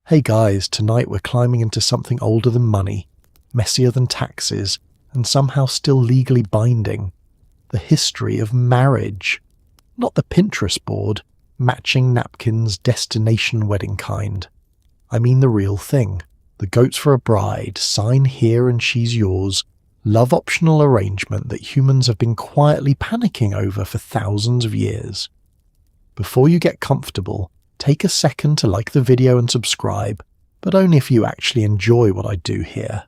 Hey guys, tonight we're climbing into something older than money, messier than taxes, and somehow still legally binding. The history of marriage. Not the Pinterest board, matching napkins, destination wedding kind. I mean the real thing. The goats for a bride, sign here and she's yours, love optional arrangement that humans have been quietly panicking over for thousands of years. Before you get comfortable, take a second to like the video and subscribe, but only if you actually enjoy what I do here.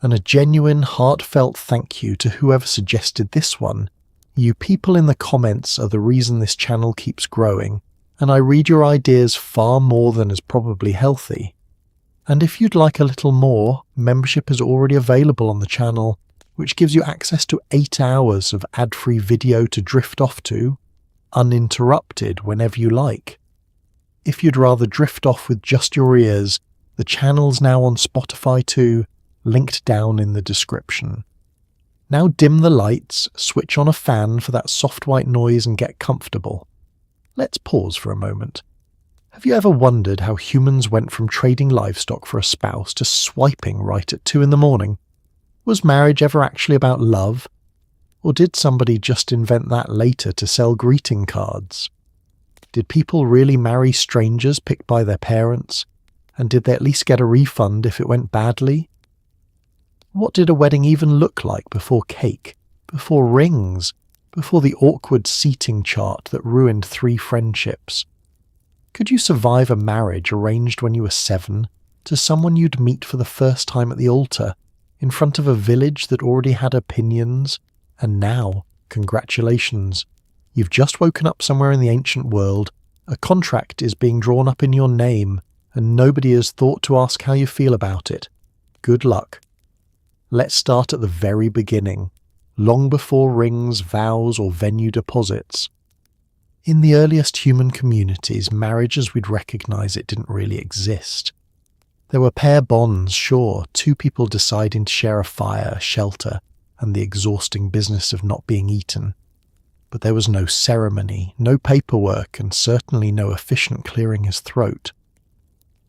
And a genuine, heartfelt thank you to whoever suggested this one. You people in the comments are the reason this channel keeps growing, and I read your ideas far more than is probably healthy. And if you'd like a little more, membership is already available on the channel, which gives you access to 8 hours of ad-free video to drift off to, uninterrupted whenever you like. If you'd rather drift off with just your ears, the channel's now on Spotify too, linked down in the description. Now dim the lights, switch on a fan for that soft white noise and get comfortable. Let's pause for a moment. Have you ever wondered how humans went from trading livestock for a spouse to swiping right at 2 a.m? Was marriage ever actually about love? Or did somebody just invent that later to sell greeting cards? Did people really marry strangers picked by their parents? And did they at least get a refund if it went badly? What did a wedding even look like before cake, before rings, before the awkward seating chart that ruined 3 friendships? Could you survive a marriage arranged when you were 7 to someone you'd meet for the first time at the altar, in front of a village that already had opinions? And now, congratulations. You've just woken up somewhere in the ancient world, a contract is being drawn up in your name, and nobody has thought to ask how you feel about it. Good luck. Let's start at the very beginning, long before rings, vows, or venue deposits. In the earliest human communities, marriage as we'd recognize it didn't really exist. There were pair bonds, sure, 2 people deciding to share a fire, shelter, and the exhausting business of not being eaten. But there was no ceremony, no paperwork, and certainly no efficient clearing his throat.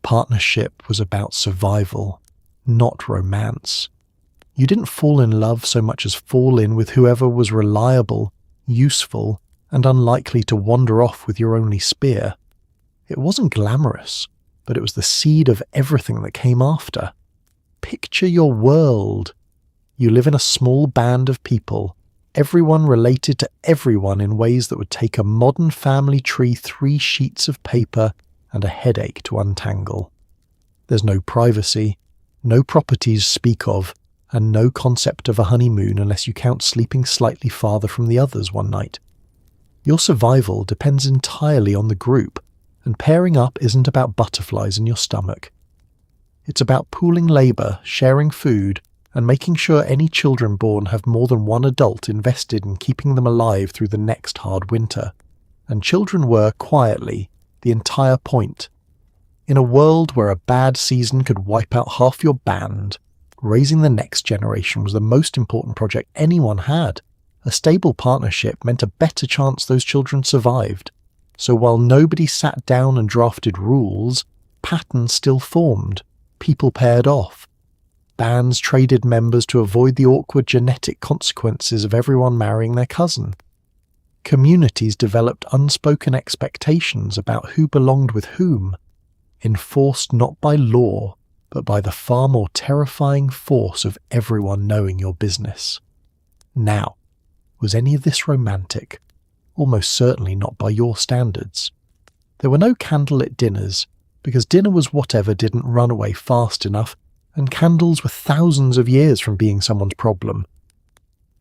Partnership was about survival, not romance. You didn't fall in love so much as fall in with whoever was reliable, useful, and unlikely to wander off with your only spear. It wasn't glamorous, but it was the seed of everything that came after. Picture your world. You live in a small band of people, everyone related to everyone in ways that would take a modern family tree 3 sheets of paper and a headache to untangle. There's no privacy, no properties speak of, and no concept of a honeymoon unless you count sleeping slightly farther from the others one night. Your survival depends entirely on the group, and pairing up isn't about butterflies in your stomach. It's about pooling labour, sharing food, and making sure any children born have more than one adult invested in keeping them alive through the next hard winter. And children were, quietly, the entire point. In a world where a bad season could wipe out half your band, raising the next generation was the most important project anyone had. A stable partnership meant a better chance those children survived. So while nobody sat down and drafted rules, patterns still formed. People paired off. Bands traded members to avoid the awkward genetic consequences of everyone marrying their cousin. Communities developed unspoken expectations about who belonged with whom, enforced not by law, but by the far more terrifying force of everyone knowing your business. Now, was any of this romantic? Almost certainly not by your standards. There were no candlelit dinners, because dinner was whatever didn't run away fast enough, and candles were thousands of years from being someone's problem.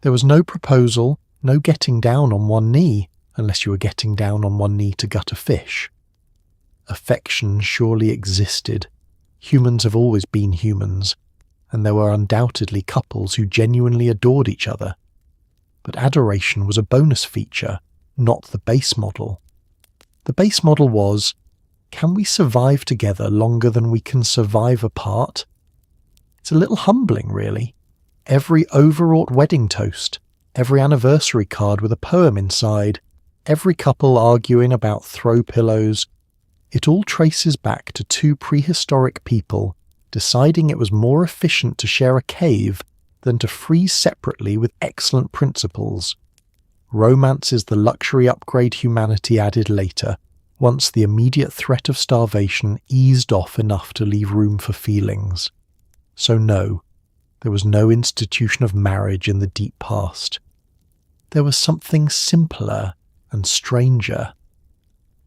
There was no proposal, no getting down on one knee, unless you were getting down on one knee to gut a fish. Affection surely existed. Humans have always been humans, and there were undoubtedly couples who genuinely adored each other. But adoration was a bonus feature, not the base model. The base model was, can we survive together longer than we can survive apart? It's a little humbling, really. Every overwrought wedding toast, every anniversary card with a poem inside, every couple arguing about throw pillows, It all traces back to two prehistoric people deciding it was more efficient to share a cave than to freeze separately with excellent principles. Romance is the luxury upgrade humanity added later, once the immediate threat of starvation eased off enough to leave room for feelings. So no, there was no institution of marriage in the deep past. There was something simpler and stranger.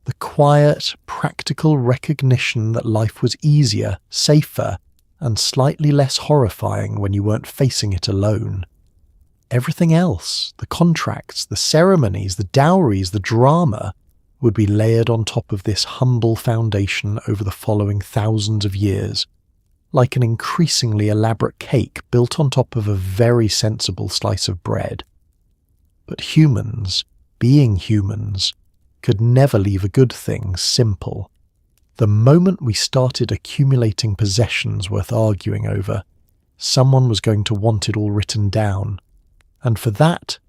The quiet, practical recognition that life was easier, safer, and slightly less horrifying when you weren't facing it alone. Everything else, the contracts, the ceremonies, the dowries, the drama, would be layered on top of this humble foundation over the following thousands of years, like an increasingly elaborate cake built on top of a very sensible slice of bread. But humans, being humans, could never leave a good thing simple. The moment we started accumulating possessions worth arguing over, someone was going to want it all written down. And for that,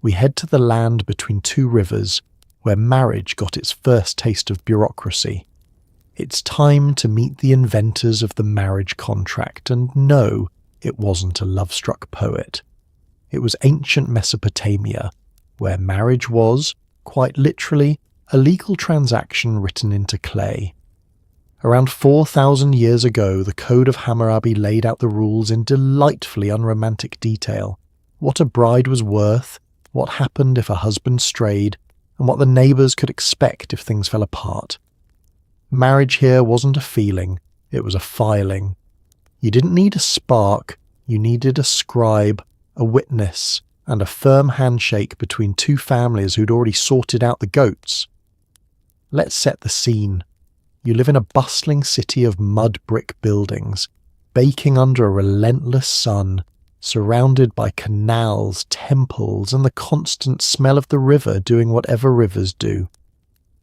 we head to the land between two rivers, where marriage got its first taste of bureaucracy. It's time to meet the inventors of the marriage contract, and no, it wasn't a love-struck poet. It was ancient Mesopotamia, where marriage was, quite literally, a legal transaction written into clay. Around 4,000 years ago, the Code of Hammurabi laid out the rules in delightfully unromantic detail. What a bride was worth, what happened if a husband strayed, and what the neighbours could expect if things fell apart. Marriage here wasn't a feeling, it was a filing. You didn't need a spark, you needed a scribe, a witness, and a firm handshake between two families who'd already sorted out the goats. Let's set the scene. You live in a bustling city of mud brick buildings, baking under a relentless sun, surrounded by canals, temples, and the constant smell of the river doing whatever rivers do.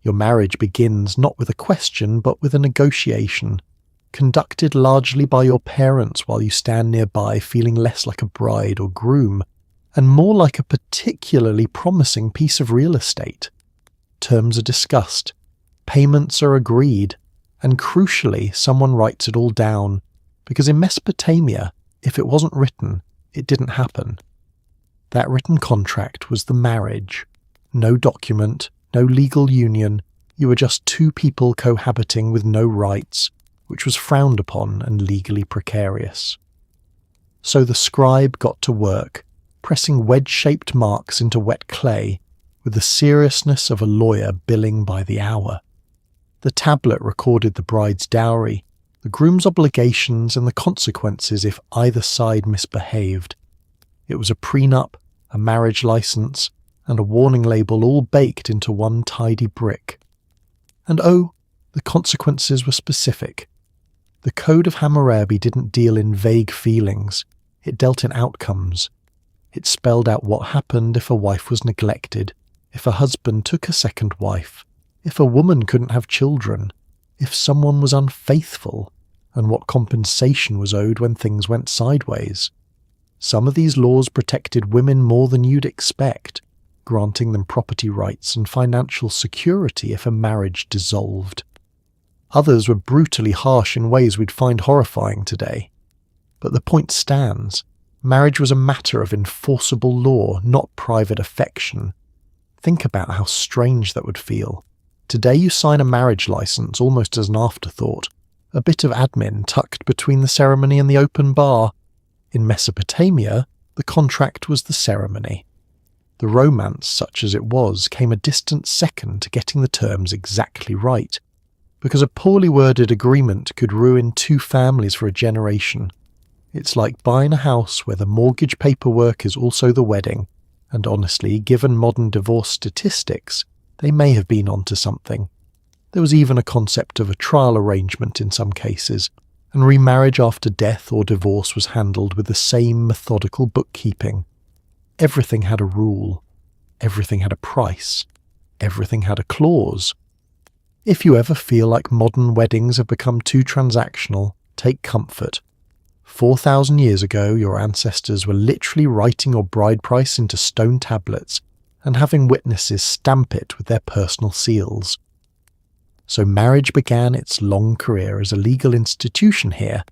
Your marriage begins not with a question, but with a negotiation, conducted largely by your parents while you stand nearby feeling less like a bride or groom, and more like a particularly promising piece of real estate. Terms are discussed, payments are agreed, and crucially, someone writes it all down, because in Mesopotamia, if it wasn't written, it didn't happen. That written contract was the marriage. No document, no legal union, you were just two people cohabiting with no rights, which was frowned upon and legally precarious. So the scribe got to work, pressing wedge-shaped marks into wet clay, with the seriousness of a lawyer billing by the hour. The tablet recorded the bride's dowry, the groom's obligations, and the consequences if either side misbehaved. It was a prenup, a marriage license, and a warning label all baked into one tidy brick. And oh, the consequences were specific. The Code of Hammurabi didn't deal in vague feelings, it dealt in outcomes. It spelled out what happened if a wife was neglected, if a husband took a second wife, if a woman couldn't have children, if someone was unfaithful, and what compensation was owed when things went sideways. Some of these laws protected women more than you'd expect, granting them property rights and financial security if a marriage dissolved. Others were brutally harsh in ways we'd find horrifying today. But the point stands. Marriage was a matter of enforceable law, not private affection. Think about how strange that would feel. Today you sign a marriage license almost as an afterthought, a bit of admin tucked between the ceremony and the open bar. In Mesopotamia, the contract was the ceremony. The romance, such as it was, came a distant second to getting the terms exactly right, because a poorly worded agreement could ruin two families for a generation. It's like buying a house where the mortgage paperwork is also the wedding, and honestly, given modern divorce statistics, they may have been onto something. There was even a concept of a trial arrangement in some cases, and remarriage after death or divorce was handled with the same methodical bookkeeping. Everything had a rule. Everything had a price. Everything had a clause. If you ever feel like modern weddings have become too transactional, take comfort. 4,000 years ago, your ancestors were literally writing your bride price into stone tablets and having witnesses stamp it with their personal seals. So marriage began its long career as a legal institution here,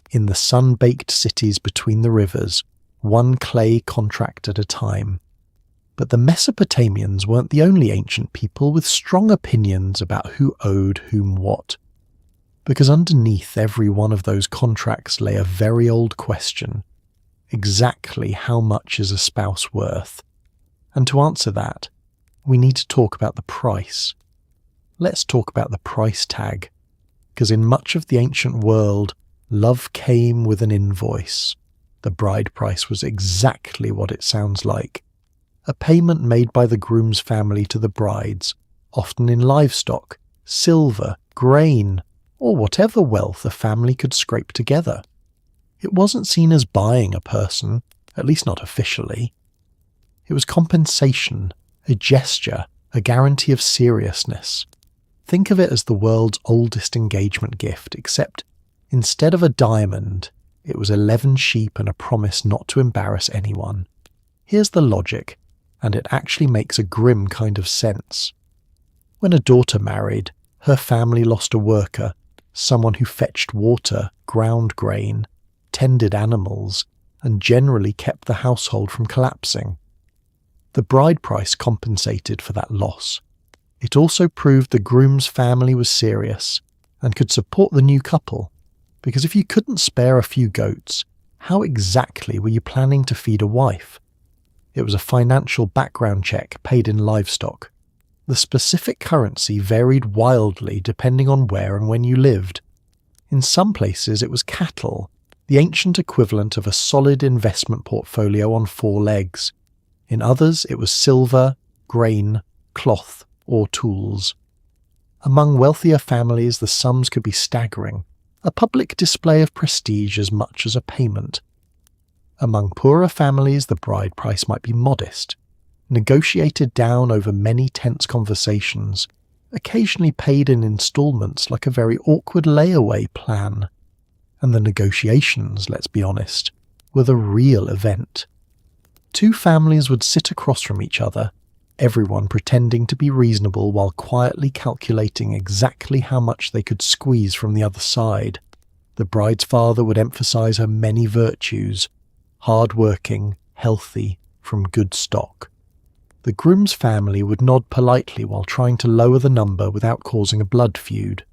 in the sun-baked cities between the rivers, one clay contract at a time. But the Mesopotamians weren't the only ancient people with strong opinions about who owed whom what. Because underneath every one of those contracts lay a very old question. Exactly how much is a spouse worth? And to answer that, we need to talk about the price. Let's talk about the price tag, because in much of the ancient world, love came with an invoice. The bride price was exactly what it sounds like. A payment made by the groom's family to the brides, often in livestock, silver, grain, or whatever wealth a family could scrape together. It wasn't seen as buying a person, at least not officially. It was compensation, a gesture, a guarantee of seriousness. Think of it as the world's oldest engagement gift, except instead of a diamond, it was 11 sheep and a promise not to embarrass anyone. Here's the logic, and it actually makes a grim kind of sense. When a daughter married, her family lost a worker, someone who fetched water, ground grain, tended animals, and generally kept the household from collapsing. The bride price compensated for that loss. It also proved the groom's family was serious and could support the new couple, because if you couldn't spare a few goats, how exactly were you planning to feed a wife? It was a financial background check paid in livestock. The specific currency varied wildly depending on where and when you lived. In some places it was cattle, the ancient equivalent of a solid investment portfolio on 4 legs. In others it was silver, grain, cloth, or tools. Among wealthier families the sums could be staggering, a public display of prestige as much as a payment. Among poorer families the bride price might be modest, negotiated down over many tense conversations, occasionally paid in installments like a very awkward layaway plan. And the negotiations, let's be honest, were the real event. 2 families would sit across from each other, everyone pretending to be reasonable while quietly calculating exactly how much they could squeeze from the other side. The bride's father would emphasize her many virtues, hard-working, healthy, from good stock. The groom's family would nod politely while trying to lower the number without causing a blood feud.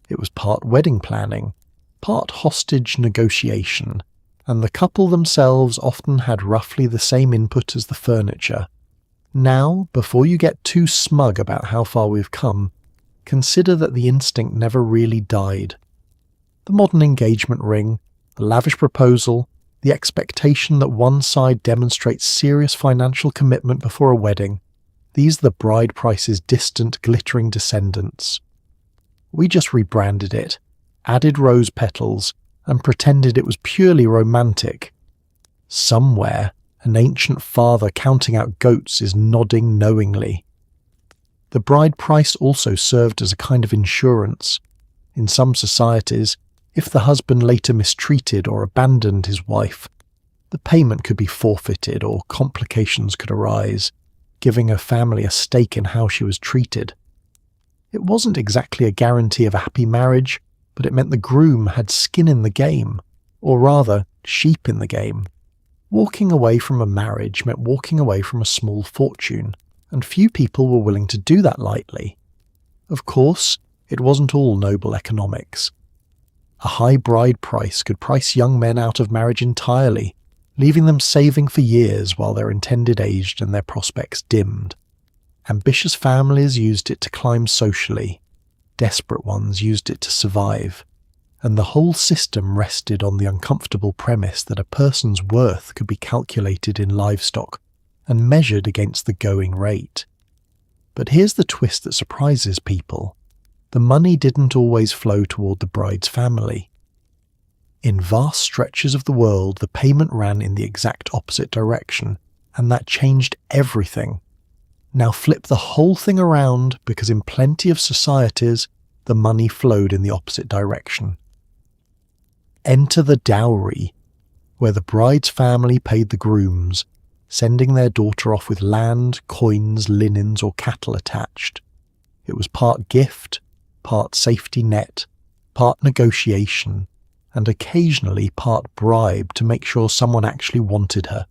It was part wedding planning, part hostage negotiation, and the couple themselves often had roughly the same input as the furniture. Now, before you get too smug about how far we've come, consider that the instinct never really died. The modern engagement ring, the lavish proposal, the expectation that one side demonstrates serious financial commitment before a wedding, these are the bride price's distant, glittering descendants. We just rebranded it, added rose petals, and pretended it was purely romantic. Somewhere, an ancient father counting out goats is nodding knowingly. The bride price also served as a kind of insurance. In some societies, if the husband later mistreated or abandoned his wife, the payment could be forfeited or complications could arise, giving her family a stake in how she was treated. It wasn't exactly a guarantee of a happy marriage, but it meant the groom had skin in the game, or rather, sheep in the game. Walking away from a marriage meant walking away from a small fortune, and few people were willing to do that lightly. Of course, it wasn't all noble economics. A high bride price could price young men out of marriage entirely, leaving them saving for years while their intended aged and their prospects dimmed. Ambitious families used it to climb socially. Desperate ones used it to survive. And the whole system rested on the uncomfortable premise that a person's worth could be calculated in livestock and measured against the going rate. But here's the twist that surprises people. The money didn't always flow toward the bride's family. In vast stretches of the world, the payment ran in the exact opposite direction, and that changed everything. Now flip the whole thing around, because in plenty of societies, the money flowed in the opposite direction. Enter the dowry, where the bride's family paid the grooms, sending their daughter off with land, coins, linens, or cattle attached. It was part gift, part safety net, part negotiation, and occasionally part bribe to make sure someone actually wanted her.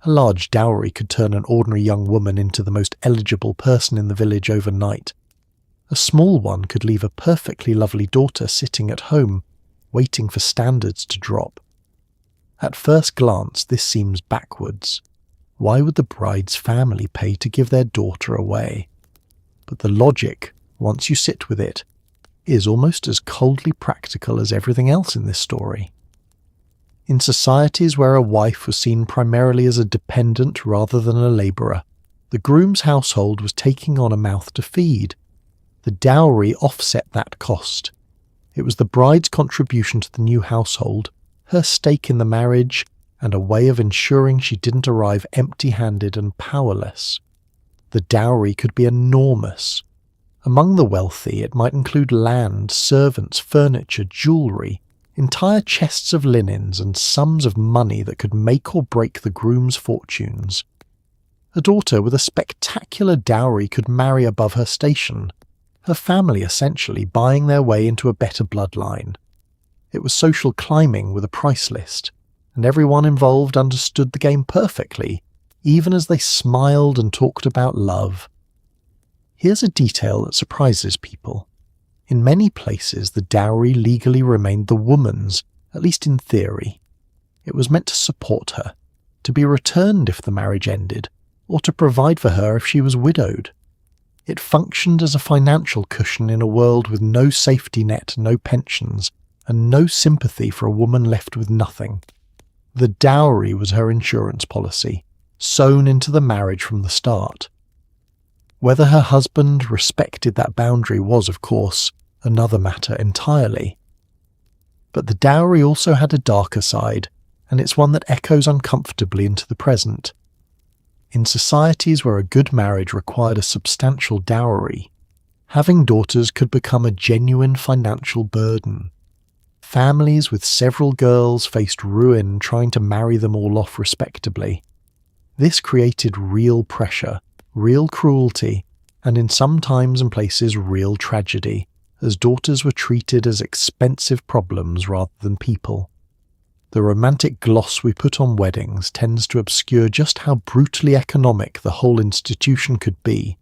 A large dowry could turn an ordinary young woman into the most eligible person in the village overnight. A small one could leave a perfectly lovely daughter sitting at home, waiting for standards to drop. At first glance, this seems backwards. Why would the bride's family pay to give their daughter away? But the logic, once you sit with it, is almost as coldly practical as everything else in this story. In societies where a wife was seen primarily as a dependent rather than a labourer, the groom's household was taking on a mouth to feed. The dowry offset that cost. It was the bride's contribution to the new household, her stake in the marriage, and a way of ensuring she didn't arrive empty-handed and powerless. The dowry could be enormous. Among the wealthy, it might include land, servants, furniture, jewellery, entire chests of linens, and sums of money that could make or break the groom's fortunes. A daughter with a spectacular dowry could marry above her station, her family essentially buying their way into a better bloodline. It was social climbing with a price list, and everyone involved understood the game perfectly, even as they smiled and talked about love. Here's a detail that surprises people. In many places, the dowry legally remained the woman's, at least in theory. It was meant to support her, to be returned if the marriage ended, or to provide for her if she was widowed. It functioned as a financial cushion in a world with no safety net, no pensions, and no sympathy for a woman left with nothing. The dowry was her insurance policy, sewn into the marriage from the start. Whether her husband respected that boundary was, of course, another matter entirely. But the dowry also had a darker side, and it's one that echoes uncomfortably into the present. In societies where a good marriage required a substantial dowry, having daughters could become a genuine financial burden. Families with several girls faced ruin trying to marry them all off respectably. This created real pressure, real cruelty, and in some times and places real tragedy, as daughters were treated as expensive problems rather than people. The romantic gloss we put on weddings tends to obscure just how brutally economic the whole institution could be,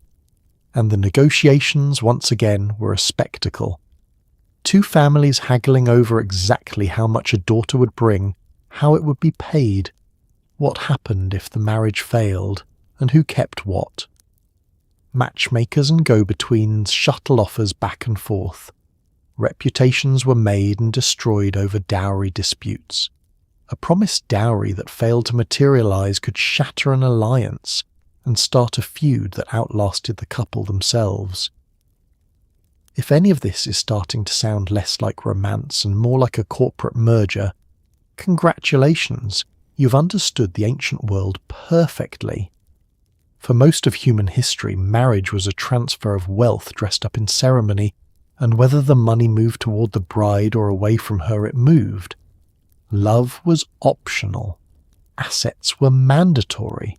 and the negotiations once again were a spectacle. Two families haggling over exactly how much a daughter would bring, how it would be paid, what happened if the marriage failed, and who kept what. Matchmakers and go-betweens shuttle offers back and forth. Reputations were made and destroyed over dowry disputes. A promised dowry that failed to materialize could shatter an alliance and start a feud that outlasted the couple themselves. If any of this is starting to sound less like romance and more like a corporate merger, congratulations, you've understood the ancient world perfectly. For most of human history, marriage was a transfer of wealth dressed up in ceremony, and whether the money moved toward the bride or away from her, it moved. Love was optional. Assets were mandatory.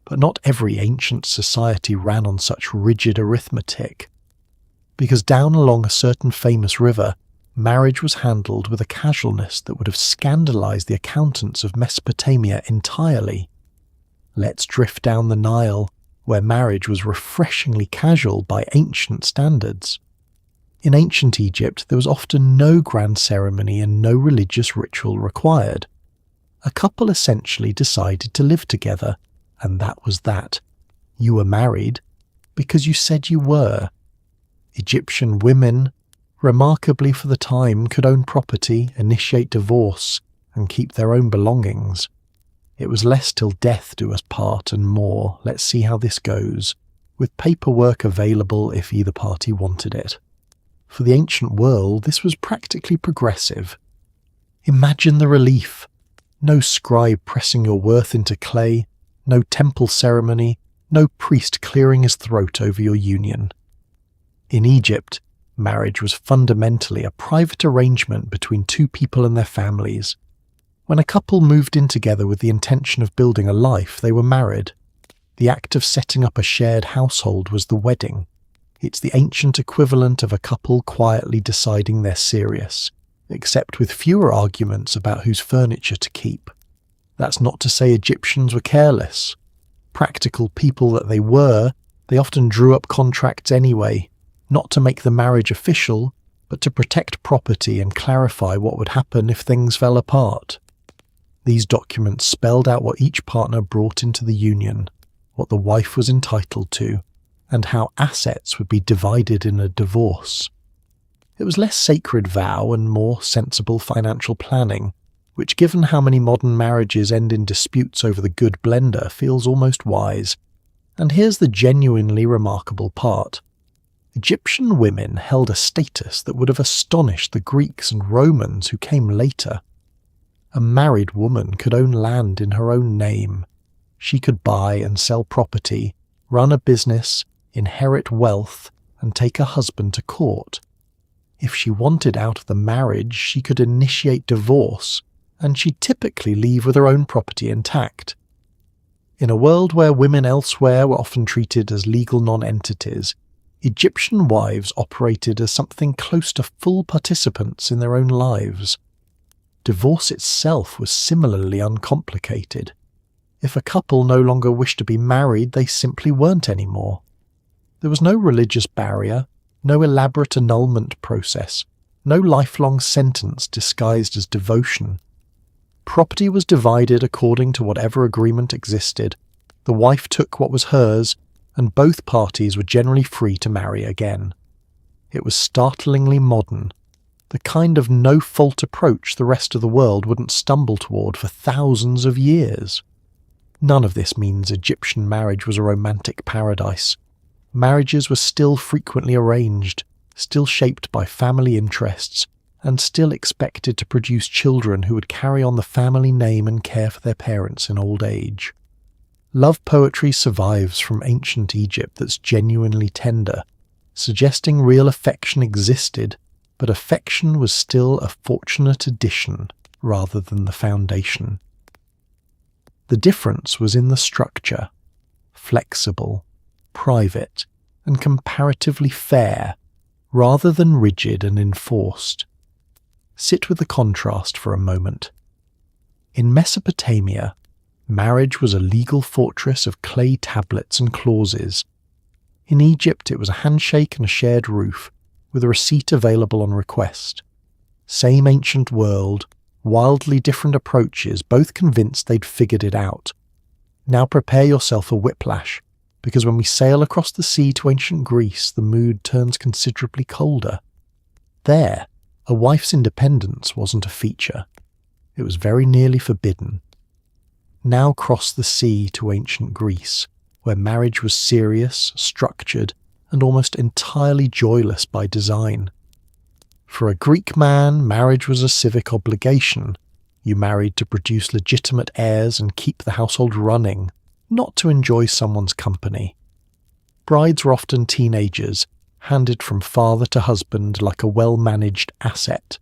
But not every ancient society ran on such rigid arithmetic. Because down along a certain famous river, marriage was handled with a casualness that would have scandalized the accountants of Mesopotamia entirely. Let's drift down the Nile, where marriage was refreshingly casual by ancient standards. In ancient Egypt, there was often no grand ceremony and no religious ritual required. A couple essentially decided to live together, and that was that. You were married because you said you were. Egyptian women, remarkably for the time, could own property, initiate divorce, and keep their own belongings. It was less till death do us part and more, let's see how this goes, with paperwork available if either party wanted it. For the ancient world, this was practically progressive. Imagine the relief. No scribe pressing your worth into clay, no temple ceremony, no priest clearing his throat over your union. In Egypt, marriage was fundamentally a private arrangement between two people and their families. When a couple moved in together with the intention of building a life, they were married. The act of setting up a shared household was the wedding. It's the ancient equivalent of a couple quietly deciding they're serious, except with fewer arguments about whose furniture to keep. That's not to say Egyptians were careless. Practical people that they were, they often drew up contracts anyway, not to make the marriage official, but to protect property and clarify what would happen if things fell apart. These documents spelled out what each partner brought into the union, what the wife was entitled to, and how assets would be divided in a divorce. It was less sacred vow and more sensible financial planning, which, given how many modern marriages end in disputes over the good blender, feels almost wise. And here's the genuinely remarkable part. Egyptian women held a status that would have astonished the Greeks and Romans who came later. A married woman could own land in her own name. She could buy and sell property, run a business, inherit wealth, and take a husband to court. If she wanted out of the marriage, she could initiate divorce, and she'd typically leave with her own property intact. In a world where women elsewhere were often treated as legal non-entities, Egyptian wives operated as something close to full participants in their own lives. Divorce itself was similarly uncomplicated. If a couple no longer wished to be married, they simply weren't anymore. There was no religious barrier, no elaborate annulment process, no lifelong sentence disguised as devotion. Property was divided according to whatever agreement existed. The wife took what was hers, and both parties were generally free to marry again. It was startlingly modern, the kind of no-fault approach the rest of the world wouldn't stumble toward for thousands of years. None of this means Egyptian marriage was a romantic paradise. Marriages were still frequently arranged, still shaped by family interests, and still expected to produce children who would carry on the family name and care for their parents in old age. Love poetry survives from ancient Egypt that's genuinely tender, suggesting real affection existed, but affection was still a fortunate addition rather than the foundation. The difference was in the structure, flexible, private, and comparatively fair, rather than rigid and enforced. Sit with the contrast for a moment. In Mesopotamia, marriage was a legal fortress of clay tablets and clauses. In Egypt, it was a handshake and a shared roof, with a receipt available on request. Same ancient world, wildly different approaches, both convinced they'd figured it out. Now prepare yourself for whiplash, because when we sail across the sea to ancient Greece, the mood turns considerably colder. There, a wife's independence wasn't a feature. It was very nearly forbidden. Now cross the sea to ancient Greece, where marriage was serious, structured, and almost entirely joyless by design. For a Greek man, marriage was a civic obligation. You married to produce legitimate heirs and keep the household running, not to enjoy someone's company. Brides were often teenagers, handed from father to husband like a well-managed asset.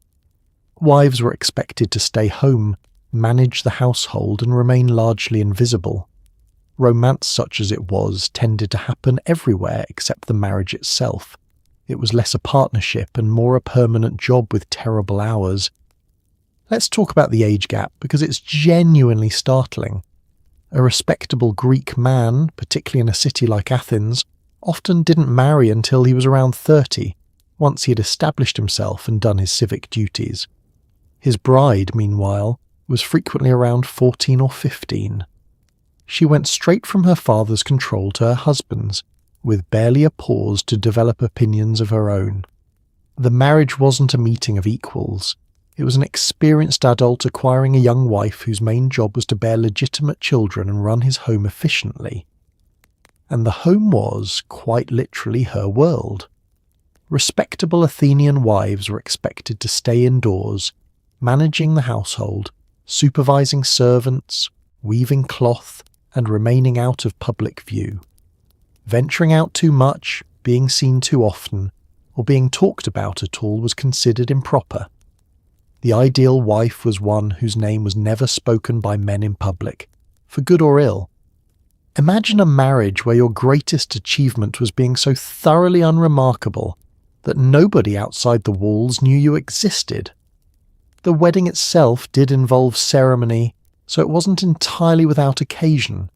Wives were expected to stay home, manage the household, and remain largely invisible. Romance, such as it was, tended to happen everywhere except the marriage itself. It was less a partnership and more a permanent job with terrible hours. Let's talk about the age gap, because it's genuinely startling. A respectable Greek man, particularly in a city like Athens, often didn't marry until he was around 30, once he had established himself and done his civic duties. His bride, meanwhile, was frequently around 14 or 15. She went straight from her father's control to her husband's, with barely a pause to develop opinions of her own. The marriage wasn't a meeting of equals. It was an experienced adult acquiring a young wife whose main job was to bear legitimate children and run his home efficiently. And the home was, quite literally, her world. Respectable Athenian wives were expected to stay indoors, managing the household, supervising servants, weaving cloth, and remaining out of public view. Venturing out too much, being seen too often, or being talked about at all was considered improper. The ideal wife was one whose name was never spoken by men in public, for good or ill. Imagine a marriage where your greatest achievement was being so thoroughly unremarkable that nobody outside the walls knew you existed. The wedding itself did involve ceremony, so it wasn't entirely without occasion.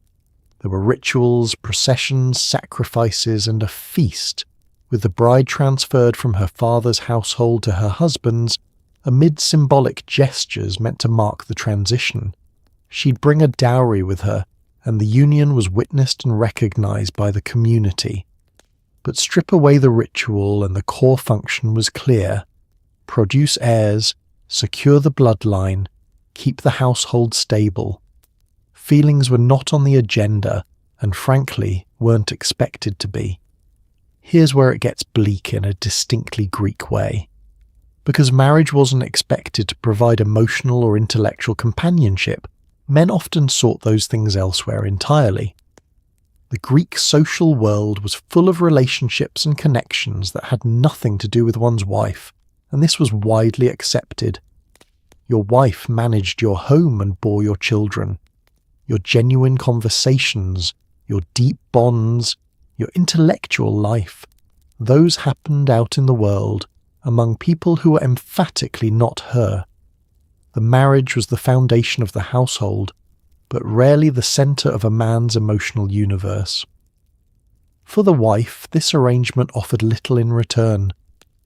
There were rituals, processions, sacrifices, and a feast, with the bride transferred from her father's household to her husband's amid symbolic gestures meant to mark the transition. She'd bring a dowry with her, and the union was witnessed and recognized by the community. But strip away the ritual and the core function was clear: produce heirs, secure the bloodline, keep the household stable. Feelings were not on the agenda, and frankly, weren't expected to be. Here's where it gets bleak in a distinctly Greek way. Because marriage wasn't expected to provide emotional or intellectual companionship, men often sought those things elsewhere entirely. The Greek social world was full of relationships and connections that had nothing to do with one's wife, and this was widely accepted. Your wife managed your home and bore your children. Your genuine conversations, your deep bonds, your intellectual life, those happened out in the world, among people who were emphatically not her. The marriage was the foundation of the household, but rarely the centre of a man's emotional universe. For the wife, this arrangement offered little in return.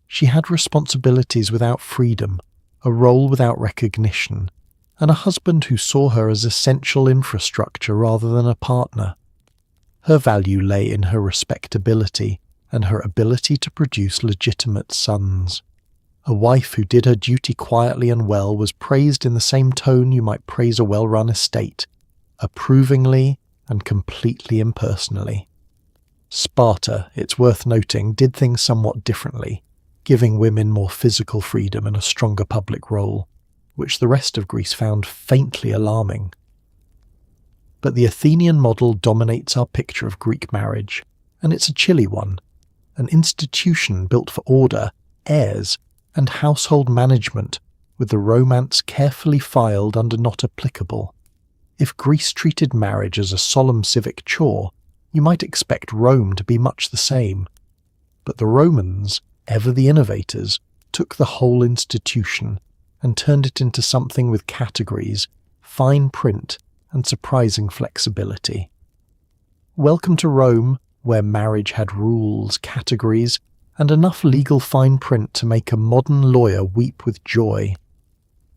She had responsibilities without freedom, a role without recognition, and a husband who saw her as essential infrastructure rather than a partner. Her value lay in her respectability and her ability to produce legitimate sons. A wife who did her duty quietly and well was praised in the same tone you might praise a well-run estate, approvingly and completely impersonally. Sparta, it's worth noting, did things somewhat differently, giving women more physical freedom and a stronger public role, which the rest of Greece found faintly alarming. But the Athenian model dominates our picture of Greek marriage, and it's a chilly one, an institution built for order, heirs, and household management, with the romance carefully filed under not applicable. If Greece treated marriage as a solemn civic chore, you might expect Rome to be much the same. But the Romans, ever the innovators, took the whole institution and turned it into something with categories, fine print, and surprising flexibility. Welcome to Rome, where marriage had rules, categories, and enough legal fine print to make a modern lawyer weep with joy.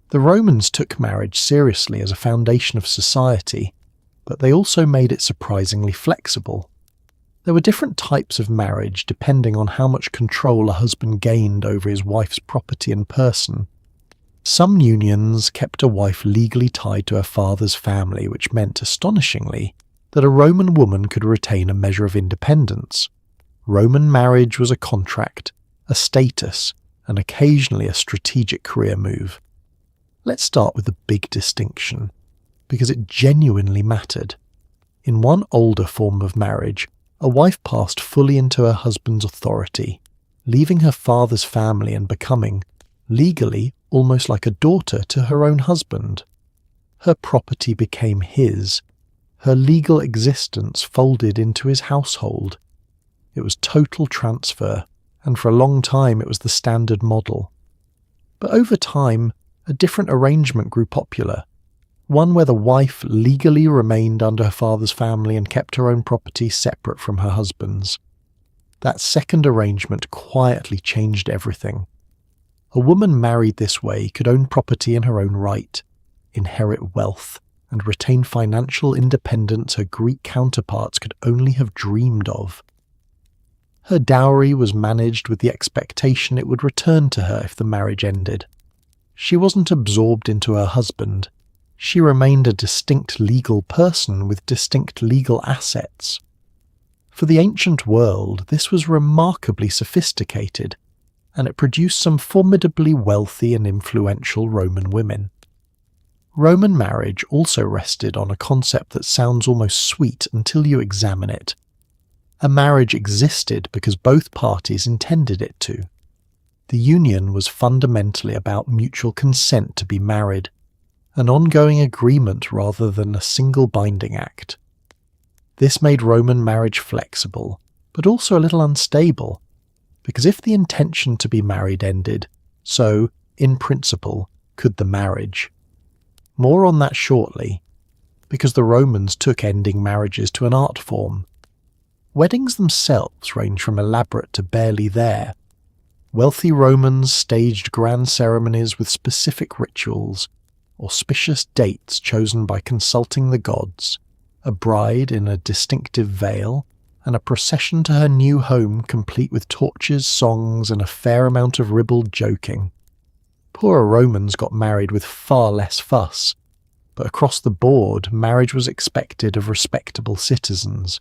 The Romans took marriage seriously as a foundation of society, but they also made it surprisingly flexible. There were different types of marriage depending on how much control a husband gained over his wife's property and person. Some unions kept a wife legally tied to her father's family, which meant, astonishingly, that a Roman woman could retain a measure of independence. Roman marriage was a contract, a status, and occasionally a strategic career move. Let's start with the big distinction, because it genuinely mattered. In one older form of marriage, a wife passed fully into her husband's authority, leaving her father's family and becoming, legally, almost like a daughter to her own husband. Her property became his. Her legal existence folded into his household. It was total transfer, and for a long time it was the standard model. But over time, a different arrangement grew popular, one where the wife legally remained under her father's family and kept her own property separate from her husband's. That second arrangement quietly changed everything. A woman married this way could own property in her own right, inherit wealth, and retain financial independence her Greek counterparts could only have dreamed of. Her dowry was managed with the expectation it would return to her if the marriage ended. She wasn't absorbed into her husband. She remained a distinct legal person with distinct legal assets. For the ancient world, this was remarkably sophisticated, and it produced some formidably wealthy and influential Roman women. Roman marriage also rested on a concept that sounds almost sweet until you examine it. A marriage existed because both parties intended it to. The union was fundamentally about mutual consent to be married, an ongoing agreement rather than a single binding act. This made Roman marriage flexible, but also a little unstable, because if the intention to be married ended, so, in principle, could the marriage. More on that shortly, because the Romans took ending marriages to an art form. Weddings themselves range from elaborate to barely there. Wealthy Romans staged grand ceremonies with specific rituals, auspicious dates chosen by consulting the gods, a bride in a distinctive veil, and a procession to her new home complete with torches, songs, and a fair amount of ribald joking. Poorer Romans got married with far less fuss, but across the board, marriage was expected of respectable citizens.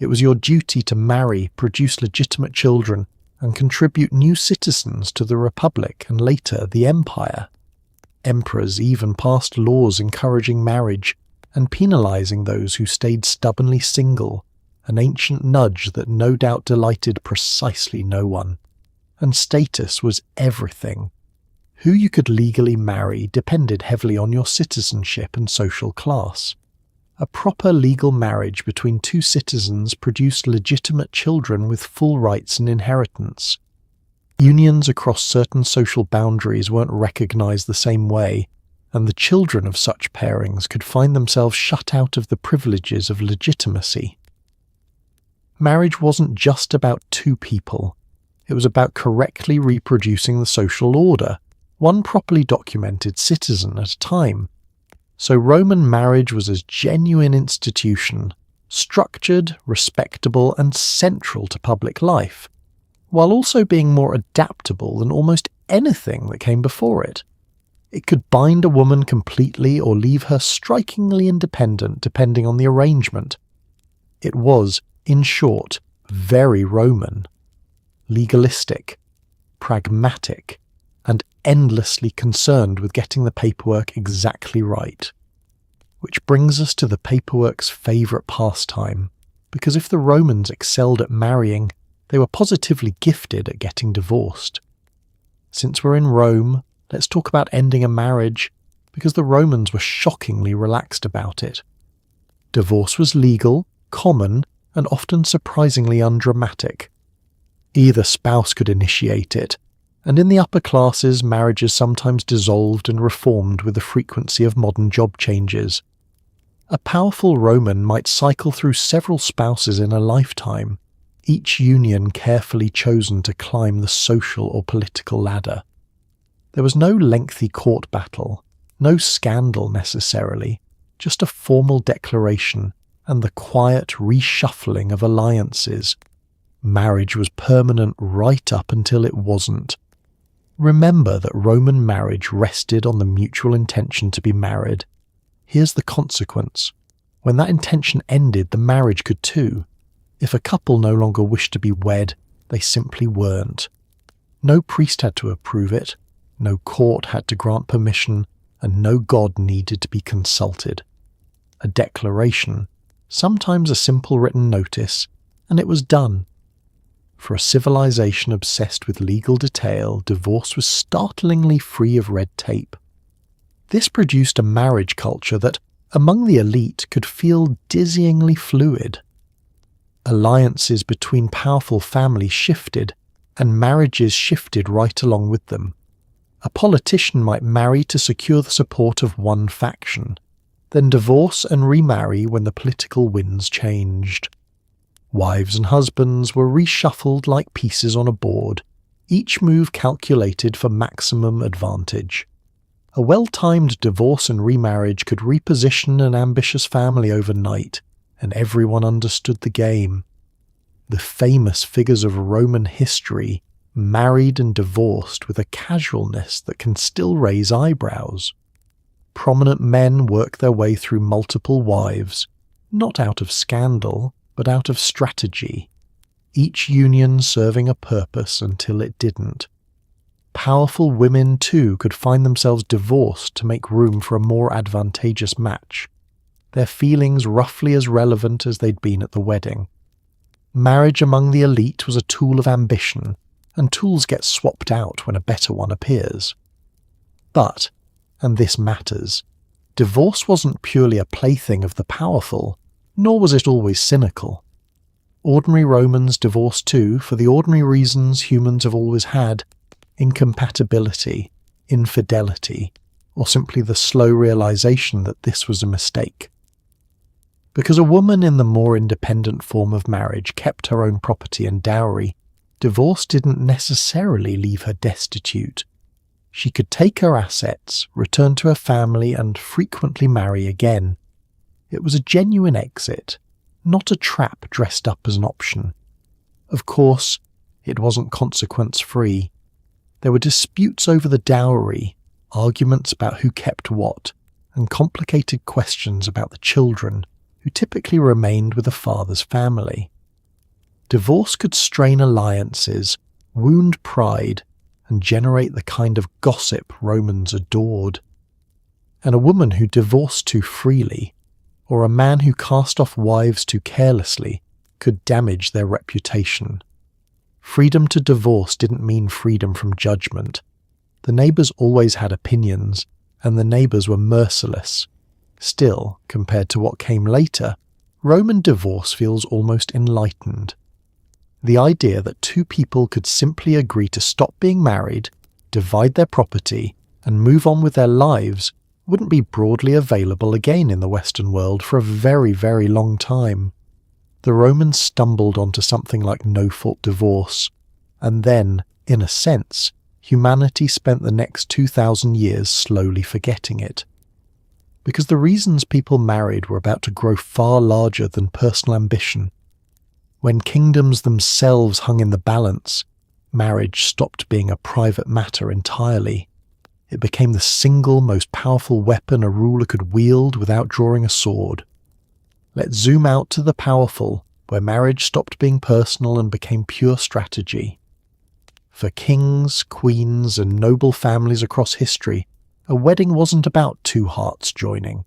It was your duty to marry, produce legitimate children, and contribute new citizens to the Republic and later the Empire. Emperors even passed laws encouraging marriage and penalizing those who stayed stubbornly single, an ancient nudge that no doubt delighted precisely no one. And status was everything. Who you could legally marry depended heavily on your citizenship and social class. A proper legal marriage between two citizens produced legitimate children with full rights and inheritance. Unions across certain social boundaries weren't recognized the same way, and the children of such pairings could find themselves shut out of the privileges of legitimacy. Marriage wasn't just about two people. It was about correctly reproducing the social order, one properly documented citizen at a time. So Roman marriage was a genuine institution, structured, respectable, and central to public life, while also being more adaptable than almost anything that came before it. It could bind a woman completely or leave her strikingly independent depending on the arrangement. It was, in short, very Roman, legalistic, pragmatic, and endlessly concerned with getting the paperwork exactly right. Which brings us to the paperwork's favourite pastime, because if the Romans excelled at marrying, they were positively gifted at getting divorced. Since we're in Rome, let's talk about ending a marriage, because the Romans were shockingly relaxed about it. Divorce was legal, common, and often surprisingly undramatic. Either spouse could initiate it, and in the upper classes marriages sometimes dissolved and reformed with the frequency of modern job changes. A powerful Roman might cycle through several spouses in a lifetime, each union carefully chosen to climb the social or political ladder. There was no lengthy court battle, no scandal necessarily, just a formal declaration and the quiet reshuffling of alliances. Marriage was permanent right up until it wasn't. Remember that Roman marriage rested on the mutual intention to be married. Here's the consequence. When that intention ended, the marriage could too. If a couple no longer wished to be wed, they simply weren't. No priest had to approve it, no court had to grant permission, and no god needed to be consulted. A declaration, sometimes a simple written notice, and it was done. For a civilization obsessed with legal detail, divorce was startlingly free of red tape. This produced a marriage culture that, among the elite, could feel dizzyingly fluid. Alliances between powerful families shifted, and marriages shifted right along with them. A politician might marry to secure the support of one faction, then divorce and remarry when the political winds changed. Wives and husbands were reshuffled like pieces on a board, each move calculated for maximum advantage. A well-timed divorce and remarriage could reposition an ambitious family overnight, and everyone understood the game. The famous figures of Roman history married and divorced with a casualness that can still raise eyebrows. Prominent men work their way through multiple wives, not out of scandal, but out of strategy, each union serving a purpose until it didn't. Powerful women, too, could find themselves divorced to make room for a more advantageous match, their feelings roughly as relevant as they'd been at the wedding. Marriage among the elite was a tool of ambition, and tools get swapped out when a better one appears. But, and this matters, divorce wasn't purely a plaything of the powerful. Nor was it always cynical. Ordinary Romans divorced too, for the ordinary reasons humans have always had: incompatibility, infidelity, or simply the slow realization that this was a mistake. Because a woman in the more independent form of marriage kept her own property and dowry, divorce didn't necessarily leave her destitute. She could take her assets, return to her family, and frequently marry again. It was a genuine exit, not a trap dressed up as an option. Of course, it wasn't consequence-free. There were disputes over the dowry, arguments about who kept what, and complicated questions about the children, who typically remained with the father's family. Divorce could strain alliances, wound pride, and generate the kind of gossip Romans adored. And a woman who divorced too freely, or a man who cast off wives too carelessly, could damage their reputation. Freedom to divorce didn't mean freedom from judgment. The neighbours always had opinions, and the neighbours were merciless. Still, compared to what came later, Roman divorce feels almost enlightened. The idea that two people could simply agree to stop being married, divide their property, and move on with their lives wouldn't be broadly available again in the Western world for a very, very long time. The Romans stumbled onto something like no-fault divorce, and then, in a sense, humanity spent the next 2,000 years slowly forgetting it. Because the reasons people married were about to grow far larger than personal ambition. When kingdoms themselves hung in the balance, marriage stopped being a private matter entirely. It became the single most powerful weapon a ruler could wield without drawing a sword. Let's zoom out to the powerful, where marriage stopped being personal and became pure strategy. For kings, queens, and noble families across history, a wedding wasn't about two hearts joining.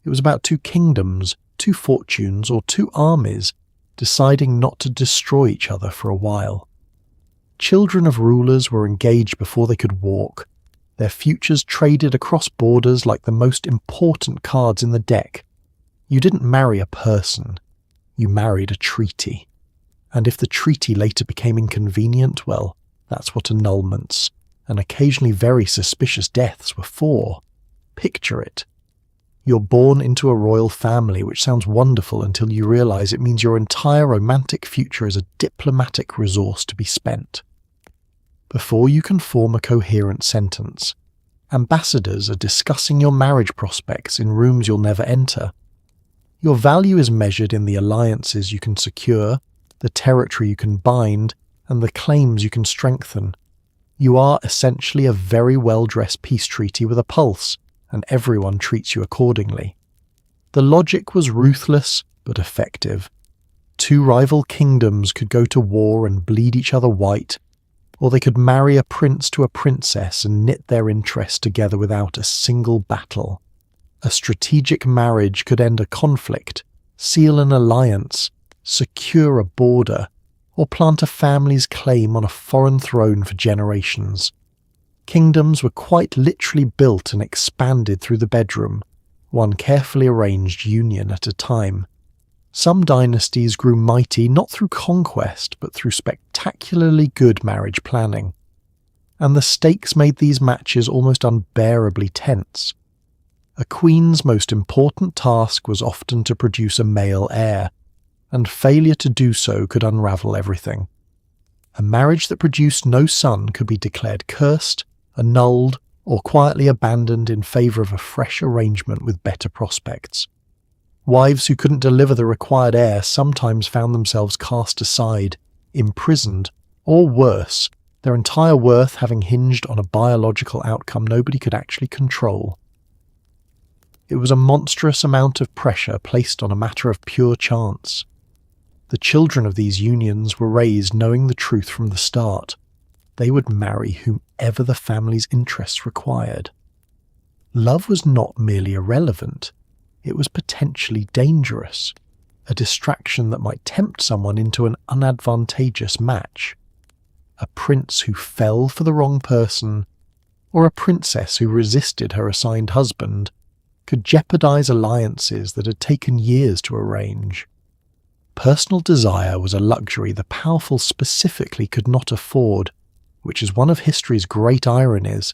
It was about two kingdoms, two fortunes, or two armies deciding not to destroy each other for a while. Children of rulers were engaged before they could walk, their futures traded across borders like the most important cards in the deck. You didn't marry a person, you married a treaty. And if the treaty later became inconvenient, well, that's what annulments, and occasionally very suspicious deaths, were for. Picture it. You're born into a royal family, which sounds wonderful until you realize it means your entire romantic future is a diplomatic resource to be spent. Before you can form a coherent sentence, ambassadors are discussing your marriage prospects in rooms you'll never enter. Your value is measured in the alliances you can secure, the territory you can bind, and the claims you can strengthen. You are essentially a very well-dressed peace treaty with a pulse, and everyone treats you accordingly. The logic was ruthless but effective. Two rival kingdoms could go to war and bleed each other white, or they could marry a prince to a princess and knit their interests together without a single battle. A strategic marriage could end a conflict, seal an alliance, secure a border, or plant a family's claim on a foreign throne for generations. Kingdoms were quite literally built and expanded through the bedroom, one carefully arranged union at a time. Some dynasties grew mighty not through conquest, but through spectacularly good marriage planning. And the stakes made these matches almost unbearably tense. A queen's most important task was often to produce a male heir, and failure to do so could unravel everything. A marriage that produced no son could be declared cursed, annulled, or quietly abandoned in favour of a fresh arrangement with better prospects. Wives who couldn't deliver the required heir sometimes found themselves cast aside, imprisoned, or worse, their entire worth having hinged on a biological outcome nobody could actually control. It was a monstrous amount of pressure placed on a matter of pure chance. The children of these unions were raised knowing the truth from the start. They would marry whomever the family's interests required. Love was not merely irrelevant, it was potentially dangerous, a distraction that might tempt someone into an unadvantageous match. A prince who fell for the wrong person, or a princess who resisted her assigned husband, could jeopardize alliances that had taken years to arrange. Personal desire was a luxury the powerful specifically could not afford, which is one of history's great ironies.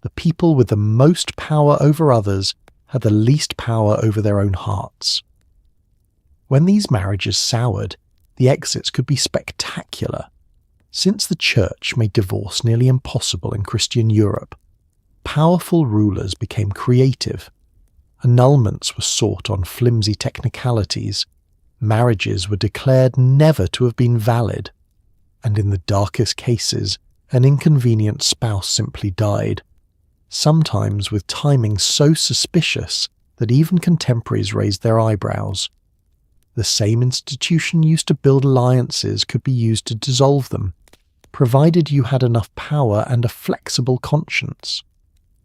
The people with the most power over others had the least power over their own hearts. When these marriages soured, the exits could be spectacular. Since the Church made divorce nearly impossible in Christian Europe, powerful rulers became creative. Annulments were sought on flimsy technicalities. Marriages were declared never to have been valid. And in the darkest cases, an inconvenient spouse simply died, sometimes with timing so suspicious that even contemporaries raised their eyebrows. The same institution used to build alliances could be used to dissolve them, provided you had enough power and a flexible conscience.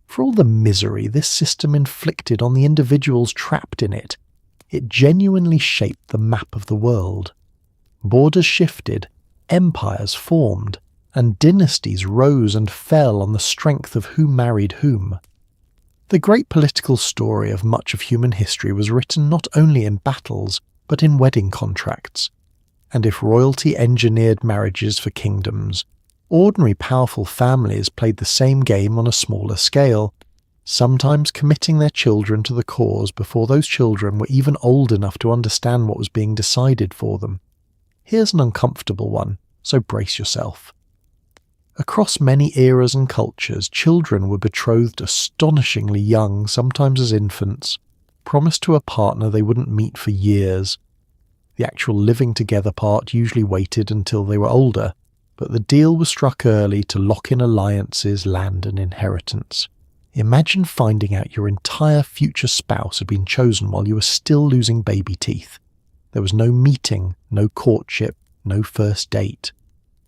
For all the misery this system inflicted on the individuals trapped in it, it genuinely shaped the map of the world. Borders shifted, empires formed, and dynasties rose and fell on the strength of who married whom. The great political story of much of human history was written not only in battles, but in wedding contracts. And if royalty engineered marriages for kingdoms, ordinary powerful families played the same game on a smaller scale, sometimes committing their children to the cause before those children were even old enough to understand what was being decided for them. Here's an uncomfortable one, so brace yourself. Across many eras and cultures, children were betrothed astonishingly young, sometimes as infants, promised to a partner they wouldn't meet for years. The actual living together part usually waited until they were older, but the deal was struck early to lock in alliances, land and inheritance. Imagine finding out your entire future spouse had been chosen while you were still losing baby teeth. There was no meeting, no courtship, no first date.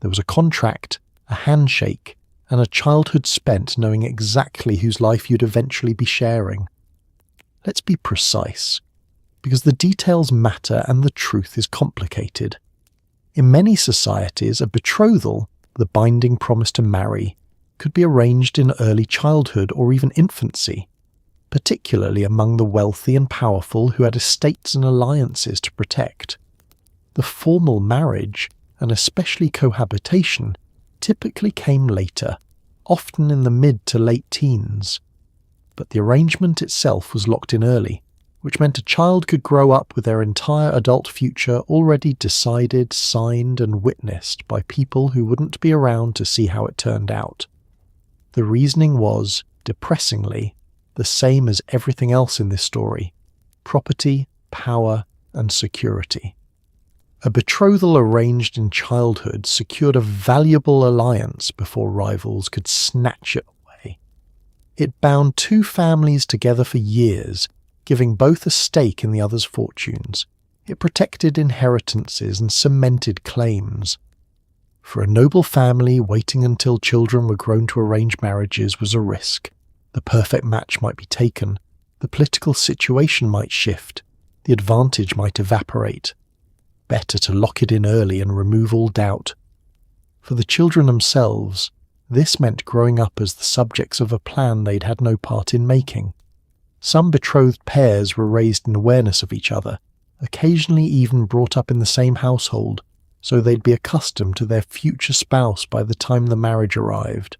There was a contract, a handshake, and a childhood spent knowing exactly whose life you'd eventually be sharing. Let's be precise, because the details matter and the truth is complicated. In many societies, a betrothal, the binding promise to marry, could be arranged in early childhood or even infancy, particularly among the wealthy and powerful who had estates and alliances to protect. The formal marriage, and especially cohabitation, typically came later, often in the mid to late teens. But the arrangement itself was locked in early, which meant a child could grow up with their entire adult future already decided, signed and witnessed by people who wouldn't be around to see how it turned out. The reasoning was, depressingly, the same as everything else in this story: property, power and security. A betrothal arranged in childhood secured a valuable alliance before rivals could snatch it away. It bound two families together for years, giving both a stake in the other's fortunes. It protected inheritances and cemented claims. For a noble family, waiting until children were grown to arrange marriages was a risk. The perfect match might be taken, the political situation might shift, the advantage might evaporate. Better to lock it in early and remove all doubt. For the children themselves, this meant growing up as the subjects of a plan they'd had no part in making. Some betrothed pairs were raised in awareness of each other, occasionally even brought up in the same household, so they'd be accustomed to their future spouse by the time the marriage arrived.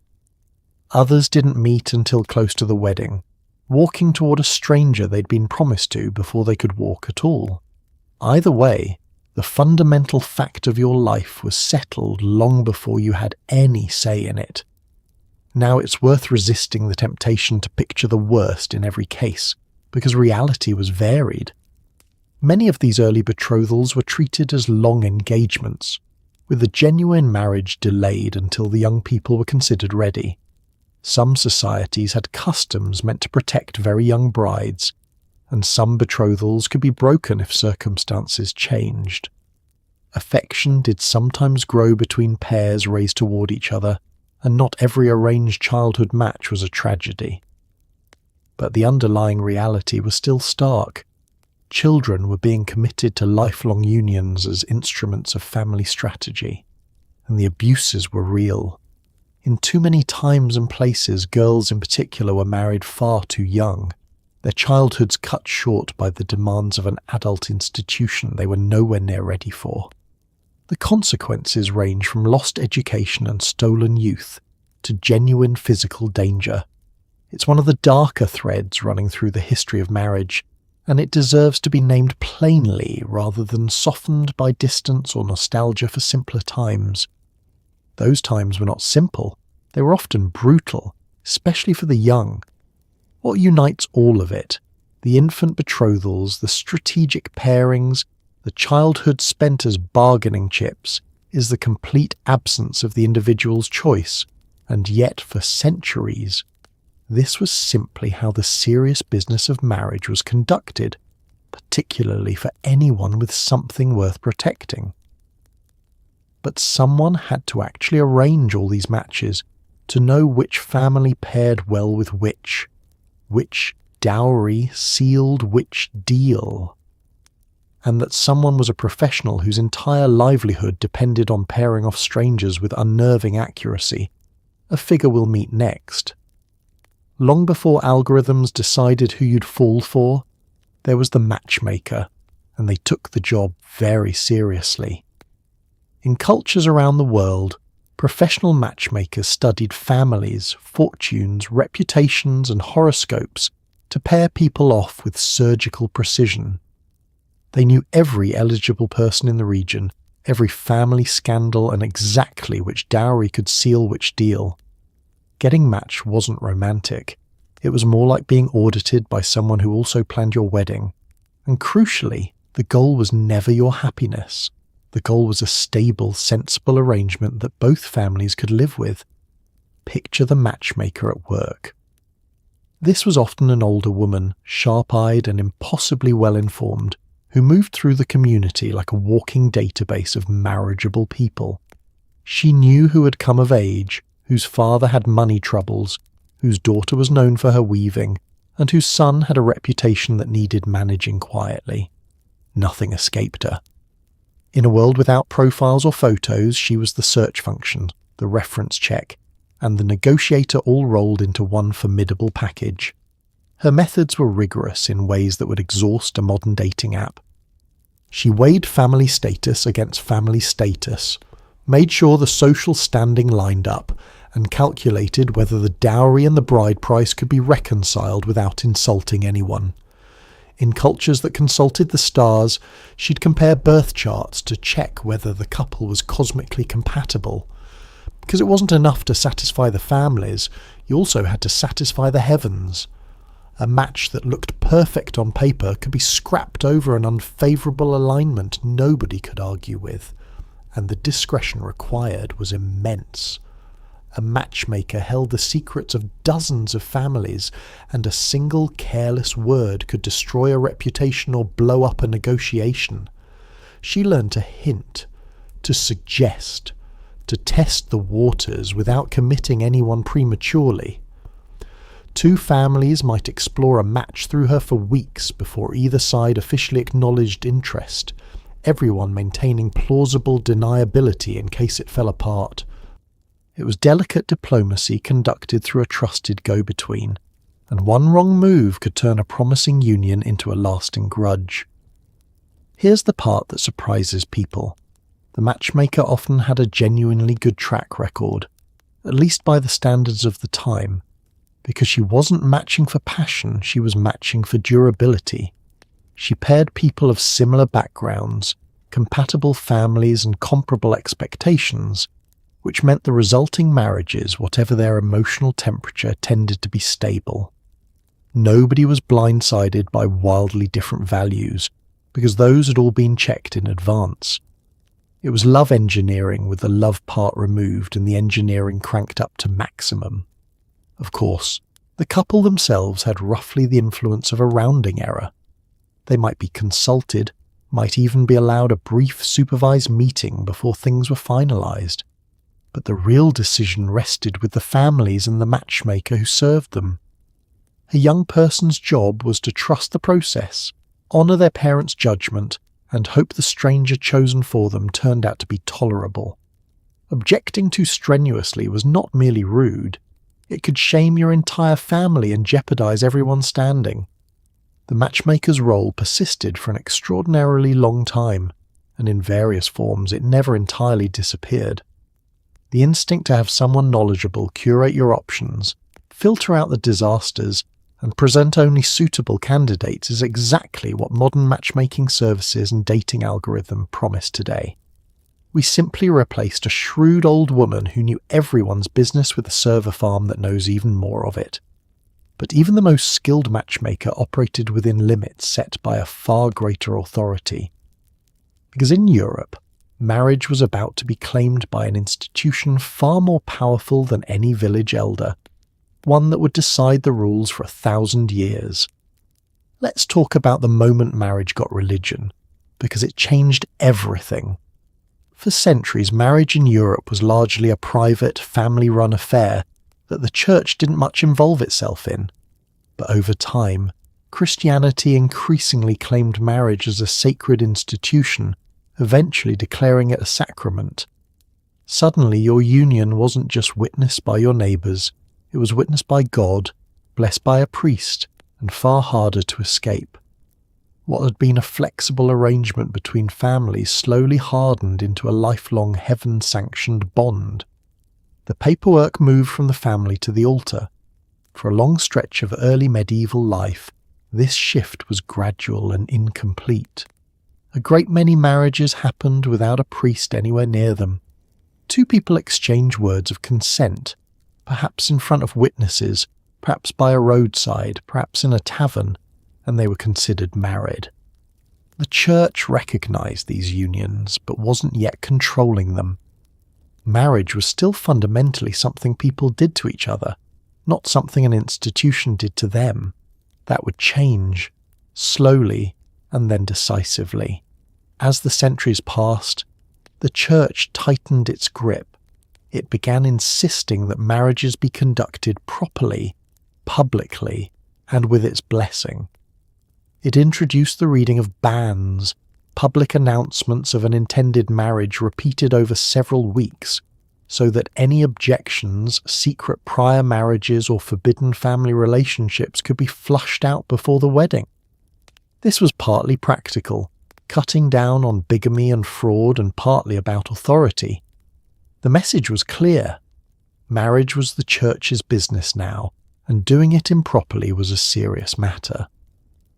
Others didn't meet until close to the wedding, walking toward a stranger they'd been promised to before they could walk at all. Either way, the fundamental fact of your life was settled long before you had any say in it. Now it's worth resisting the temptation to picture the worst in every case, because reality was varied. Many of these early betrothals were treated as long engagements, with the genuine marriage delayed until the young people were considered ready. Some societies had customs meant to protect very young brides, and some betrothals could be broken if circumstances changed. Affection did sometimes grow between pairs raised toward each other, and not every arranged childhood match was a tragedy. But the underlying reality was still stark. Children were being committed to lifelong unions as instruments of family strategy, and the abuses were real. In too many times and places, girls in particular were married far too young. their childhoods cut short by the demands of an adult institution they were nowhere near ready for. The consequences range from lost education and stolen youth to genuine physical danger. It's one of the darker threads running through the history of marriage, and it deserves to be named plainly rather than softened by distance or nostalgia for simpler times. Those times were not simple, they were often brutal, especially for the young. What unites all of it, the infant betrothals, the strategic pairings, the childhood spent as bargaining chips, is the complete absence of the individual's choice, and yet for centuries, this was simply how the serious business of marriage was conducted, particularly for anyone with something worth protecting. But someone had to actually arrange all these matches to know which family paired well with which dowry sealed which deal, and that someone was a professional whose entire livelihood depended on pairing off strangers with unnerving accuracy, a figure we'll meet next. Long before algorithms decided who you'd fall for, there was the matchmaker, and they took the job very seriously. In cultures around the world, professional matchmakers studied families, fortunes, reputations, and horoscopes to pair people off with surgical precision. They knew every eligible person in the region, every family scandal, and exactly which dowry could seal which deal. Getting matched wasn't romantic. It was more like being audited by someone who also planned your wedding. And crucially, the goal was never your happiness. The goal was a stable, sensible arrangement that both families could live with. Picture the matchmaker at work. This was often an older woman, sharp-eyed and impossibly well-informed, who moved through the community like a walking database of marriageable people. She knew who had come of age, whose father had money troubles, whose daughter was known for her weaving, and whose son had a reputation that needed managing quietly. Nothing escaped her. In a world without profiles or photos, she was the search function, the reference check, and the negotiator all rolled into one formidable package. Her methods were rigorous in ways that would exhaust a modern dating app. She weighed family status against family status, made sure the social standing lined up, and calculated whether the dowry and the bride price could be reconciled without insulting anyone. In cultures that consulted the stars, she'd compare birth charts to check whether the couple was cosmically compatible. Because it wasn't enough to satisfy the families, you also had to satisfy the heavens. A match that looked perfect on paper could be scrapped over an unfavourable alignment nobody could argue with, and the discretion required was immense. A matchmaker held the secrets of dozens of families, and a single careless word could destroy a reputation or blow up a negotiation. She learned to hint, to suggest, to test the waters without committing anyone prematurely. Two families might explore a match through her for weeks before either side officially acknowledged interest, everyone maintaining plausible deniability in case it fell apart. It was delicate diplomacy conducted through a trusted go-between, and one wrong move could turn a promising union into a lasting grudge. Here's the part that surprises people. The matchmaker often had a genuinely good track record, at least by the standards of the time, because she wasn't matching for passion, she was matching for durability. She paired people of similar backgrounds, compatible families and comparable expectations, which meant the resulting marriages, whatever their emotional temperature, tended to be stable. Nobody was blindsided by wildly different values, because those had all been checked in advance. It was love engineering with the love part removed and the engineering cranked up to maximum. Of course, the couple themselves had roughly the influence of a rounding error. They might be consulted, might even be allowed a brief supervised meeting before things were finalised. But the real decision rested with the families and the matchmaker who served them. A young person's job was to trust the process, honour their parents' judgment, and hope the stranger chosen for them turned out to be tolerable. Objecting too strenuously was not merely rude, it could shame your entire family and jeopardise everyone's standing. the matchmaker's role persisted for an extraordinarily long time, and in various forms it never entirely disappeared. The instinct to have someone knowledgeable curate your options, filter out the disasters, and present only suitable candidates is exactly what modern matchmaking services and dating algorithm promise today. We simply replaced a shrewd old woman who knew everyone's business with a server farm that knows even more of it. But even the most skilled matchmaker operated within limits set by a far greater authority. Because in Europe, marriage was about to be claimed by an institution far more powerful than any village elder, one that would decide the rules for 1,000 years. Let's talk about the moment marriage got religion, because it changed everything. For centuries, marriage in Europe was largely a private, family-run affair that the church didn't much involve itself in. But over time, Christianity increasingly claimed marriage as a sacred institution, eventually declaring it a sacrament. Suddenly, your union wasn't just witnessed by your neighbours, it was witnessed by God, blessed by a priest, and far harder to escape. What had been a flexible arrangement between families slowly hardened into a lifelong heaven-sanctioned bond. The paperwork moved from the family to the altar. For a long stretch of early medieval life, this shift was gradual and incomplete. A great many marriages happened without a priest anywhere near them. Two people exchanged words of consent, perhaps in front of witnesses, perhaps by a roadside, perhaps in a tavern, and they were considered married. The church recognized these unions, but wasn't yet controlling them. Marriage was still fundamentally something people did to each other, not something an institution did to them. That would change, slowly and then decisively. As the centuries passed, the church tightened its grip. It began insisting that marriages be conducted properly, publicly, and with its blessing. It introduced the reading of bans, public announcements of an intended marriage repeated over several weeks, so that any objections, secret prior marriages or forbidden family relationships could be flushed out before the wedding. This was partly practical, cutting down on bigamy and fraud, and partly about authority. The message was clear. Marriage was the church's business now, and doing it improperly was a serious matter.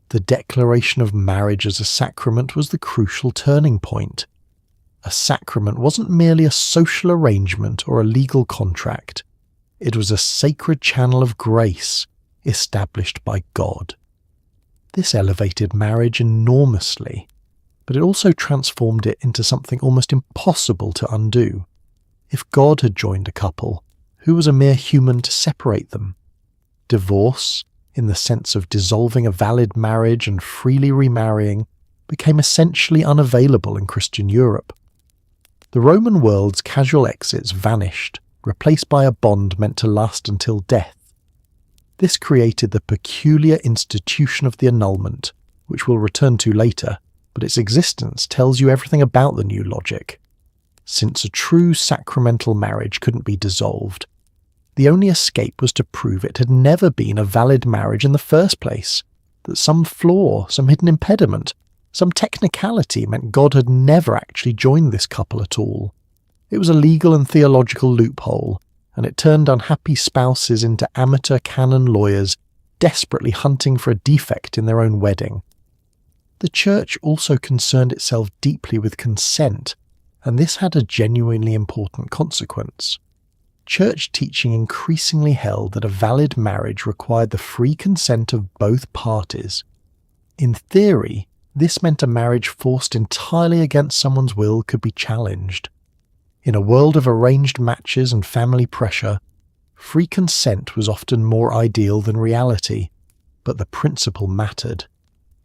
The declaration of marriage as a sacrament was the crucial turning point. A sacrament wasn't merely a social arrangement or a legal contract. It was a sacred channel of grace established by God. This elevated marriage enormously, but it also transformed it into something almost impossible to undo. If God had joined a couple, who was a mere human to separate them? Divorce, in the sense of dissolving a valid marriage and freely remarrying, became essentially unavailable in Christian Europe. The Roman world's casual exits vanished, replaced by a bond meant to last until death. This created the peculiar institution of the annulment, which we'll return to later, but its existence tells you everything about the new logic. Since a true sacramental marriage couldn't be dissolved, the only escape was to prove it had never been a valid marriage in the first place, that some flaw, some hidden impediment, some technicality meant God had never actually joined this couple at all. It was a legal and theological loophole, and it turned unhappy spouses into amateur canon lawyers desperately hunting for a defect in their own wedding. The church also concerned itself deeply with consent, and this had a genuinely important consequence. Church teaching increasingly held that a valid marriage required the free consent of both parties. In theory, this meant a marriage forced entirely against someone's will could be challenged. In a world of arranged matches and family pressure, free consent was often more ideal than reality, but the principle mattered.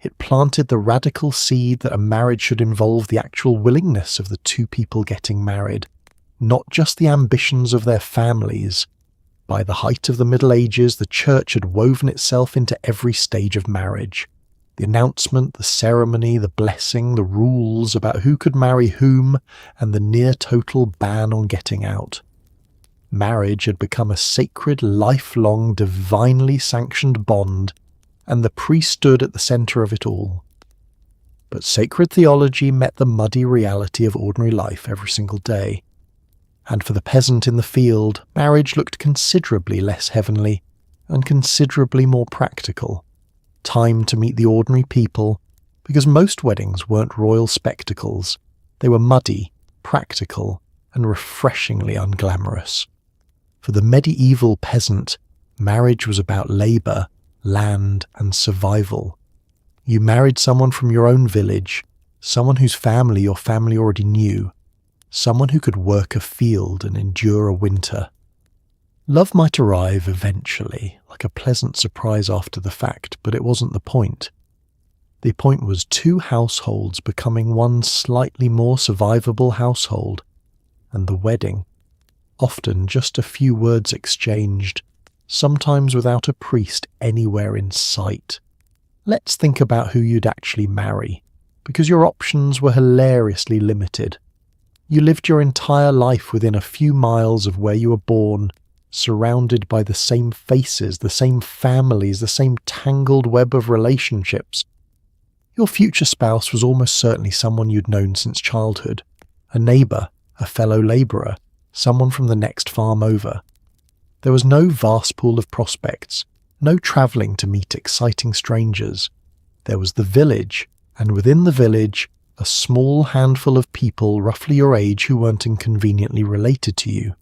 It planted the radical seed that a marriage should involve the actual willingness of the two people getting married, not just the ambitions of their families. By the height of the Middle Ages, the church had woven itself into every stage of marriage. The announcement, the ceremony, the blessing, the rules about who could marry whom, and the near-total ban on getting out. Marriage had become a sacred, lifelong, divinely sanctioned bond, and the priest stood at the centre of it all. But sacred theology met the muddy reality of ordinary life every single day. And for the peasant in the field, marriage looked considerably less heavenly and considerably more practical. Time to meet the ordinary people, because most weddings weren't royal spectacles. They were muddy, practical, and refreshingly unglamorous. For the medieval peasant, marriage was about labour, land, and survival. You married someone from your own village, someone whose family your family already knew, someone who could work a field and endure a winter. Love might arrive eventually, like a pleasant surprise after the fact, but it wasn't the point. The point was two households becoming one slightly more survivable household, and the wedding. Often just a few words exchanged, sometimes without a priest anywhere in sight. Let's think about who you'd actually marry, because your options were hilariously limited. You lived your entire life within a few miles of where you were born, surrounded by the same faces, the same families, the same tangled web of relationships. Your future spouse was almost certainly someone you'd known since childhood, a neighbour, a fellow labourer, someone from the next farm over. There was no vast pool of prospects, no travelling to meet exciting strangers. There was the village, and within the village, a small handful of people roughly your age who weren't inconveniently related to you.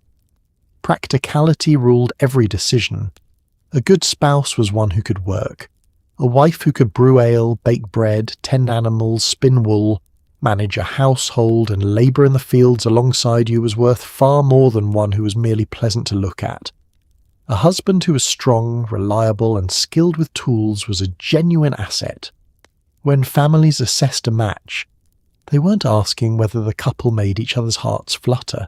Practicality ruled every decision. A good spouse was one who could work. A wife who could brew ale, bake bread, tend animals, spin wool, manage a household, and labour in the fields alongside you was worth far more than one who was merely pleasant to look at. A husband who was strong, reliable, and skilled with tools was a genuine asset. When families assessed a match, they weren't asking whether the couple made each other's hearts flutter.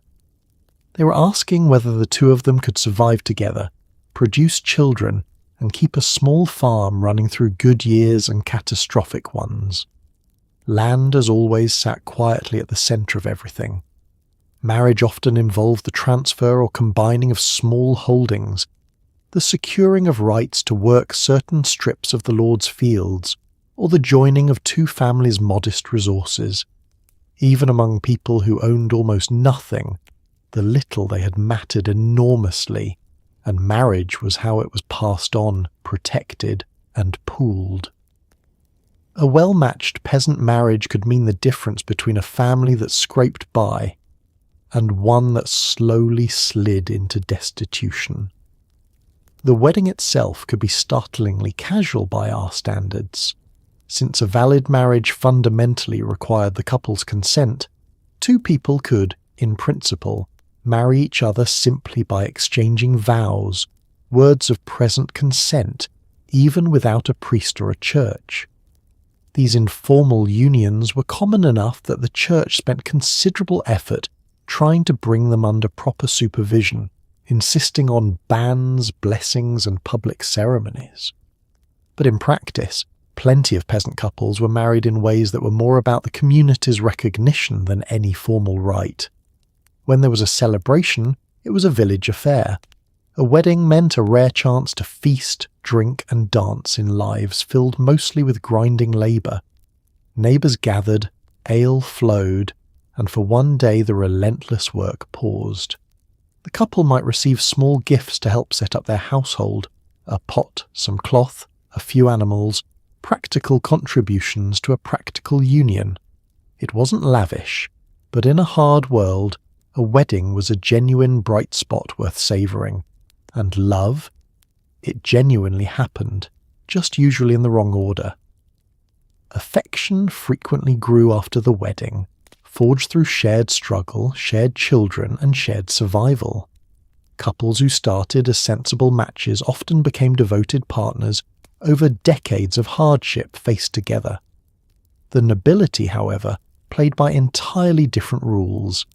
They were asking whether the two of them could survive together, produce children, and keep a small farm running through good years and catastrophic ones. Land, as always, sat quietly at the centre of everything. Marriage often involved the transfer or combining of small holdings, the securing of rights to work certain strips of the Lord's fields, or the joining of two families' modest resources. Even among people who owned almost nothing, the little they had mattered enormously, and marriage was how it was passed on, protected, and pooled. A well-matched peasant marriage could mean the difference between a family that scraped by and one that slowly slid into destitution. The wedding itself could be startlingly casual by our standards. Since a valid marriage fundamentally required the couple's consent, two people could, in principle, marry each other simply by exchanging vows, words of present consent, even without a priest or a church. These informal unions were common enough that the church spent considerable effort trying to bring them under proper supervision, insisting on bans, blessings, and public ceremonies. But in practice, plenty of peasant couples were married in ways that were more about the community's recognition than any formal rite. When there was a celebration, it was a village affair. A wedding meant a rare chance to feast, drink, and dance in lives filled mostly with grinding labour. Neighbours gathered, ale flowed, and for one day the relentless work paused. The couple might receive small gifts to help set up their household, a pot, some cloth, a few animals, practical contributions to a practical union. It wasn't lavish, but in a hard world, a wedding was a genuine bright spot worth savouring. And love? It genuinely happened, just usually in the wrong order. Affection frequently grew after the wedding, forged through shared struggle, shared children, and shared survival. Couples who started as sensible matches often became devoted partners over decades of hardship faced together. The nobility, however, played by entirely different rules.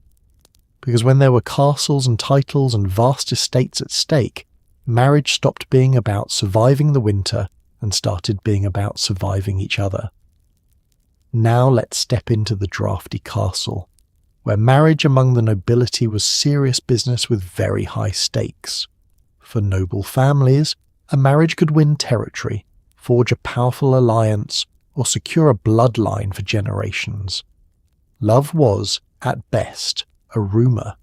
Because when there were castles and titles and vast estates at stake, marriage stopped being about surviving the winter and started being about surviving each other. Now let's step into the drafty castle, where marriage among the nobility was serious business with very high stakes. For noble families, a marriage could win territory, forge a powerful alliance, or secure a bloodline for generations. Love was, at best, a rumour.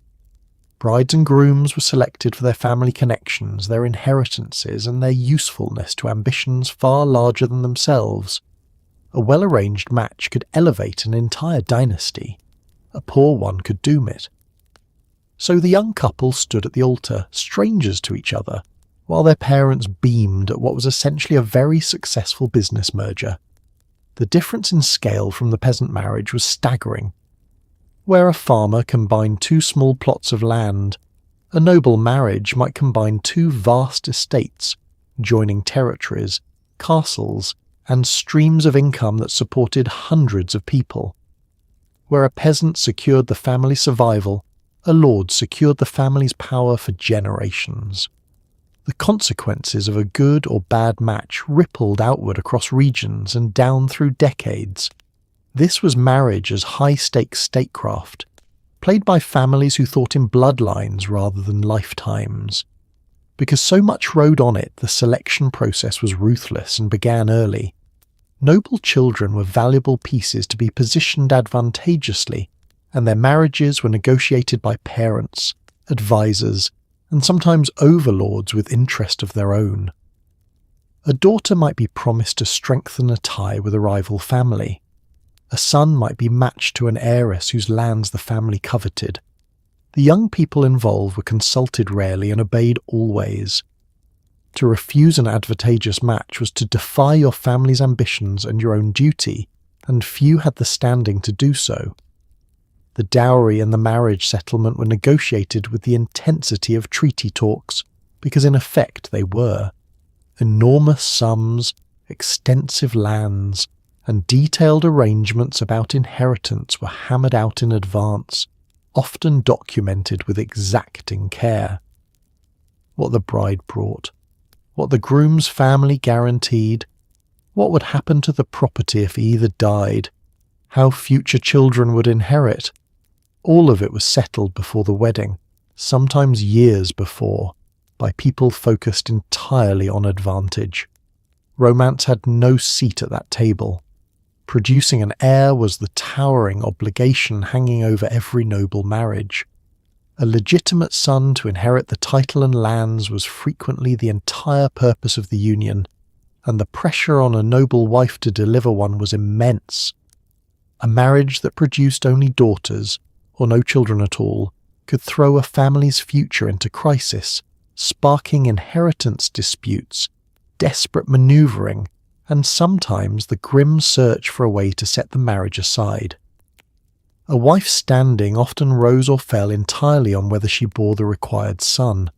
Brides and grooms were selected for their family connections, their inheritances, and their usefulness to ambitions far larger than themselves. A well-arranged match could elevate an entire dynasty. A poor one could doom it. So the young couple stood at the altar, strangers to each other, while their parents beamed at what was essentially a very successful business merger. The difference in scale from the peasant marriage was staggering. Where a farmer combined two small plots of land, a noble marriage might combine two vast estates, joining territories, castles, and streams of income that supported hundreds of people. Where a peasant secured the family's survival, a lord secured the family's power for generations. The consequences of a good or bad match rippled outward across regions and down through decades. This was marriage as high-stakes statecraft, played by families who thought in bloodlines rather than lifetimes. Because so much rode on it, the selection process was ruthless and began early. Noble children were valuable pieces to be positioned advantageously, and their marriages were negotiated by parents, advisors, and sometimes overlords with interest of their own. A daughter might be promised to strengthen a tie with a rival family. A son might be matched to an heiress whose lands the family coveted. The young people involved were consulted rarely and obeyed always. To refuse an advantageous match was to defy your family's ambitions and your own duty, and few had the standing to do so. The dowry and the marriage settlement were negotiated with the intensity of treaty talks, because in effect they were. Enormous sums, extensive lands, and detailed arrangements about inheritance were hammered out in advance, often documented with exacting care. What the bride brought, what the groom's family guaranteed, what would happen to the property if either died, how future children would inherit, all of it was settled before the wedding, sometimes years before, by people focused entirely on advantage. Romance had no seat at that table. Producing an heir was the towering obligation hanging over every noble marriage. A legitimate son to inherit the title and lands was frequently the entire purpose of the union, and the pressure on a noble wife to deliver one was immense. A marriage that produced only daughters, or no children at all, could throw a family's future into crisis, sparking inheritance disputes, desperate manoeuvring, and sometimes the grim search for a way to set the marriage aside. A wife's standing often rose or fell entirely on whether she bore the required son,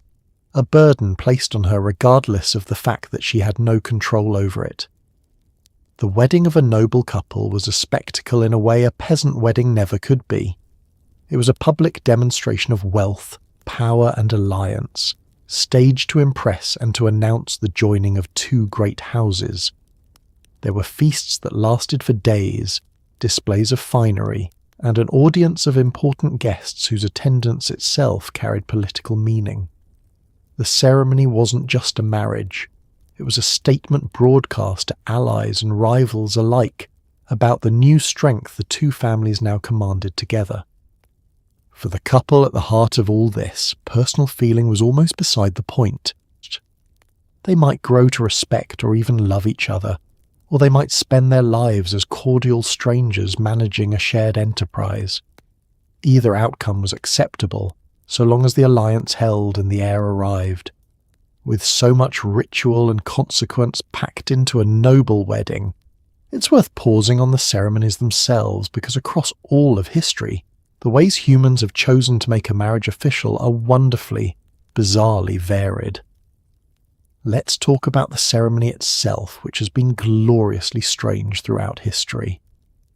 a burden placed on her regardless of the fact that she had no control over it. The wedding of a noble couple was a spectacle in a way a peasant wedding never could be. It was a public demonstration of wealth, power, and alliance, staged to impress and to announce the joining of two great houses. There were feasts that lasted for days, displays of finery, and an audience of important guests whose attendance itself carried political meaning. The ceremony wasn't just a marriage. It was a statement broadcast to allies and rivals alike about the new strength the two families now commanded together. For the couple at the heart of all this, personal feeling was almost beside the point. They might grow to respect or even love each other, or they might spend their lives as cordial strangers managing a shared enterprise. Either outcome was acceptable, so long as the alliance held and the heir arrived. With so much ritual and consequence packed into a noble wedding, it's worth pausing on the ceremonies themselves, because across all of history, the ways humans have chosen to make a marriage official are wonderfully, bizarrely varied. Let's talk about the ceremony itself, which has been gloriously strange throughout history.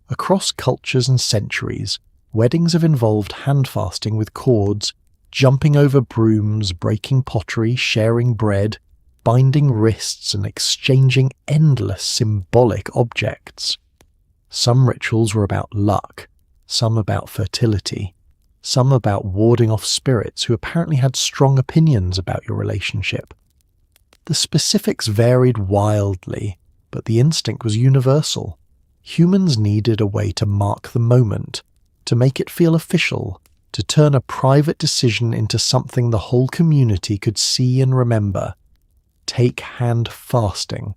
Across cultures and centuries, weddings have involved handfasting with cords, jumping over brooms, breaking pottery, sharing bread, binding wrists, and exchanging endless symbolic objects. Some rituals were about luck, some about fertility, some about warding off spirits who apparently had strong opinions about your relationship. The specifics varied wildly, but the instinct was universal. Humans needed a way to mark the moment, to make it feel official, to turn a private decision into something the whole community could see and remember. Take hand fasting,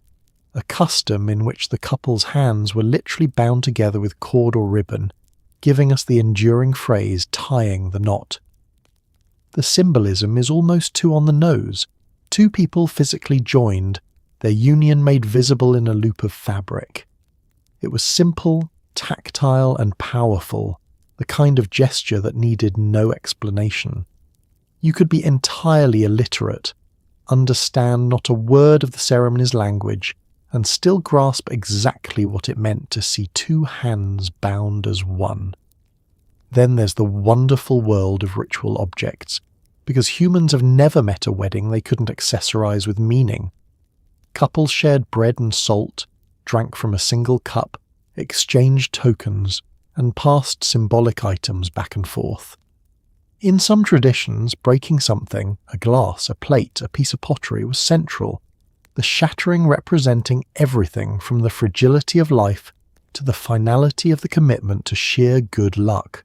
a custom in which the couple's hands were literally bound together with cord or ribbon, giving us the enduring phrase tying the knot. The symbolism is almost too on the nose. Two people physically joined, their union made visible in a loop of fabric. It was simple, tactile, and powerful, the kind of gesture that needed no explanation. You could be entirely illiterate, understand not a word of the ceremony's language, and still grasp exactly what it meant to see two hands bound as one. Then there's the wonderful world of ritual objects, because humans have never met a wedding they couldn't accessorize with meaning. Couples shared bread and salt, drank from a single cup, exchanged tokens, and passed symbolic items back and forth. In some traditions, breaking something, a glass, a plate, a piece of pottery, was central, the shattering representing everything from the fragility of life to the finality of the commitment to sheer good luck.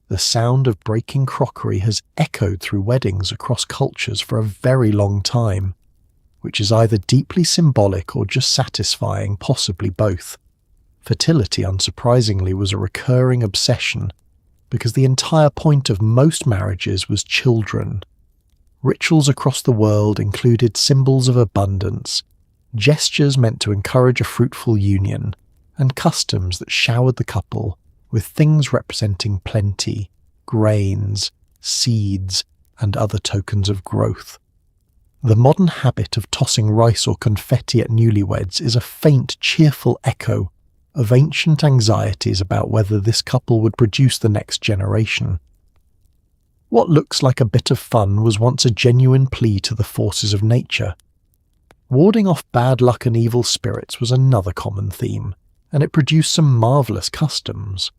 The sound of breaking crockery has echoed through weddings across cultures for a very long time, which is either deeply symbolic or just satisfying, possibly both. Fertility, unsurprisingly, was a recurring obsession, because the entire point of most marriages was children. Rituals across the world included symbols of abundance, gestures meant to encourage a fruitful union, and customs that showered the couple with things representing plenty, grains, seeds, and other tokens of growth. The modern habit of tossing rice or confetti at newlyweds is a faint, cheerful echo of ancient anxieties about whether this couple would produce the next generation. What looks like a bit of fun was once a genuine plea to the forces of nature. Warding off bad luck and evil spirits was another common theme, and it produced some marvellous customs.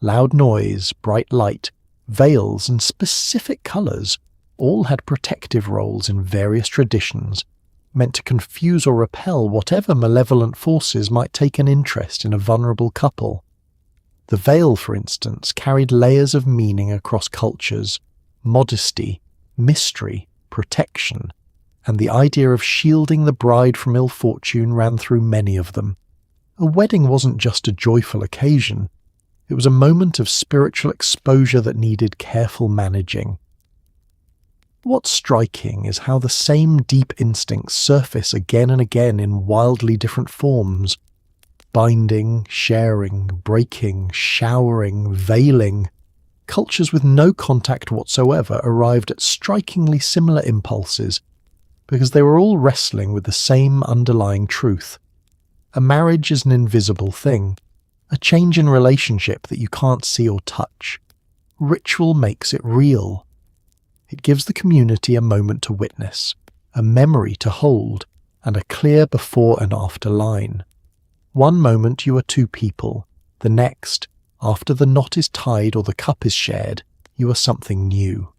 Loud noise, bright light, veils, and specific colours all had protective roles in various traditions, meant to confuse or repel whatever malevolent forces might take an interest in a vulnerable couple. The veil, for instance, carried layers of meaning across cultures: modesty, mystery, protection, and the idea of shielding the bride from ill fortune ran through many of them. A wedding wasn't just a joyful occasion, it was a moment of spiritual exposure that needed careful managing. What's striking is how the same deep instincts surface again and again in wildly different forms. Binding, sharing, breaking, showering, veiling. Cultures with no contact whatsoever arrived at strikingly similar impulses, because they were all wrestling with the same underlying truth. A marriage is an invisible thing, a change in relationship that you can't see or touch. Ritual makes it real. It gives the community a moment to witness, a memory to hold, and a clear before and after line. One moment you are two people, the next, after the knot is tied or the cup is shared, you are something new.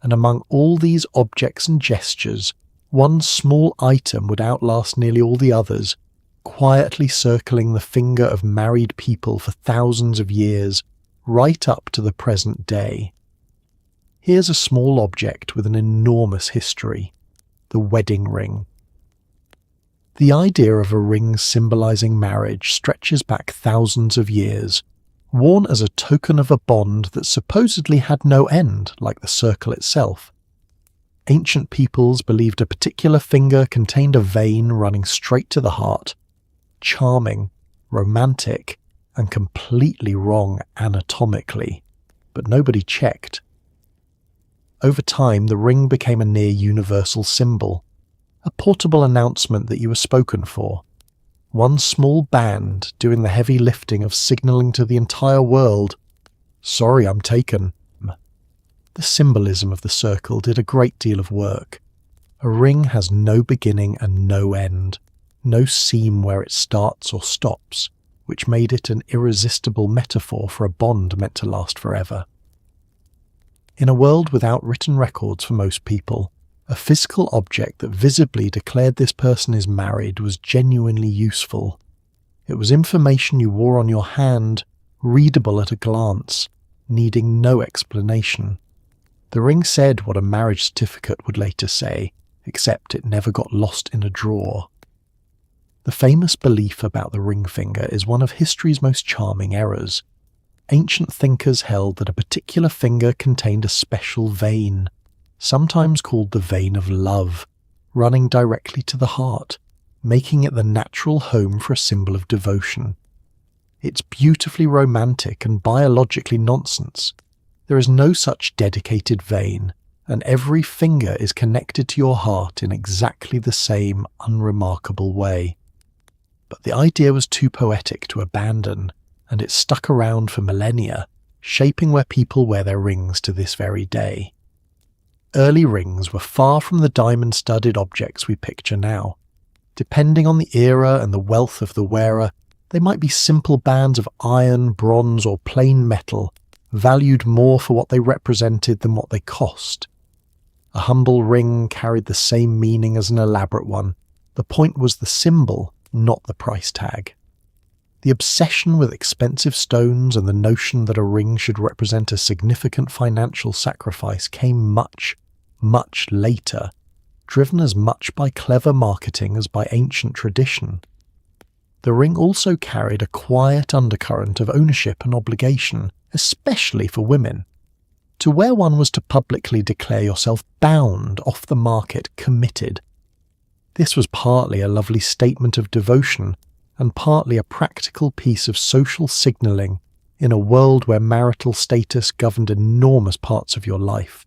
And among all these objects and gestures, one small item would outlast nearly all the others, quietly circling the finger of married people for thousands of years, right up to the present day. Here's a small object with an enormous history: the wedding ring. The idea of a ring symbolizing marriage stretches back thousands of years, worn as a token of a bond that supposedly had no end, like the circle itself. Ancient peoples believed a particular finger contained a vein running straight to the heart. Charming, romantic, and completely wrong anatomically, but nobody checked. Over time, the ring became a near universal symbol, a portable announcement that you were spoken for. One small band doing the heavy lifting of signalling to the entire world, "Sorry, I'm taken." The symbolism of the circle did a great deal of work. A ring has no beginning and no end, no seam where it starts or stops, which made it an irresistible metaphor for a bond meant to last forever. In a world without written records for most people, A physical object that visibly declared this person is married was genuinely useful. It was information you wore on your hand, readable at a glance, needing no explanation. The ring said what a marriage certificate would later say, except it never got lost in a drawer. The famous belief about the ring finger is one of history's most charming errors. Ancient thinkers held that a particular finger contained a special vein, sometimes called the vein of love, running directly to the heart, making it the natural home for a symbol of devotion. It's beautifully romantic and biologically nonsense. There is no such dedicated vein, and every finger is connected to your heart in exactly the same unremarkable way. But the idea was too poetic to abandon, and it stuck around for millennia, shaping where people wear their rings to this very day. Early rings were far from the diamond-studded objects we picture now. Depending on the era and the wealth of the wearer, they might be simple bands of iron, bronze, or plain metal, valued more for what they represented than what they cost. A humble ring carried the same meaning as an elaborate one. The point was the symbol, not the price tag. The obsession with expensive stones and the notion that a ring should represent a significant financial sacrifice came much, much later, driven as much by clever marketing as by ancient tradition. The ring also carried a quiet undercurrent of ownership and obligation, especially for women. To wear one was to publicly declare yourself bound, off the market, committed. This was partly a lovely statement of devotion, and partly a practical piece of social signalling in a world where marital status governed enormous parts of your life.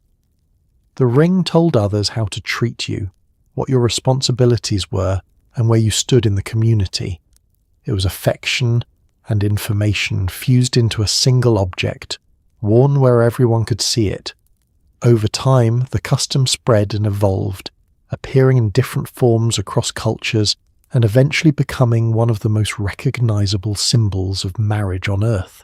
The ring told others how to treat you, what your responsibilities were, and where you stood in the community. It was affection and information fused into a single object, worn where everyone could see it. Over time, the custom spread and evolved, appearing in different forms across cultures and eventually becoming one of the most recognizable symbols of marriage on Earth.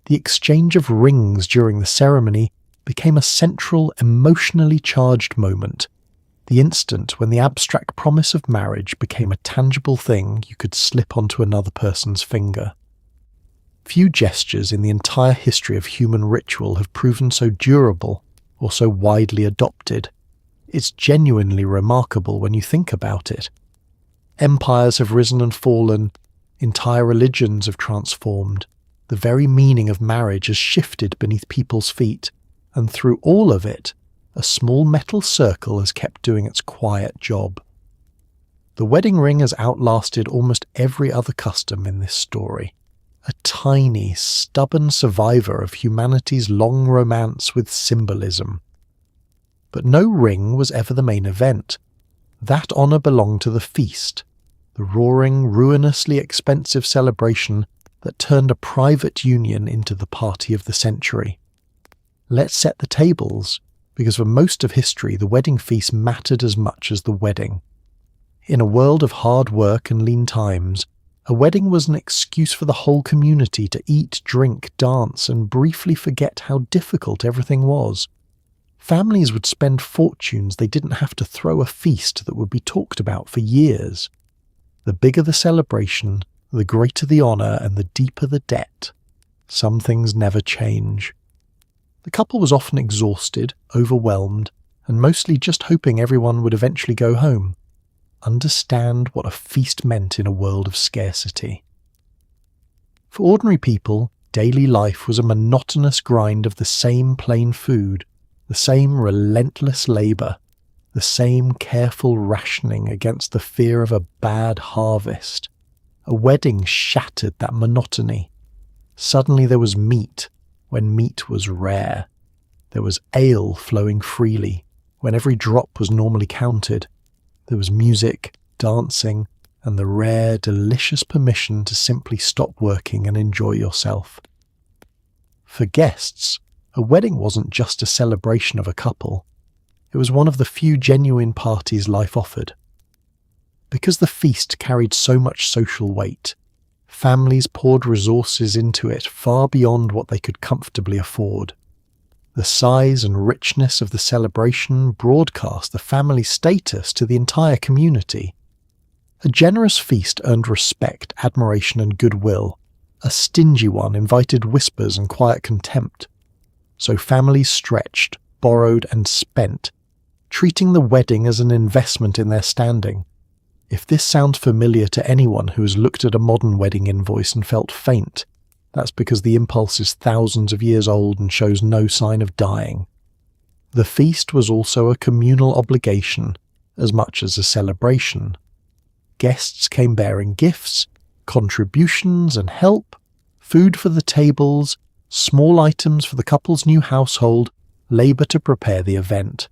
The exchange of rings during the ceremony became a central, emotionally charged moment, the instant when the abstract promise of marriage became a tangible thing you could slip onto another person's finger. Few gestures in the entire history of human ritual have proven so durable or so widely adopted. It's genuinely remarkable when you think about it. Empires have risen and fallen, entire religions have transformed, the very meaning of marriage has shifted beneath people's feet, and through all of it, a small metal circle has kept doing its quiet job. The wedding ring has outlasted almost every other custom in this story, a tiny, stubborn survivor of humanity's long romance with symbolism. But no ring was ever the main event. That honour belonged to the feast, the roaring, ruinously expensive celebration that turned a private union into the party of the century. Let's set the tables, because for most of history the wedding feast mattered as much as the wedding. In a world of hard work and lean times, a wedding was an excuse for the whole community to eat, drink, dance, and briefly forget how difficult everything was. Families would spend fortunes they didn't have to throw a feast that would be talked about for years. The bigger the celebration, the greater the honour and the deeper the debt. Some things never change. The couple was often exhausted, overwhelmed, and mostly just hoping everyone would eventually go home. Understand what a feast meant in a world of scarcity. For ordinary people, daily life was a monotonous grind of the same plain food, the same relentless labour, the same careful rationing against the fear of a bad harvest. A wedding shattered that monotony. Suddenly there was meat, when meat was rare. There was ale flowing freely, when every drop was normally counted. There was music, dancing, and the rare, delicious permission to simply stop working and enjoy yourself. For guests, a wedding wasn't just a celebration of a couple. It was one of the few genuine parties life offered. Because the feast carried so much social weight, families poured resources into it far beyond what they could comfortably afford. The size and richness of the celebration broadcast the family's status to the entire community. A generous feast earned respect, admiration, and goodwill. A stingy one invited whispers and quiet contempt. So families stretched, borrowed, and spent, treating the wedding as an investment in their standing. If this sounds familiar to anyone who has looked at a modern wedding invoice and felt faint, that's because the impulse is thousands of years old and shows no sign of dying. The feast was also a communal obligation, as much as a celebration. Guests came bearing gifts, contributions and help, food for the tables, small items for the couple's new household, labour to prepare the event.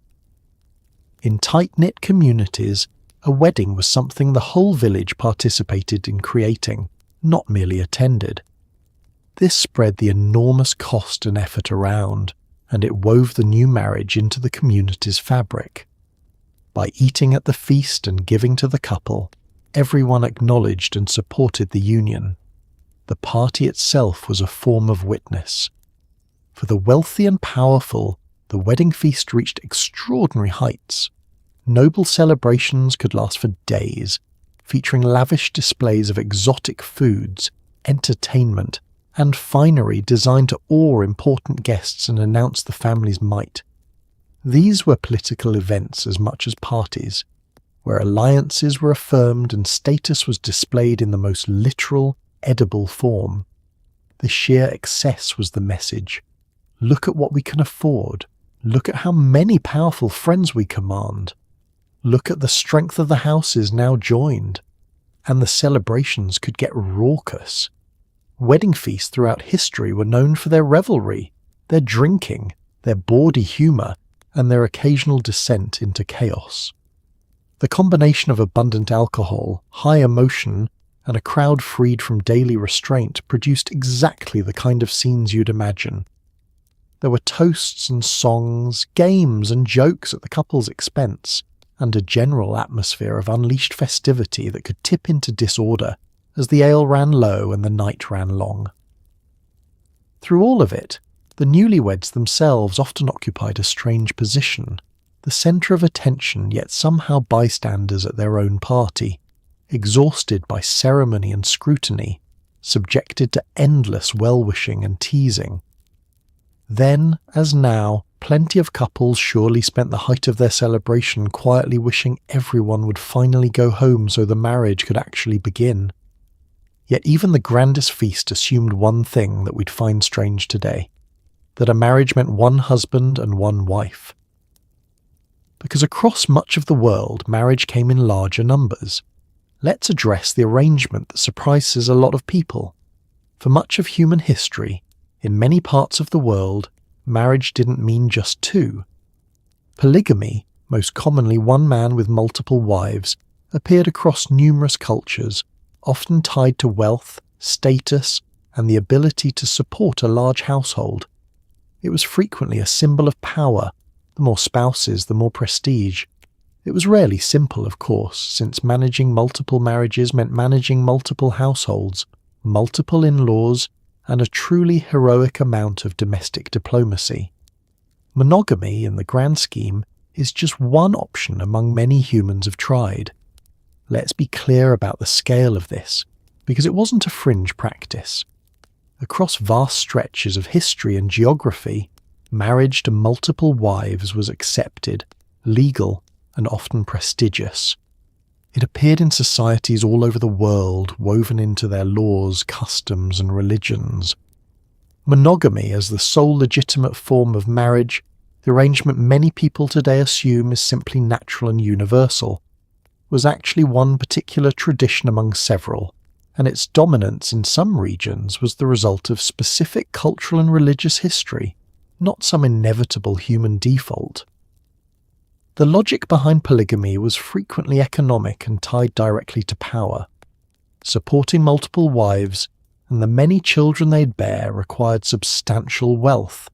In tight-knit communities, a wedding was something the whole village participated in creating, not merely attended. This spread the enormous cost and effort around, and it wove the new marriage into the community's fabric. By eating at the feast and giving to the couple, everyone acknowledged and supported the union. The party itself was a form of witness. For the wealthy and powerful, the wedding feast reached extraordinary heights. Noble celebrations could last for days, featuring lavish displays of exotic foods, entertainment, and finery designed to awe important guests and announce the family's might. These were political events as much as parties, where alliances were affirmed and status was displayed in the most literal, edible form. The sheer excess was the message. Look at what we can afford. Look at how many powerful friends we command. Look at the strength of the houses now joined. And the celebrations could get raucous. Wedding feasts throughout history were known for their revelry, their drinking, their bawdy humour, and their occasional descent into chaos. The combination of abundant alcohol, high emotion, and a crowd freed from daily restraint produced exactly the kind of scenes you'd imagine. There were toasts and songs, games and jokes at the couple's expense, and a general atmosphere of unleashed festivity that could tip into disorder as the ale ran low and the night ran long. Through all of it, the newlyweds themselves often occupied a strange position, the centre of attention yet somehow bystanders at their own party, exhausted by ceremony and scrutiny, subjected to endless well-wishing and teasing. Then, as now, plenty of couples surely spent the height of their celebration quietly wishing everyone would finally go home so the marriage could actually begin. Yet even the grandest feast assumed one thing that we'd find strange today, that a marriage meant one husband and one wife. Because across much of the world, marriage came in larger numbers. Let's address the arrangement that surprises a lot of people. For much of human history, in many parts of the world, marriage didn't mean just two. Polygamy, most commonly one man with multiple wives, appeared across numerous cultures, often tied to wealth, status, and the ability to support a large household. It was frequently a symbol of power. The more spouses, the more prestige. It was rarely simple, of course, since managing multiple marriages meant managing multiple households, multiple in-laws, and a truly heroic amount of domestic diplomacy. Monogamy, in the grand scheme, is just one option among many humans have tried. Let's be clear about the scale of this, because it wasn't a fringe practice. Across vast stretches of history and geography, marriage to multiple wives was accepted, legal, and often prestigious. It appeared in societies all over the world, woven into their laws, customs, and religions. Monogamy as the sole legitimate form of marriage, the arrangement many people today assume is simply natural and universal, was actually one particular tradition among several, and its dominance in some regions was the result of specific cultural and religious history, not some inevitable human default. The logic behind polygamy was frequently economic and tied directly to power. Supporting multiple wives and the many children they'd bear required substantial wealth.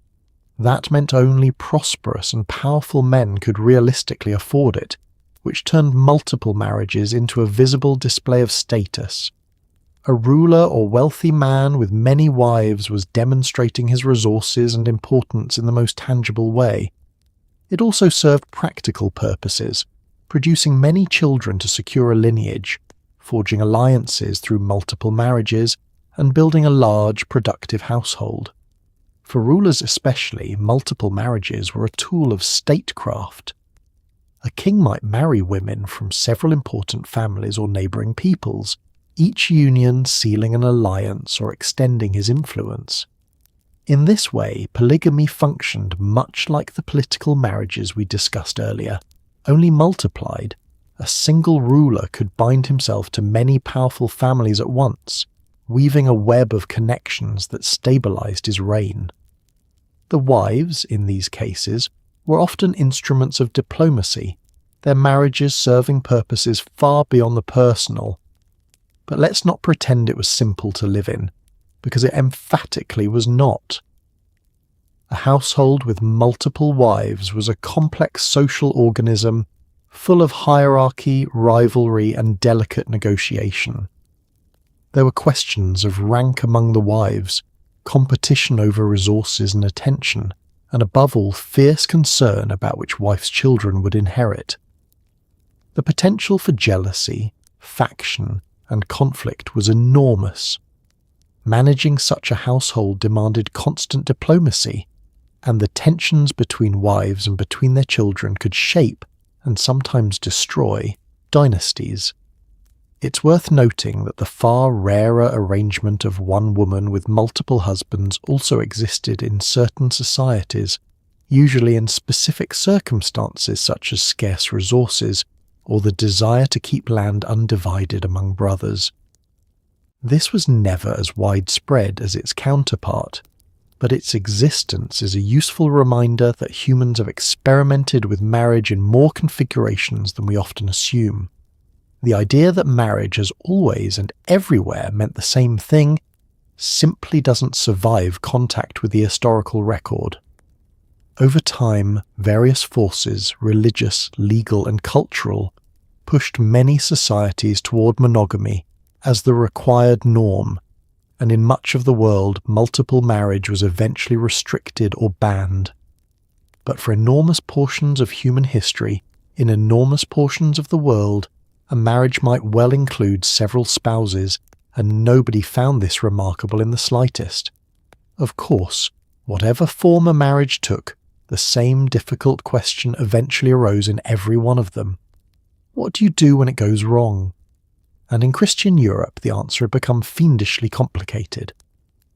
That meant only prosperous and powerful men could realistically afford it, which turned multiple marriages into a visible display of status. A ruler or wealthy man with many wives was demonstrating his resources and importance in the most tangible way. It also served practical purposes, producing many children to secure a lineage, forging alliances through multiple marriages, and building a large, productive household. For rulers especially, multiple marriages were a tool of statecraft. A king might marry women from several important families or neighbouring peoples, each union sealing an alliance or extending his influence. In this way, polygamy functioned much like the political marriages we discussed earlier, only multiplied. A single ruler could bind himself to many powerful families at once, weaving a web of connections that stabilized his reign. The wives, in these cases, were often instruments of diplomacy, their marriages serving purposes far beyond the personal. But let's not pretend it was simple to live in, because it emphatically was not. A household with multiple wives was a complex social organism full of hierarchy, rivalry, and delicate negotiation. There were questions of rank among the wives, competition over resources and attention, and above all, fierce concern about which wife's children would inherit. The potential for jealousy, faction, and conflict was enormous. Managing such a household demanded constant diplomacy, and the tensions between wives and between their children could shape, and sometimes destroy, dynasties. It's worth noting that the far rarer arrangement of one woman with multiple husbands also existed in certain societies, usually in specific circumstances such as scarce resources, or the desire to keep land undivided among brothers. This was never as widespread as its counterpart, but its existence is a useful reminder that humans have experimented with marriage in more configurations than we often assume. The idea that marriage has always and everywhere meant the same thing simply doesn't survive contact with the historical record. Over time, various forces, religious, legal, and cultural, pushed many societies toward monogamy as the required norm, and in much of the world, multiple marriage was eventually restricted or banned. But for enormous portions of human history, in enormous portions of the world, a marriage might well include several spouses, and nobody found this remarkable in the slightest. Of course, whatever form a marriage took, the same difficult question eventually arose in every one of them. What do you do when it goes wrong? And in Christian Europe, the answer had become fiendishly complicated.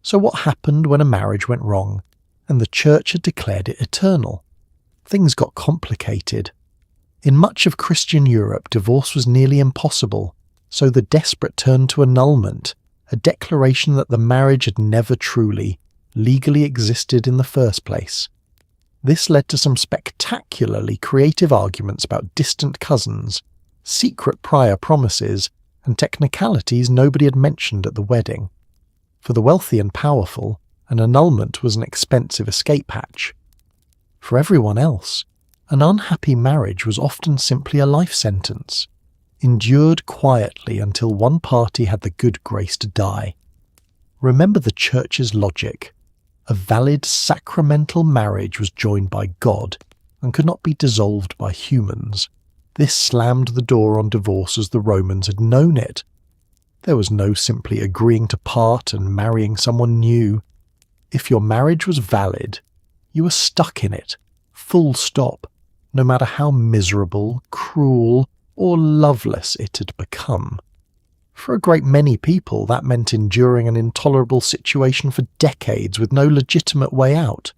So what happened when a marriage went wrong, and the Church had declared it eternal? Things got complicated. In much of Christian Europe, divorce was nearly impossible, so the desperate turned to annulment, a declaration that the marriage had never truly, legally existed in the first place. This led to some spectacularly creative arguments about distant cousins, secret prior promises, and technicalities nobody had mentioned at the wedding. For the wealthy and powerful, an annulment was an expensive escape hatch. For everyone else, an unhappy marriage was often simply a life sentence, endured quietly until one party had the good grace to die. Remember the Church's logic. A valid sacramental marriage was joined by God and could not be dissolved by humans. This slammed the door on divorce as the Romans had known it. There was no simply agreeing to part and marrying someone new. If your marriage was valid, you were stuck in it, full stop, no matter how miserable, cruel, or loveless it had become. For a great many people, that meant enduring an intolerable situation for decades with no legitimate way out.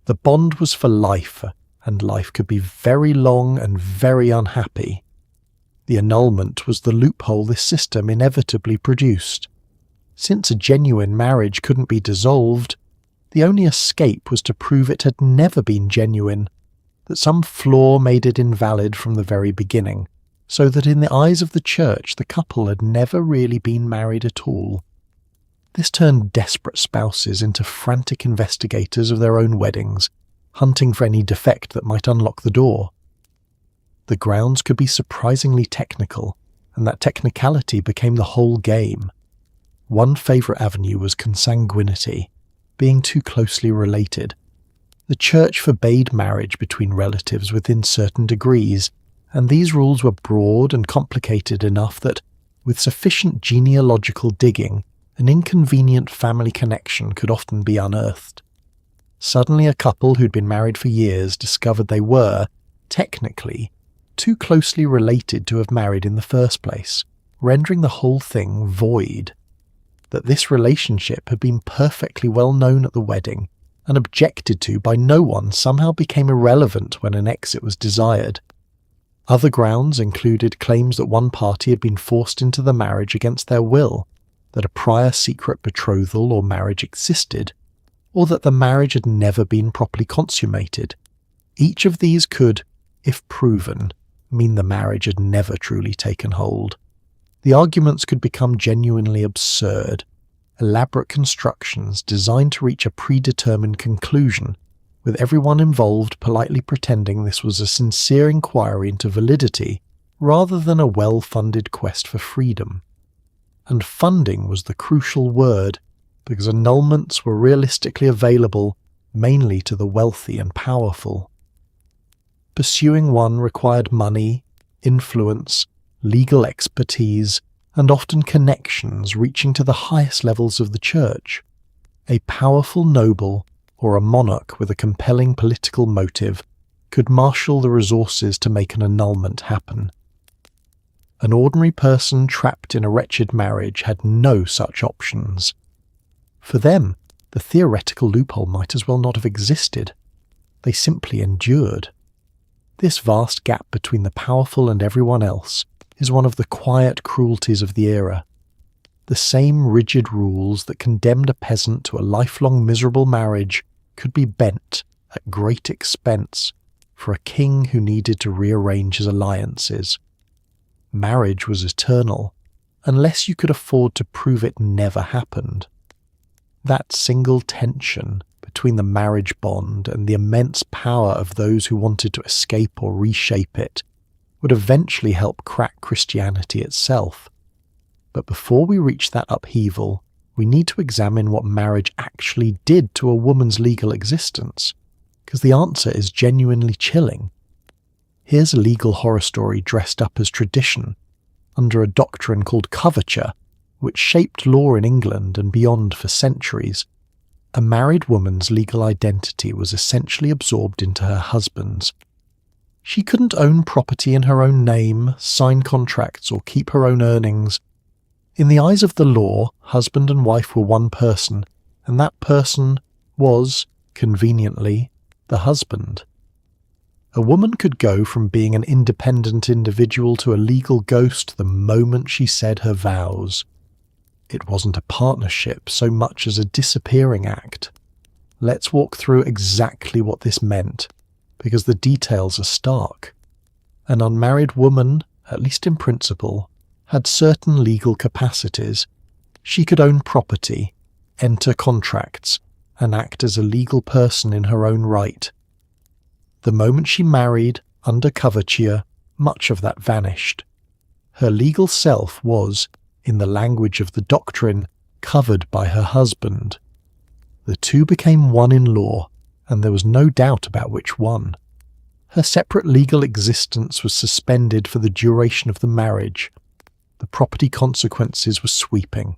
The bond was for life, and life could be very long and very unhappy. The annulment was the loophole this system inevitably produced. Since a genuine marriage couldn't be dissolved, the only escape was to prove it had never been genuine, that some flaw made it invalid from the very beginning, so that in the eyes of the Church the couple had never really been married at all. This turned desperate spouses into frantic investigators of their own weddings, hunting for any defect that might unlock the door. The grounds could be surprisingly technical, and that technicality became the whole game. One favourite avenue was consanguinity, being too closely related. The Church forbade marriage between relatives within certain degrees, and these rules were broad and complicated enough that, with sufficient genealogical digging, an inconvenient family connection could often be unearthed. Suddenly a couple who'd been married for years discovered they were, technically, too closely related to have married in the first place, rendering the whole thing void. That this relationship had been perfectly well known at the wedding and objected to by no one somehow became irrelevant when an exit was desired. Other grounds included claims that one party had been forced into the marriage against their will, that a prior secret betrothal or marriage existed, or that the marriage had never been properly consummated. Each of these could, if proven, mean the marriage had never truly taken hold. The arguments could become genuinely absurd, elaborate constructions designed to reach a predetermined conclusion, with everyone involved politely pretending this was a sincere inquiry into validity rather than a well-funded quest for freedom. And funding was the crucial word, because annulments were realistically available mainly to the wealthy and powerful. Pursuing one required money, influence, legal expertise, and often connections reaching to the highest levels of the church. A powerful noble or a monarch with a compelling political motive could marshal the resources to make an annulment happen. An ordinary person trapped in a wretched marriage had no such options. For them, the theoretical loophole might as well not have existed. They simply endured. This vast gap between the powerful and everyone else is one of the quiet cruelties of the era. The same rigid rules that condemned a peasant to a lifelong miserable marriage could be bent, at great expense, for a king who needed to rearrange his alliances. Marriage was eternal, unless you could afford to prove it never happened. That single tension between the marriage bond and the immense power of those who wanted to escape or reshape it would eventually help crack Christianity itself. But before we reach that upheaval, we need to examine what marriage actually did to a woman's legal existence, because the answer is genuinely chilling. Here's a legal horror story dressed up as tradition, under a doctrine called coverture, which shaped law in England and beyond for centuries. A married woman's legal identity was essentially absorbed into her husband's. She couldn't own property in her own name, sign contracts, or keep her own earnings. In the eyes of the law, husband and wife were one person, and that person was, conveniently, the husband. A woman could go from being an independent individual to a legal ghost the moment she said her vows. It wasn't a partnership so much as a disappearing act. Let's walk through exactly what this meant, because the details are stark. An unmarried woman, at least in principle, had certain legal capacities. She could own property, enter contracts, and act as a legal person in her own right. The moment she married, under coverture, much of that vanished. Her legal self was, in the language of the doctrine, covered by her husband. The two became one in law, and there was no doubt about which one. Her separate legal existence was suspended for the duration of the marriage. The property consequences were sweeping.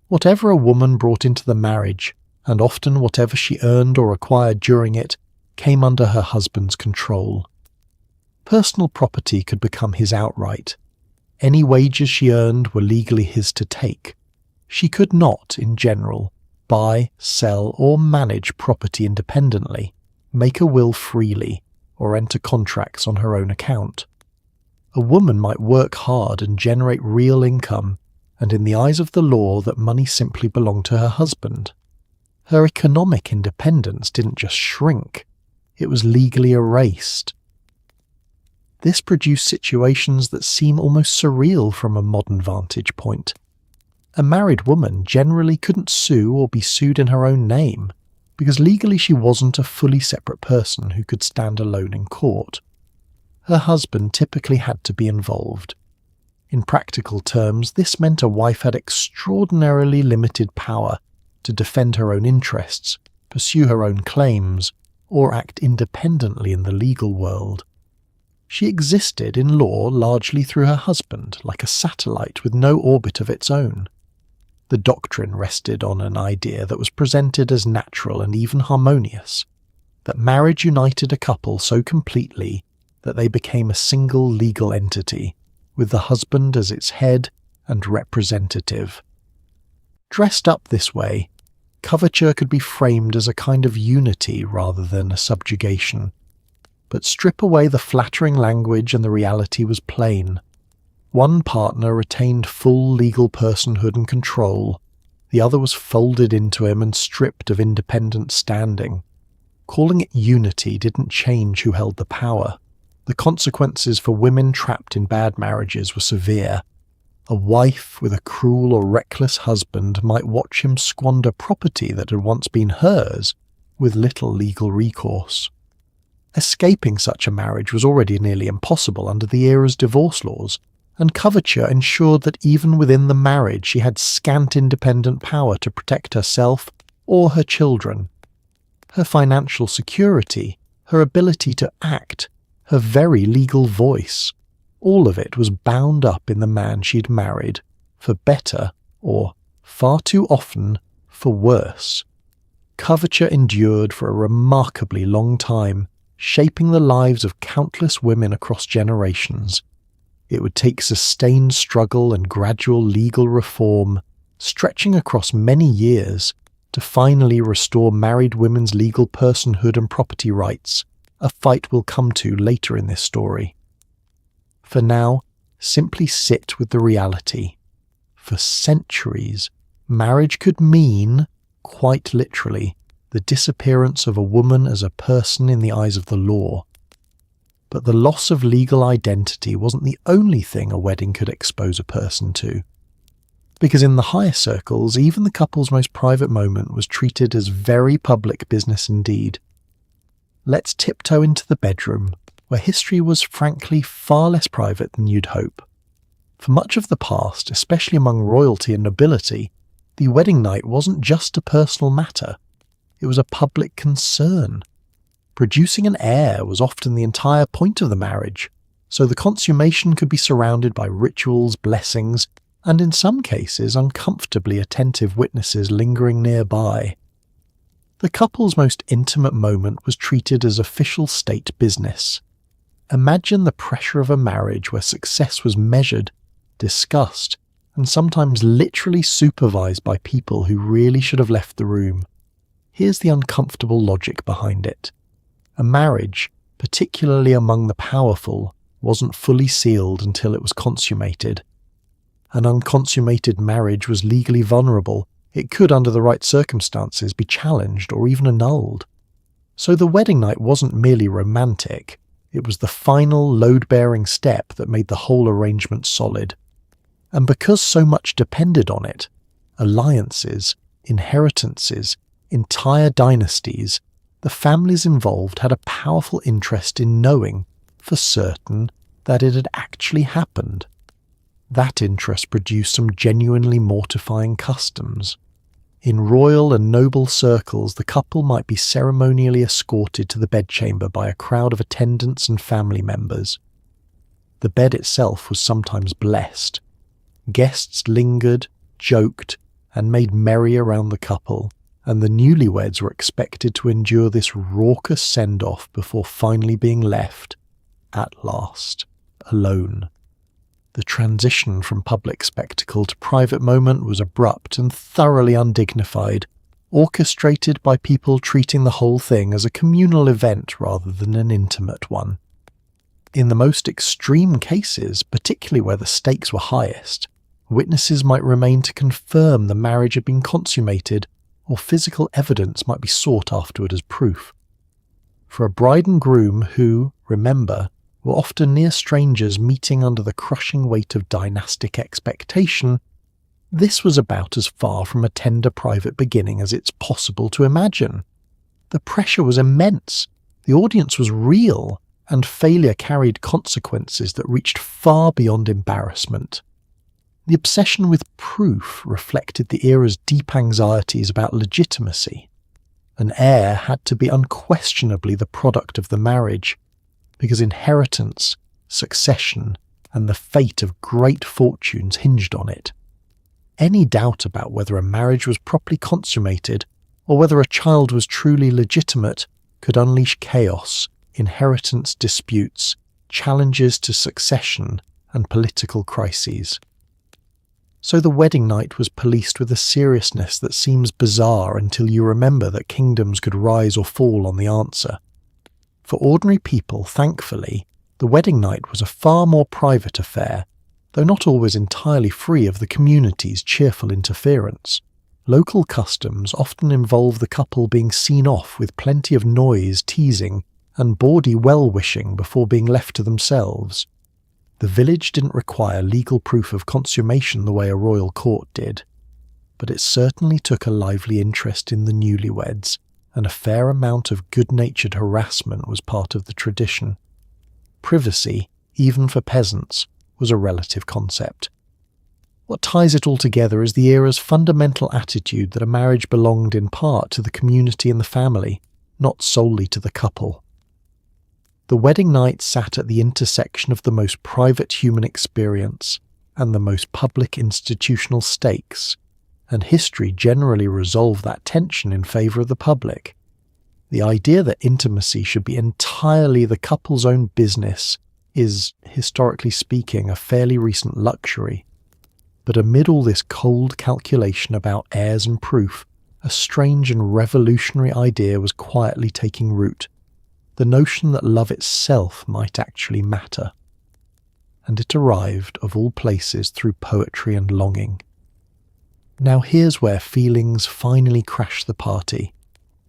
Whatever a woman brought into the marriage, and often whatever she earned or acquired during it, came under her husband's control. Personal property could become his outright. Any wages she earned were legally his to take. She could not, in general, buy, sell, or manage property independently, make a will freely, or enter contracts on her own account. A woman might work hard and generate real income, and in the eyes of the law that money simply belonged to her husband. Her economic independence didn't just shrink, it was legally erased. This produced situations that seem almost surreal from a modern vantage point. A married woman generally couldn't sue or be sued in her own name, because legally she wasn't a fully separate person who could stand alone in court. Her husband typically had to be involved. In practical terms, this meant a wife had extraordinarily limited power to defend her own interests, pursue her own claims, or act independently in the legal world. She existed in law largely through her husband, like a satellite with no orbit of its own. The doctrine rested on an idea that was presented as natural and even harmonious, that marriage united a couple so completely that they became a single legal entity, with the husband as its head and representative. Dressed up this way, coverture could be framed as a kind of unity rather than a subjugation. But strip away the flattering language and the reality was plain. One partner retained full legal personhood and control, the other was folded into him and stripped of independent standing. Calling it unity didn't change who held the power. The consequences for women trapped in bad marriages were severe. A wife with a cruel or reckless husband might watch him squander property that had once been hers, with little legal recourse. Escaping such a marriage was already nearly impossible under the era's divorce laws, and coverture ensured that even within the marriage she had scant independent power to protect herself or her children. Her financial security, her ability to act, her very legal voice, all of it was bound up in the man she'd married, for better or, far too often, for worse. Coverture endured for a remarkably long time, shaping the lives of countless women across generations. It would take sustained struggle and gradual legal reform, stretching across many years, to finally restore married women's legal personhood and property rights, a fight we'll come to later in this story. For now, simply sit with the reality. For centuries, marriage could mean, quite literally, the disappearance of a woman as a person in the eyes of the law. But the loss of legal identity wasn't the only thing a wedding could expose a person to. Because in the higher circles, even the couple's most private moment was treated as very public business indeed. Let's tiptoe into the bedroom, where history was frankly far less private than you'd hope. For much of the past, especially among royalty and nobility, the wedding night wasn't just a personal matter. It was a public concern. Producing an heir was often the entire point of the marriage, so the consummation could be surrounded by rituals, blessings, and in some cases uncomfortably attentive witnesses lingering nearby. The couple's most intimate moment was treated as official state business. Imagine the pressure of a marriage where success was measured, discussed, and sometimes literally supervised by people who really should have left the room. Here's the uncomfortable logic behind it. A marriage, particularly among the powerful, wasn't fully sealed until it was consummated. An unconsummated marriage was legally vulnerable. It could, under the right circumstances, be challenged or even annulled. So the wedding night wasn't merely romantic. It was the final load-bearing step that made the whole arrangement solid. And because so much depended on it, alliances, inheritances, entire dynasties, the families involved had a powerful interest in knowing, for certain, that it had actually happened. That interest produced some genuinely mortifying customs. In royal and noble circles, the couple might be ceremonially escorted to the bedchamber by a crowd of attendants and family members. The bed itself was sometimes blessed. Guests lingered, joked, and made merry around the couple, and the newlyweds were expected to endure this raucous send-off before finally being left, at last, alone. The transition from public spectacle to private moment was abrupt and thoroughly undignified, orchestrated by people treating the whole thing as a communal event rather than an intimate one. In the most extreme cases, particularly where the stakes were highest, witnesses might remain to confirm the marriage had been consummated, or physical evidence might be sought afterward as proof. For a bride and groom who, remember, were often near strangers meeting under the crushing weight of dynastic expectation, this was about as far from a tender private beginning as it's possible to imagine. The pressure was immense, the audience was real, and failure carried consequences that reached far beyond embarrassment. The obsession with proof reflected the era's deep anxieties about legitimacy. An heir had to be unquestionably the product of the marriage, because inheritance, succession, and the fate of great fortunes hinged on it. Any doubt about whether a marriage was properly consummated or whether a child was truly legitimate could unleash chaos, inheritance disputes, challenges to succession, and political crises. So the wedding night was policed with a seriousness that seems bizarre until you remember that kingdoms could rise or fall on the answer. For ordinary people, thankfully, the wedding night was a far more private affair, though not always entirely free of the community's cheerful interference. Local customs often involve the couple being seen off with plenty of noise, teasing, and bawdy well-wishing before being left to themselves. The village didn't require legal proof of consummation the way a royal court did, but it certainly took a lively interest in the newlyweds, and a fair amount of good-natured harassment was part of the tradition. Privacy, even for peasants, was a relative concept. What ties it all together is the era's fundamental attitude that a marriage belonged in part to the community and the family, not solely to the couple. The wedding night sat at the intersection of the most private human experience and the most public institutional stakes, and history generally resolved that tension in favour of the public. The idea that intimacy should be entirely the couple's own business is, historically speaking, a fairly recent luxury. But amid all this cold calculation about heirs and proof, a strange and revolutionary idea was quietly taking root. The notion that love itself might actually matter. And it arrived, of all places, through poetry and longing. Now here's where feelings finally crash the party.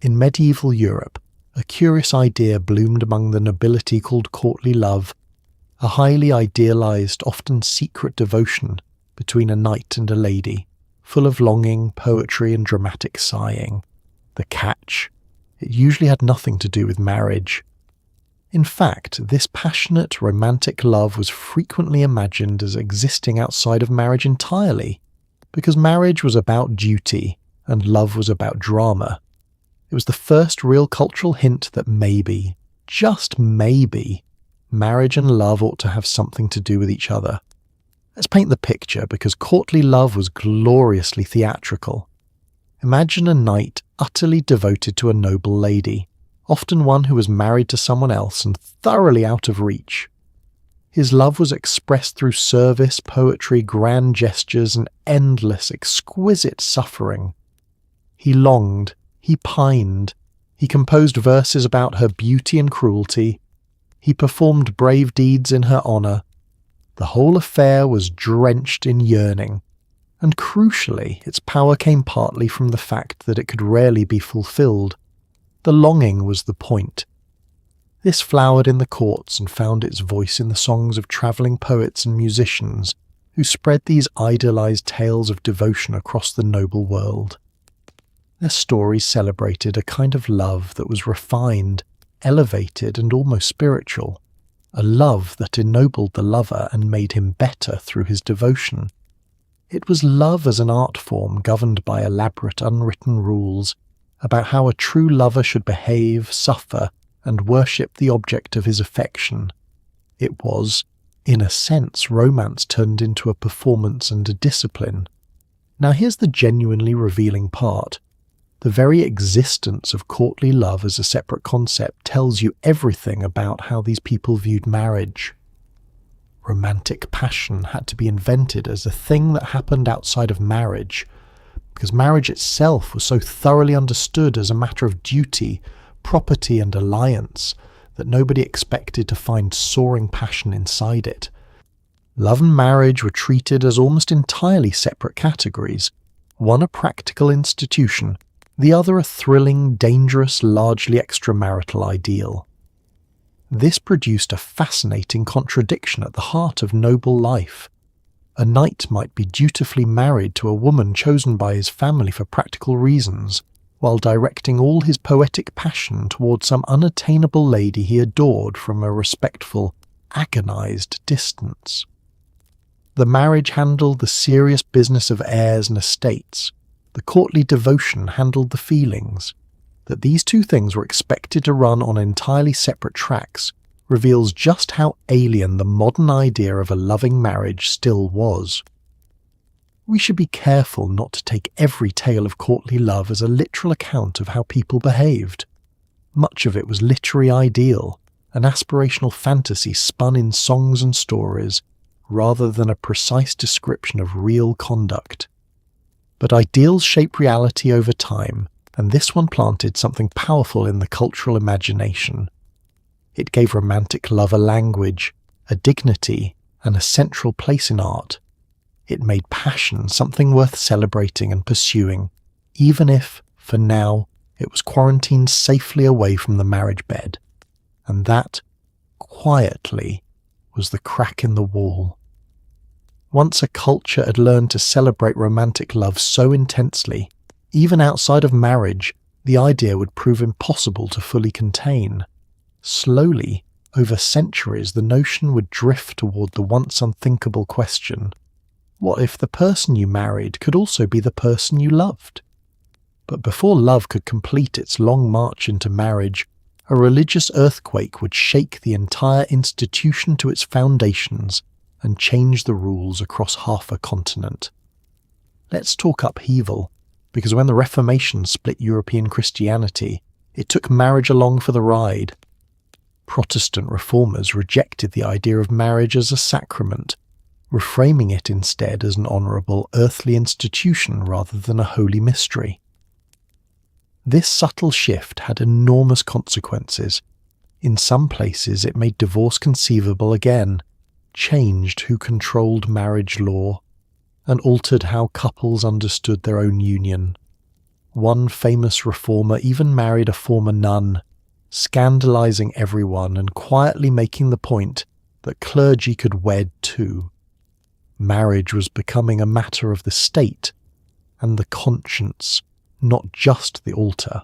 In medieval Europe, a curious idea bloomed among the nobility called courtly love, a highly idealized, often secret devotion between a knight and a lady, full of longing, poetry, and dramatic sighing. The catch: it usually had nothing to do with marriage. In fact, this passionate, romantic love was frequently imagined as existing outside of marriage entirely, because marriage was about duty and love was about drama. It was the first real cultural hint that maybe, just maybe, marriage and love ought to have something to do with each other. Let's paint the picture, because courtly love was gloriously theatrical. Imagine a knight utterly devoted to a noble lady, often one who was married to someone else and thoroughly out of reach. His love was expressed through service, poetry, grand gestures, and endless, exquisite suffering. He longed, he pined, he composed verses about her beauty and cruelty, he performed brave deeds in her honour. The whole affair was drenched in yearning, and crucially, its power came partly from the fact that it could rarely be fulfilled. The longing was the point. This flowered in the courts and found its voice in the songs of travelling poets and musicians who spread these idealized tales of devotion across the noble world. Their stories celebrated a kind of love that was refined, elevated, and almost spiritual. A love that ennobled the lover and made him better through his devotion. It was love as an art form governed by elaborate unwritten rules about how a true lover should behave, suffer, and worship the object of his affection. It was, in a sense, romance turned into a performance and a discipline. Now here's the genuinely revealing part. The very existence of courtly love as a separate concept tells you everything about how these people viewed marriage. Romantic passion had to be invented as a thing that happened outside of marriage, because marriage itself was so thoroughly understood as a matter of duty, property, and alliance that nobody expected to find soaring passion inside it. Love and marriage were treated as almost entirely separate categories, one a practical institution, the other a thrilling, dangerous, largely extramarital ideal. This produced a fascinating contradiction at the heart of noble life. A knight might be dutifully married to a woman chosen by his family for practical reasons, while directing all his poetic passion towards some unattainable lady he adored from a respectful, agonized distance. The marriage handled the serious business of heirs and estates. The courtly devotion handled the feelings. That these two things were expected to run on entirely separate tracks reveals just how alien the modern idea of a loving marriage still was. We should be careful not to take every tale of courtly love as a literal account of how people behaved. Much of it was literary ideal, an aspirational fantasy spun in songs and stories, rather than a precise description of real conduct. But ideals shape reality over time, and this one planted something powerful in the cultural imagination. It gave romantic love a language, a dignity, and a central place in art. It made passion something worth celebrating and pursuing, even if, for now, it was quarantined safely away from the marriage bed. And that, quietly, was the crack in the wall. Once a culture had learned to celebrate romantic love so intensely, even outside of marriage, the idea would prove impossible to fully contain. Slowly, over centuries, the notion would drift toward the once unthinkable question: what if the person you married could also be the person you loved? But before love could complete its long march into marriage, a religious earthquake would shake the entire institution to its foundations and change the rules across half a continent. Let's talk upheaval, because when the Reformation split European Christianity, it took marriage along for the ride. Protestant reformers rejected the idea of marriage as a sacrament, reframing it instead as an honourable earthly institution rather than a holy mystery. This subtle shift had enormous consequences. In some places it made divorce conceivable again, changed who controlled marriage law, and altered how couples understood their own union. One famous reformer even married a former nun, scandalizing everyone and quietly making the point that clergy could wed too. Marriage was becoming a matter of the state and the conscience, not just the altar.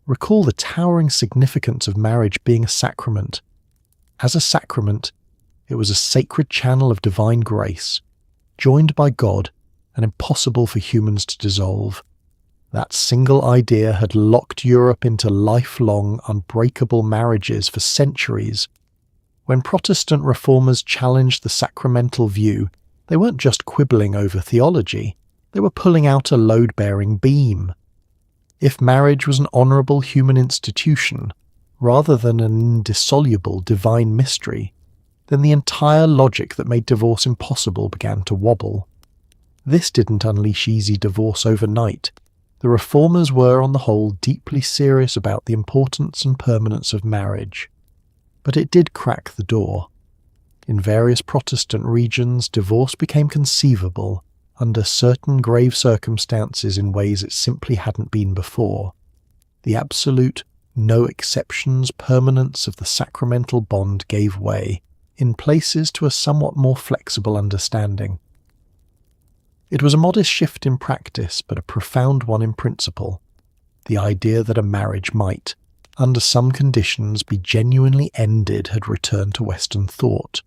Recall the towering significance of marriage being a sacrament. As a sacrament, it was a sacred channel of divine grace, joined by God and impossible for humans to dissolve. That single idea had locked Europe into lifelong, unbreakable marriages for centuries. When Protestant reformers challenged the sacramental view, they weren't just quibbling over theology, they were pulling out a load-bearing beam. If marriage was an honourable human institution, rather than an indissoluble divine mystery, then the entire logic that made divorce impossible began to wobble. This didn't unleash easy divorce overnight. The reformers were, on the whole, deeply serious about the importance and permanence of marriage. But it did crack the door. In various Protestant regions, divorce became conceivable under certain grave circumstances in ways it simply hadn't been before. The absolute, no exceptions permanence of the sacramental bond gave way, in places, to a somewhat more flexible understanding. It was a modest shift in practice, but a profound one in principle. The idea that a marriage might, under some conditions, be genuinely ended had returned to Western thought.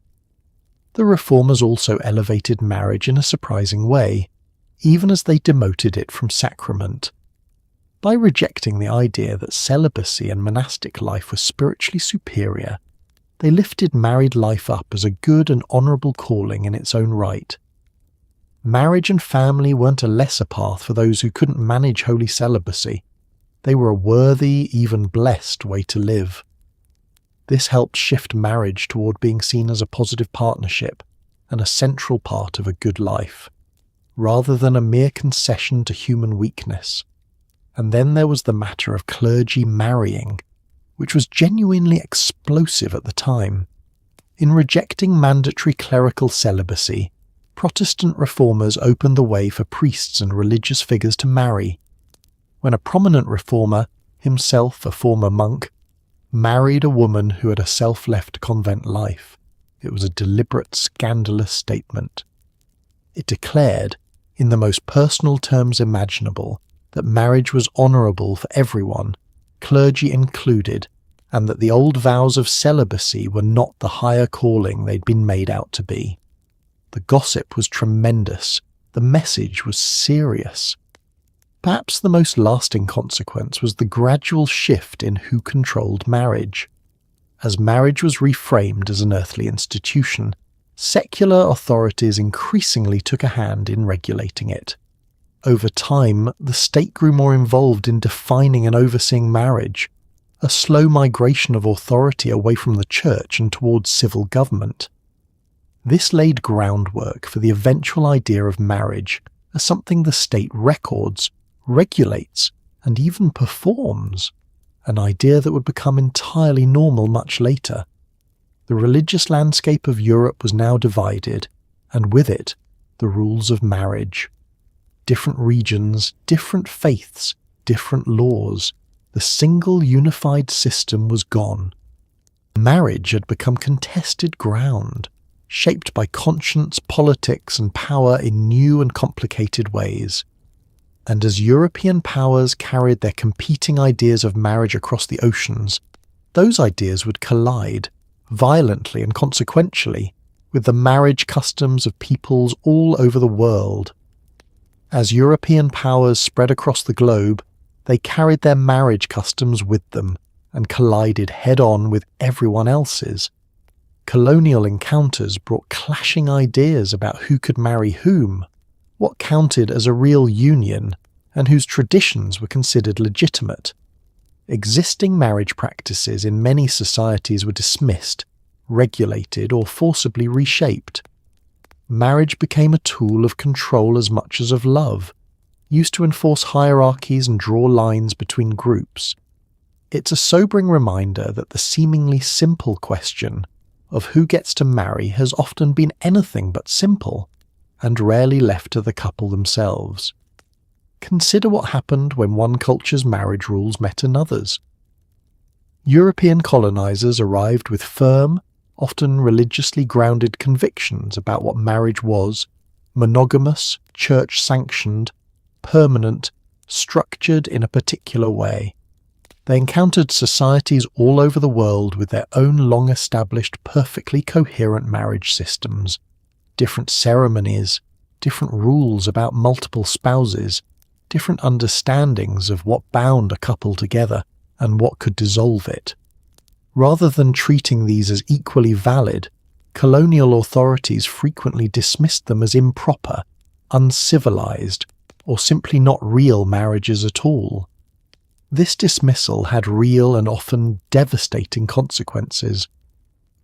The reformers also elevated marriage in a surprising way, even as they demoted it from sacrament. By rejecting the idea that celibacy and monastic life were spiritually superior, they lifted married life up as a good and honourable calling in its own right. Marriage and family weren't a lesser path for those who couldn't manage holy celibacy. They were a worthy, even blessed way to live. This helped shift marriage toward being seen as a positive partnership and a central part of a good life, rather than a mere concession to human weakness. And then there was the matter of clergy marrying, which was genuinely explosive at the time. In rejecting mandatory clerical celibacy, Protestant reformers opened the way for priests and religious figures to marry. When a prominent reformer, himself a former monk, married a woman who had herself left convent life, it was a deliberate, scandalous statement. It declared, in the most personal terms imaginable, that marriage was honourable for everyone, clergy included, and that the old vows of celibacy were not the higher calling they'd been made out to be. The gossip was tremendous. The message was serious. Perhaps the most lasting consequence was the gradual shift in who controlled marriage. As marriage was reframed as an earthly institution, secular authorities increasingly took a hand in regulating it. Over time, the state grew more involved in defining and overseeing marriage, a slow migration of authority away from the church and towards civil government. This laid groundwork for the eventual idea of marriage as something the state records, regulates, and even performs, an idea that would become entirely normal much later. The religious landscape of Europe was now divided, and with it, the rules of marriage. Different regions, different faiths, different laws. The single unified system was gone. Marriage had become contested ground, shaped by conscience, politics, and power in new and complicated ways. And as European powers carried their competing ideas of marriage across the oceans, those ideas would collide, violently and consequentially, with the marriage customs of peoples all over the world. As European powers spread across the globe, they carried their marriage customs with them and collided head-on with everyone else's. Colonial encounters brought clashing ideas about who could marry whom, what counted as a real union, and whose traditions were considered legitimate. Existing marriage practices in many societies were dismissed, regulated, or forcibly reshaped. Marriage became a tool of control as much as of love, used to enforce hierarchies and draw lines between groups. It's a sobering reminder that the seemingly simple question of who gets to marry has often been anything but simple, and rarely left to the couple themselves. Consider what happened when one culture's marriage rules met another's. European colonizers arrived with firm, often religiously grounded convictions about what marriage was: monogamous, church-sanctioned, permanent, structured in a particular way. They encountered societies all over the world with their own long-established, perfectly coherent marriage systems, different ceremonies, different rules about multiple spouses, different understandings of what bound a couple together and what could dissolve it. Rather than treating these as equally valid, colonial authorities frequently dismissed them as improper, uncivilized, or simply not real marriages at all. This dismissal had real and often devastating consequences.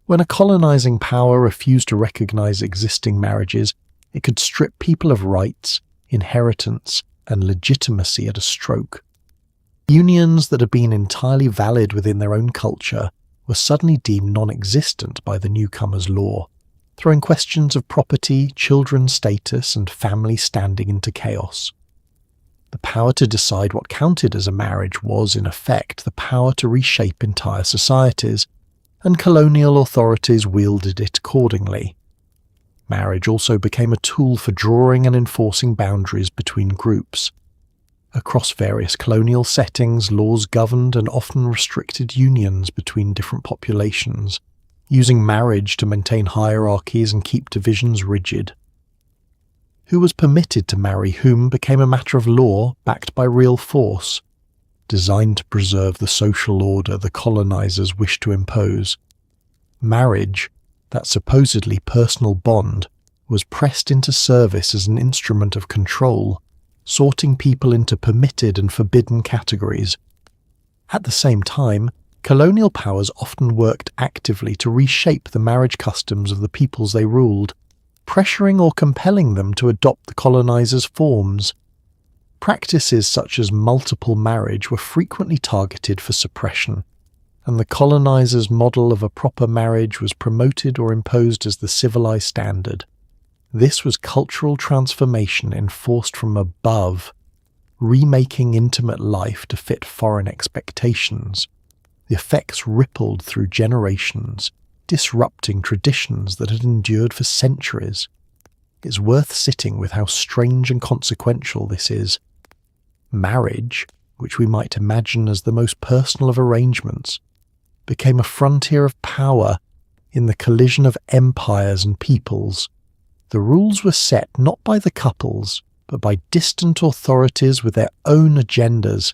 When a colonizing power refused to recognize existing marriages, it could strip people of rights, inheritance, and legitimacy at a stroke. Unions that had been entirely valid within their own culture were suddenly deemed non-existent by the newcomer's law, throwing questions of property, children's status, and family standing into chaos. The power to decide what counted as a marriage was, in effect, the power to reshape entire societies, and colonial authorities wielded it accordingly. Marriage also became a tool for drawing and enforcing boundaries between groups. Across various colonial settings, laws governed and often restricted unions between different populations, using marriage to maintain hierarchies and keep divisions rigid. Who was permitted to marry whom became a matter of law backed by real force, designed to preserve the social order the colonizers wished to impose. Marriage, that supposedly personal bond, was pressed into service as an instrument of control, sorting people into permitted and forbidden categories. At the same time, colonial powers often worked actively to reshape the marriage customs of the peoples they ruled, pressuring or compelling them to adopt the colonizers' forms. Practices such as multiple marriage were frequently targeted for suppression, and the colonizers' model of a proper marriage was promoted or imposed as the civilized standard. This was cultural transformation enforced from above, remaking intimate life to fit foreign expectations. The effects rippled through generations, disrupting traditions that had endured for centuries. It's worth sitting with how strange and consequential this is. Marriage, which we might imagine as the most personal of arrangements, became a frontier of power in the collision of empires and peoples. The rules were set not by the couples, but by distant authorities with their own agendas,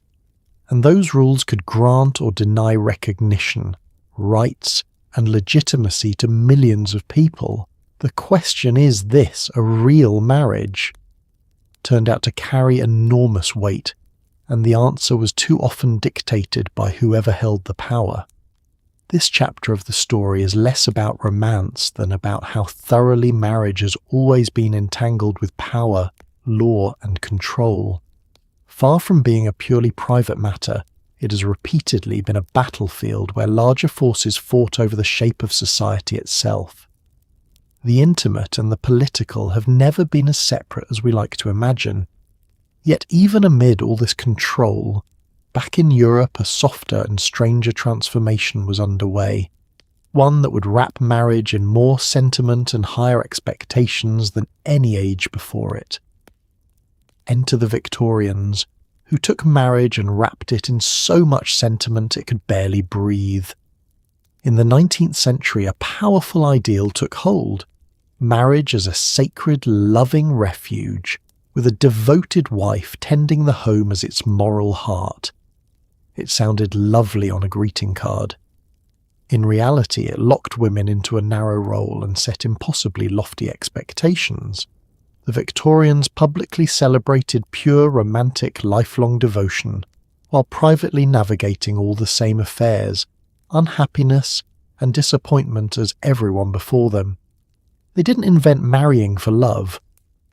and those rules could grant or deny recognition, rights, and legitimacy to millions of people. The question is this: a real marriage? Turned out to carry enormous weight, and the answer was too often dictated by whoever held the power. This chapter of the story is less about romance than about how thoroughly marriage has always been entangled with power, law, and control. Far from being a purely private matter, it has repeatedly been a battlefield where larger forces fought over the shape of society itself. The intimate and the political have never been as separate as we like to imagine. Yet even amid all this control, back in Europe a softer and stranger transformation was underway, one that would wrap marriage in more sentiment and higher expectations than any age before it. Enter the Victorians, who took marriage and wrapped it in so much sentiment it could barely breathe. In the 19th century, a powerful ideal took hold: marriage as a sacred, loving refuge, with a devoted wife tending the home as its moral heart. It sounded lovely on a greeting card. In reality, it locked women into a narrow role and set impossibly lofty expectations. The Victorians publicly celebrated pure romantic lifelong devotion, while privately navigating all the same affairs, unhappiness and disappointment as everyone before them. They didn't invent marrying for love,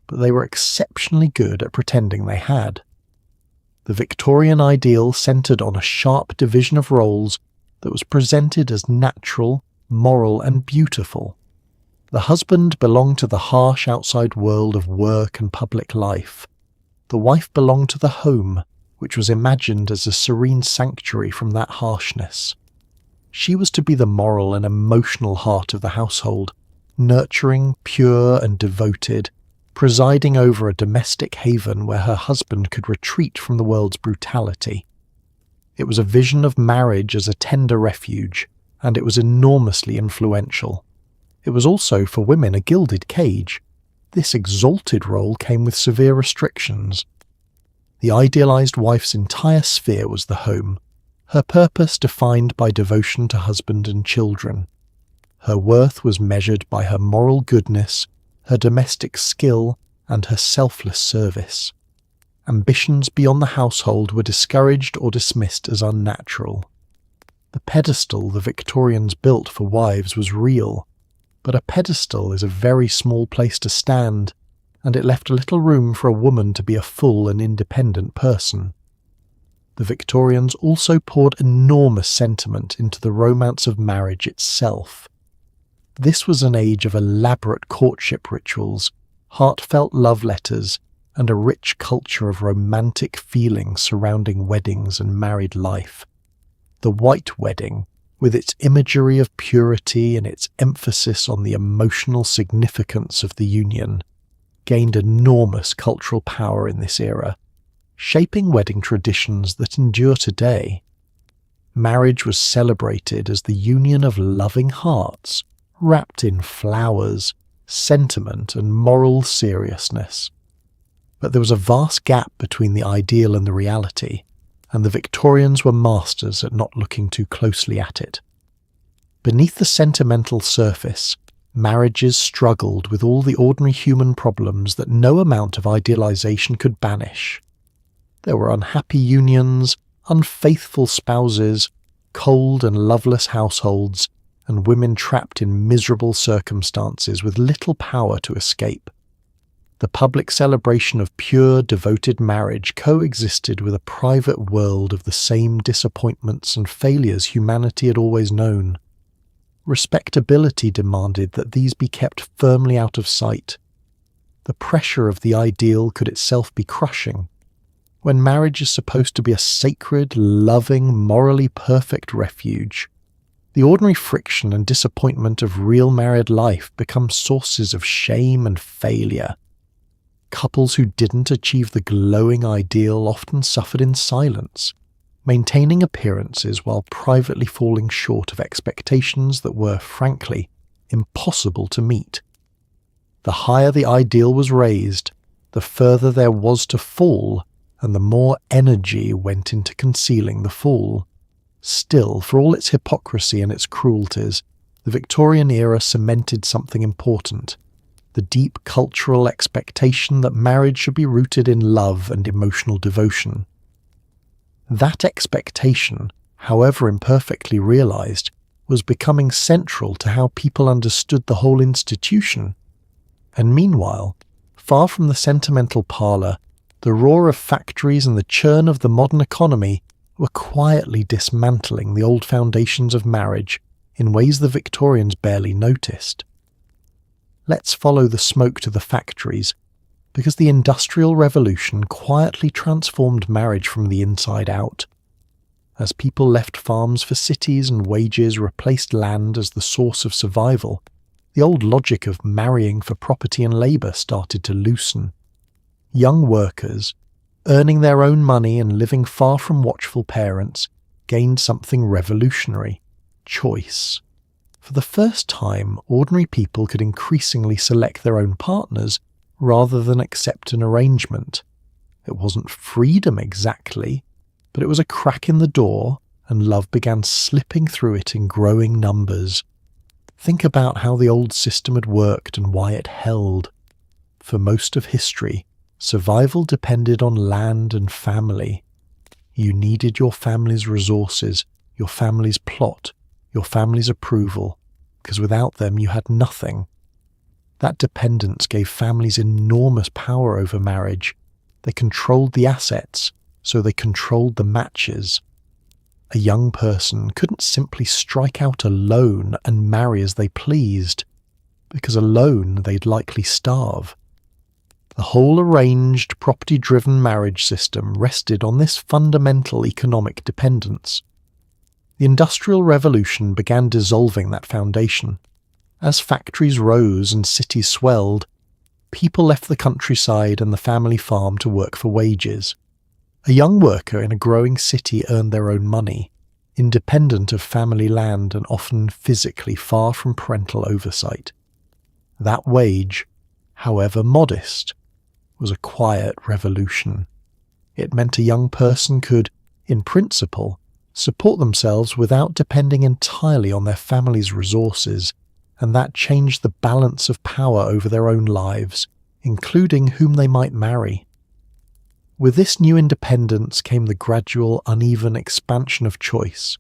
but they were exceptionally good at pretending they had. The Victorian ideal centred on a sharp division of roles that was presented as natural, moral, and beautiful. The husband belonged to the harsh outside world of work and public life. The wife belonged to the home, which was imagined as a serene sanctuary from that harshness. She was to be the moral and emotional heart of the household, nurturing, pure, and devoted, presiding over a domestic haven where her husband could retreat from the world's brutality. It was a vision of marriage as a tender refuge, and it was enormously influential. It was also, for women, a gilded cage. This exalted role came with severe restrictions. The idealized wife's entire sphere was the home, her purpose defined by devotion to husband and children. Her worth was measured by her moral goodness, her domestic skill, and her selfless service. Ambitions beyond the household were discouraged or dismissed as unnatural. The pedestal the Victorians built for wives was real, but a pedestal is a very small place to stand, and it left little room for a woman to be a full and independent person. The Victorians also poured enormous sentiment into the romance of marriage itself. This was an age of elaborate courtship rituals, heartfelt love letters, and a rich culture of romantic feelings surrounding weddings and married life. The white wedding, with its imagery of purity and its emphasis on the emotional significance of the union, gained enormous cultural power in this era, shaping wedding traditions that endure today. Marriage was celebrated as the union of loving hearts, wrapped in flowers, sentiment, and moral seriousness. But there was a vast gap between the ideal and the reality, and the Victorians were masters at not looking too closely at it. Beneath the sentimental surface, marriages struggled with all the ordinary human problems that no amount of idealization could banish. There were unhappy unions, unfaithful spouses, cold and loveless households, and women trapped in miserable circumstances with little power to escape. The public celebration of pure, devoted marriage coexisted with a private world of the same disappointments and failures humanity had always known. Respectability demanded that these be kept firmly out of sight. The pressure of the ideal could itself be crushing. When marriage is supposed to be a sacred, loving, morally perfect refuge, the ordinary friction and disappointment of real married life become sources of shame and failure. Couples who didn't achieve the glowing ideal often suffered in silence, maintaining appearances while privately falling short of expectations that were, frankly, impossible to meet. The higher the ideal was raised, the further there was to fall, and the more energy went into concealing the fall. Still, for all its hypocrisy and its cruelties, the Victorian era cemented something important: the deep cultural expectation that marriage should be rooted in love and emotional devotion. That expectation, however imperfectly realized, was becoming central to how people understood the whole institution. And meanwhile, far from the sentimental parlour, the roar of factories and the churn of the modern economy were quietly dismantling the old foundations of marriage in ways the Victorians barely noticed. Let's follow the smoke to the factories, because the Industrial Revolution quietly transformed marriage from the inside out. As people left farms for cities and wages replaced land as the source of survival, the old logic of marrying for property and labour started to loosen. Young workers, earning their own money and living far from watchful parents, gained something revolutionary: choice. For the first time, ordinary people could increasingly select their own partners rather than accept an arrangement. It wasn't freedom exactly, but it was a crack in the door, and love began slipping through it in growing numbers. Think about how the old system had worked and why it held. For most of history, survival depended on land and family. You needed your family's resources, your family's plot, your family's approval, because without them you had nothing. That dependence gave families enormous power over marriage. They controlled the assets, so they controlled the matches. A young person couldn't simply strike out alone and marry as they pleased, because alone they'd likely starve. The whole arranged, property-driven marriage system rested on this fundamental economic dependence. The Industrial Revolution began dissolving that foundation. As factories rose and cities swelled, people left the countryside and the family farm to work for wages. A young worker in a growing city earned their own money, independent of family land and often physically far from parental oversight. That wage, however modest, was a quiet revolution. It meant a young person could, in principle, support themselves without depending entirely on their family's resources, and that changed the balance of power over their own lives, including whom they might marry. With this new independence came the gradual, uneven expansion of choice.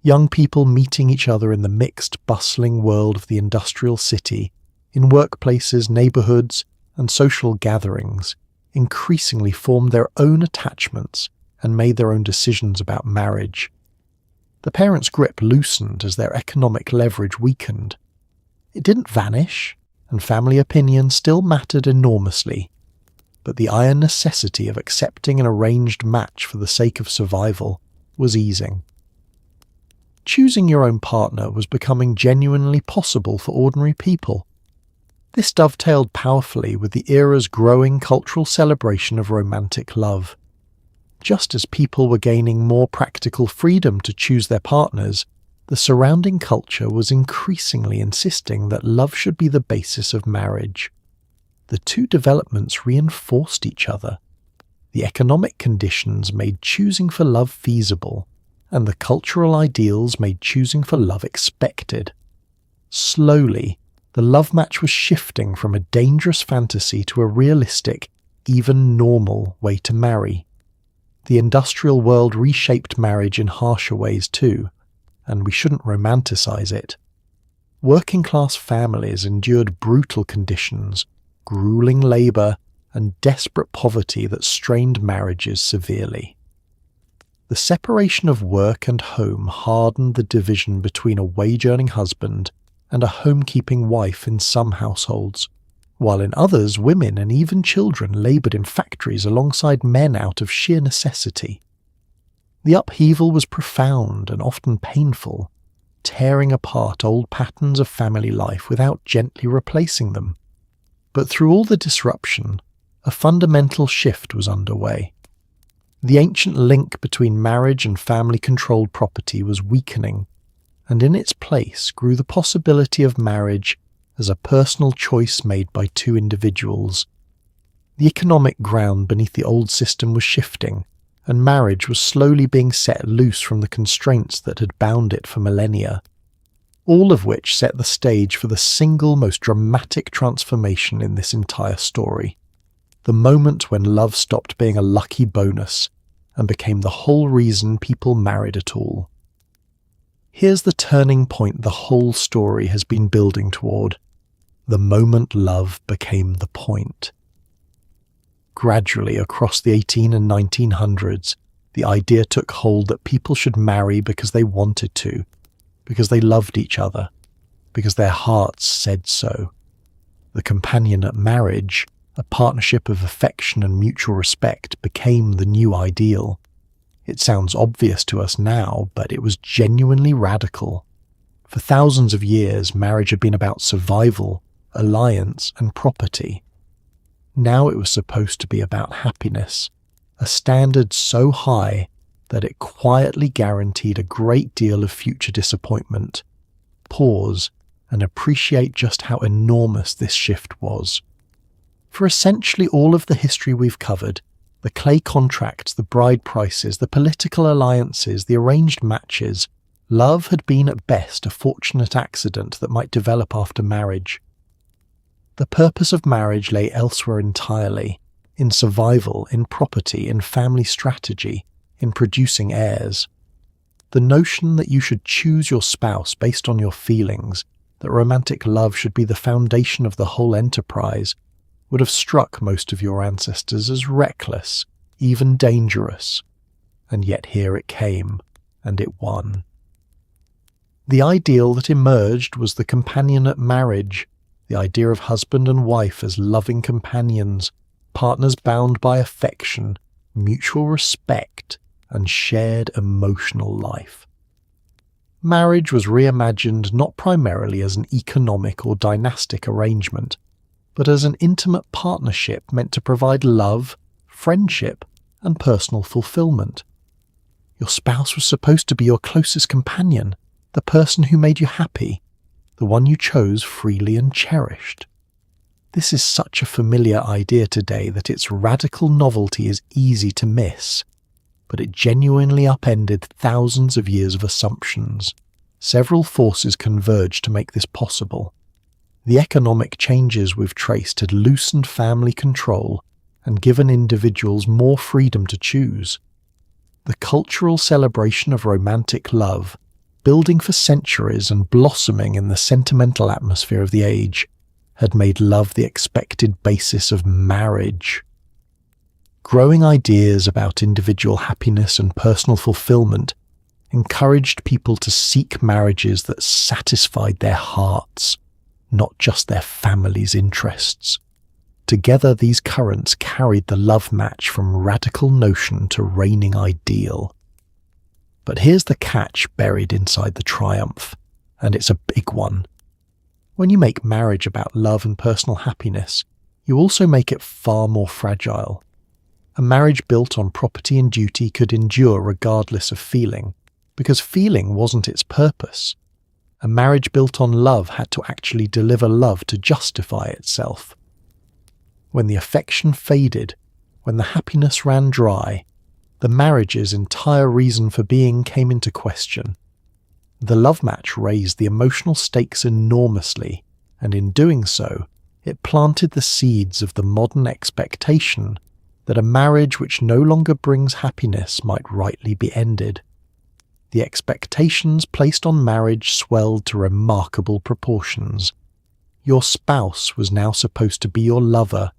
Young people meeting each other in the mixed, bustling world of the industrial city, in workplaces, neighbourhoods, and social gatherings, increasingly formed their own attachments and made their own decisions about marriage. The parents' grip loosened as their economic leverage weakened. It didn't vanish, and family opinion still mattered enormously, but the iron necessity of accepting an arranged match for the sake of survival was easing. Choosing your own partner was becoming genuinely possible for ordinary people. This dovetailed powerfully with the era's growing cultural celebration of romantic love. Just as people were gaining more practical freedom to choose their partners, the surrounding culture was increasingly insisting that love should be the basis of marriage. The two developments reinforced each other. The economic conditions made choosing for love feasible, and the cultural ideals made choosing for love expected. Slowly, the love match was shifting from a dangerous fantasy to a realistic, even normal way to marry. The industrial world reshaped marriage in harsher ways too, and we shouldn't romanticize it. Working-class families endured brutal conditions, grueling labour, and desperate poverty that strained marriages severely. The separation of work and home hardened the division between a wage-earning husband and a home-keeping wife in some households, while in others women and even children laboured in factories alongside men out of sheer necessity. The upheaval was profound and often painful, tearing apart old patterns of family life without gently replacing them. But through all the disruption, a fundamental shift was underway. The ancient link between marriage and family-controlled property was weakening, and in its place grew the possibility of marriage as a personal choice made by two individuals. The economic ground beneath the old system was shifting, and marriage was slowly being set loose from the constraints that had bound it for millennia, all of which set the stage for the single most dramatic transformation in this entire story. The moment when love stopped being a lucky bonus and became the whole reason people married at all. Here's the turning point the whole story has been building toward. The moment love became the point. Gradually, across the 18 and 1900s, the idea took hold that people should marry because they wanted to, because they loved each other, because their hearts said so. The companionate marriage, a partnership of affection and mutual respect, became the new ideal. It sounds obvious to us now, but it was genuinely radical. For thousands of years, marriage had been about survival, alliance, and property. Now it was supposed to be about happiness, a standard so high that it quietly guaranteed a great deal of future disappointment. Pause and appreciate just how enormous this shift was. For essentially all of the history we've covered, the clay contracts, the bride prices, the political alliances, the arranged matches, love had been at best a fortunate accident that might develop after marriage. The purpose of marriage lay elsewhere entirely, in survival, in property, in family strategy, in producing heirs. The notion that you should choose your spouse based on your feelings, that romantic love should be the foundation of the whole enterprise, would have struck most of your ancestors as reckless, even dangerous. And yet here it came, and it won. The ideal that emerged was the companionate marriage, the idea of husband and wife as loving companions, partners bound by affection, mutual respect, and shared emotional life. Marriage was reimagined not primarily as an economic or dynastic arrangement, but as an intimate partnership meant to provide love, friendship, and personal fulfillment. Your spouse was supposed to be your closest companion, the person who made you happy, the one you chose freely and cherished. This is such a familiar idea today that its radical novelty is easy to miss, but it genuinely upended thousands of years of assumptions. Several forces converged to make this possible. The economic changes we've traced had loosened family control and given individuals more freedom to choose. The cultural celebration of romantic love, building for centuries and blossoming in the sentimental atmosphere of the age, had made love the expected basis of marriage. Growing ideas about individual happiness and personal fulfillment encouraged people to seek marriages that satisfied their hearts, not just their family's interests. Together, these currents carried the love match from radical notion to reigning ideal. But here's the catch buried inside the triumph, and it's a big one. When you make marriage about love and personal happiness, you also make it far more fragile. A marriage built on property and duty could endure regardless of feeling, because feeling wasn't its purpose. A marriage built on love had to actually deliver love to justify itself. When the affection faded, when the happiness ran dry, the marriage's entire reason for being came into question. The love match raised the emotional stakes enormously, and in doing so, it planted the seeds of the modern expectation that a marriage which no longer brings happiness might rightly be ended. The expectations placed on marriage swelled to remarkable proportions. Your spouse was now supposed to be your lover,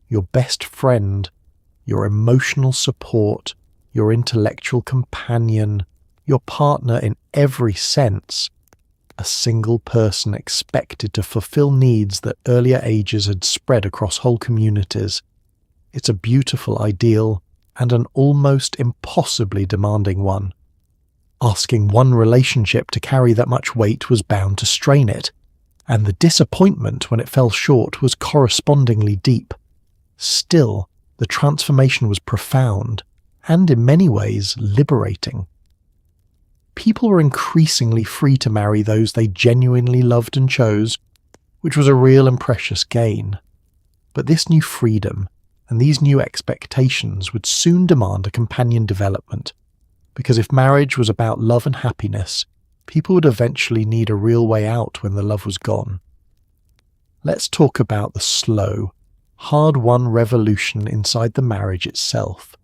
your best friend, your emotional support, your intellectual companion, your partner in every sense, a single person expected to fulfill needs that earlier ages had spread across whole communities. It's a beautiful ideal and an almost impossibly demanding one. Asking one relationship to carry that much weight was bound to strain it, and the disappointment when it fell short was correspondingly deep. Still, the transformation was profound and in many ways liberating. People were increasingly free to marry those they genuinely loved and chose, which was a real and precious gain. But this new freedom and these new expectations would soon demand a companion development, because if marriage was about love and happiness, people would eventually need a real way out when the love was gone. Let's talk about the slow, hard-won revolution inside the marriage itself.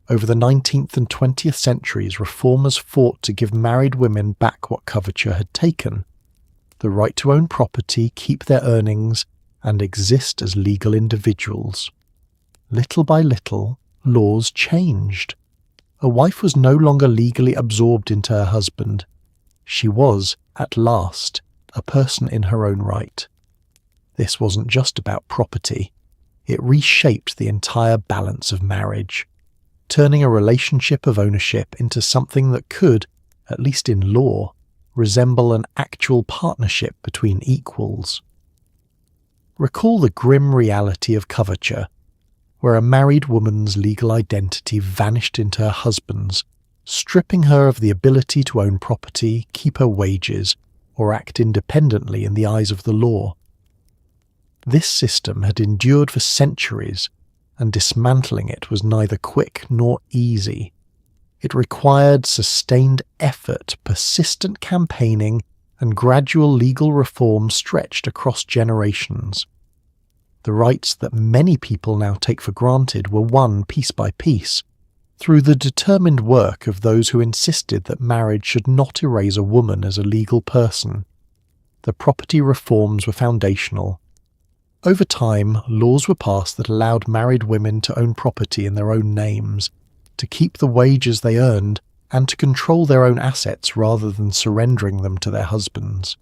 Over the 19th and 20th centuries, reformers fought to give married women back what coverture had taken: the right to own property, keep their earnings, and exist as legal individuals. Little by little, laws changed. A wife was no longer legally absorbed into her husband. She was, at last, a person in her own right. This wasn't just about property. It reshaped the entire balance of marriage, turning a relationship of ownership into something that could, at least in law, resemble an actual partnership between equals. Recall the grim reality of coverture, where a married woman's legal identity vanished into her husband's, stripping her of the ability to own property, keep her wages, or act independently in the eyes of the law. This system had endured for centuries, and dismantling it was neither quick nor easy. It required sustained effort, persistent campaigning, and gradual legal reform stretched across generations. The rights that many people now take for granted were won piece by piece, through the determined work of those who insisted that marriage should not erase a woman as a legal person. The property reforms were foundational. Over time, laws were passed that allowed married women to own property in their own names, to keep the wages they earned, and to control their own assets rather than surrendering them to their husbands.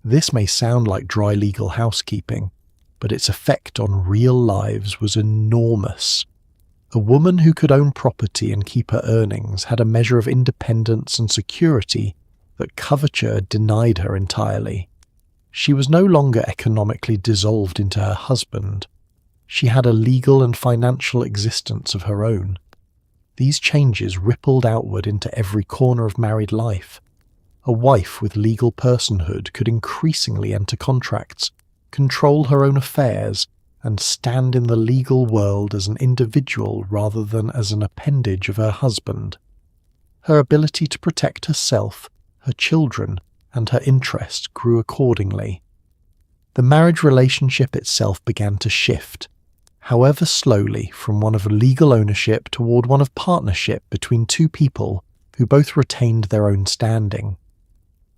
This may sound like dry legal housekeeping, but its effect on real lives was enormous. A woman who could own property and keep her earnings had a measure of independence and security that coverture denied her entirely. She was no longer economically dissolved into her husband. She had a legal and financial existence of her own. These changes rippled outward into every corner of married life. A wife with legal personhood could increasingly enter contracts, control her own affairs, and stand in the legal world as an individual rather than as an appendage of her husband. Her ability to protect herself, her children, and her interests grew accordingly. The marriage relationship itself began to shift, however slowly, from one of legal ownership toward one of partnership between two people who both retained their own standing.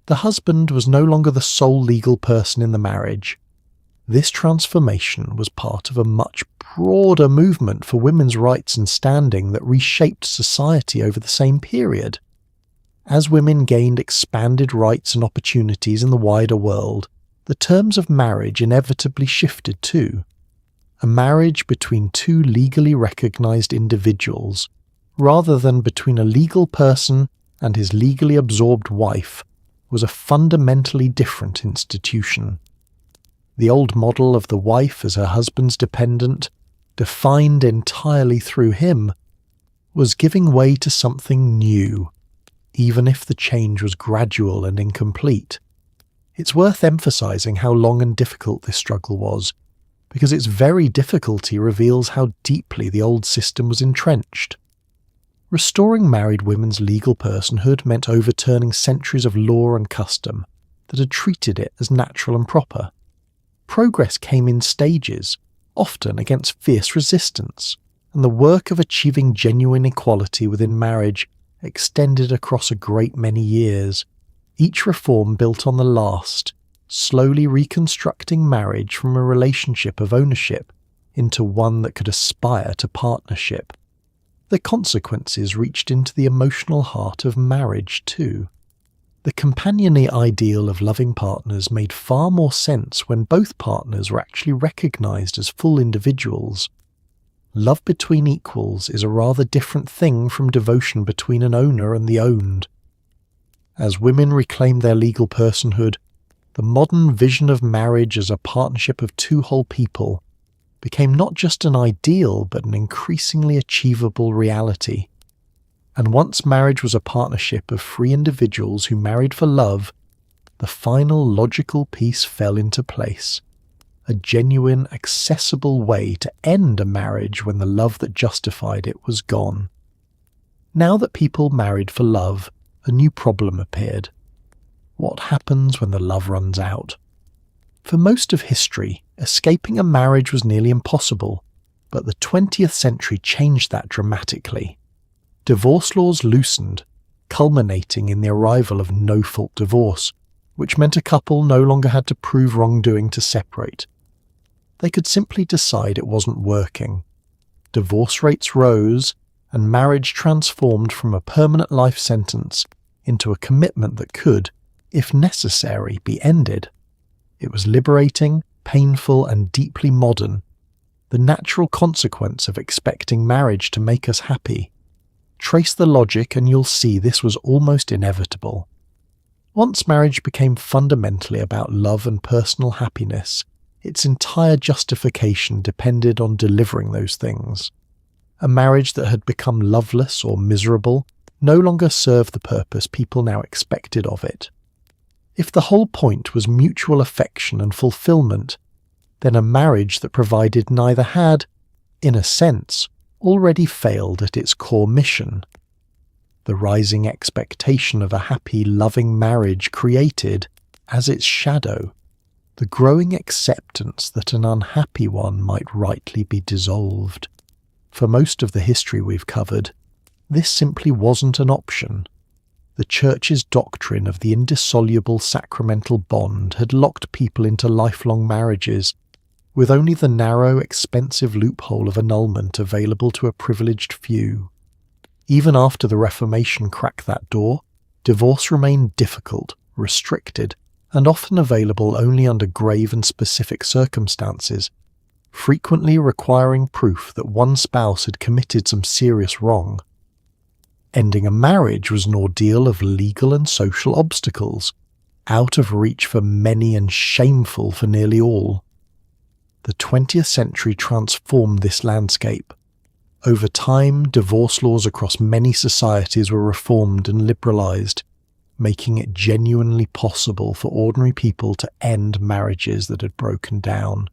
The husband was no longer the sole legal person in the marriage. This transformation was part of a much broader movement for women's rights and standing that reshaped society over the same period. As women gained expanded rights and opportunities in the wider world, the terms of marriage inevitably shifted too. A marriage between two legally recognized individuals, rather than between a legal person and his legally absorbed wife, was a fundamentally different institution. The old model of the wife as her husband's dependent, defined entirely through him, was giving way to something new, even if the change was gradual and incomplete. It's worth emphasizing how long and difficult this struggle was, because its very difficulty reveals how deeply the old system was entrenched. Restoring married women's legal personhood meant overturning centuries of law and custom that had treated it as natural and proper. Progress came in stages, often against fierce resistance, and the work of achieving genuine equality within marriage extended across a great many years, each reform built on the last, slowly reconstructing marriage from a relationship of ownership into one that could aspire to partnership. The consequences reached into the emotional heart of marriage too. The companion-y ideal of loving partners made far more sense when both partners were actually recognized as full individuals. Love between equals is a rather different thing from devotion between an owner and the owned. As women reclaimed their legal personhood, the modern vision of marriage as a partnership of two whole people became not just an ideal but an increasingly achievable reality. And once marriage was a partnership of free individuals who married for love, the final logical piece fell into place. A genuine, accessible way to end a marriage when the love that justified it was gone. Now that people married for love, a new problem appeared. What happens when the love runs out? For most of history, escaping a marriage was nearly impossible, but the 20th century changed that dramatically. Divorce laws loosened, culminating in the arrival of no-fault divorce, which meant a couple no longer had to prove wrongdoing to separate. They could simply decide it wasn't working. Divorce rates rose, and marriage transformed from a permanent life sentence into a commitment that could, if necessary, be ended. It was liberating, painful, and deeply modern, the natural consequence of expecting marriage to make us happy. Trace the logic and you'll see this was almost inevitable. Once marriage became fundamentally about love and personal happiness, its entire justification depended on delivering those things. A marriage that had become loveless or miserable no longer served the purpose people now expected of it. If the whole point was mutual affection and fulfillment, then a marriage that provided neither had, in a sense, already failed at its core mission. The rising expectation of a happy, loving marriage created, as its shadow, the growing acceptance that an unhappy one might rightly be dissolved. For most of the history we've covered, this simply wasn't an option. The Church's doctrine of the indissoluble sacramental bond had locked people into lifelong marriages, with only the narrow, expensive loophole of annulment available to a privileged few. Even after the Reformation cracked that door, divorce remained difficult, restricted, and often available only under grave and specific circumstances, frequently requiring proof that one spouse had committed some serious wrong. Ending a marriage was an ordeal of legal and social obstacles, out of reach for many and shameful for nearly all. The 20th century transformed this landscape. Over time, divorce laws across many societies were reformed and liberalized, making it genuinely possible for ordinary people to end marriages that had broken down.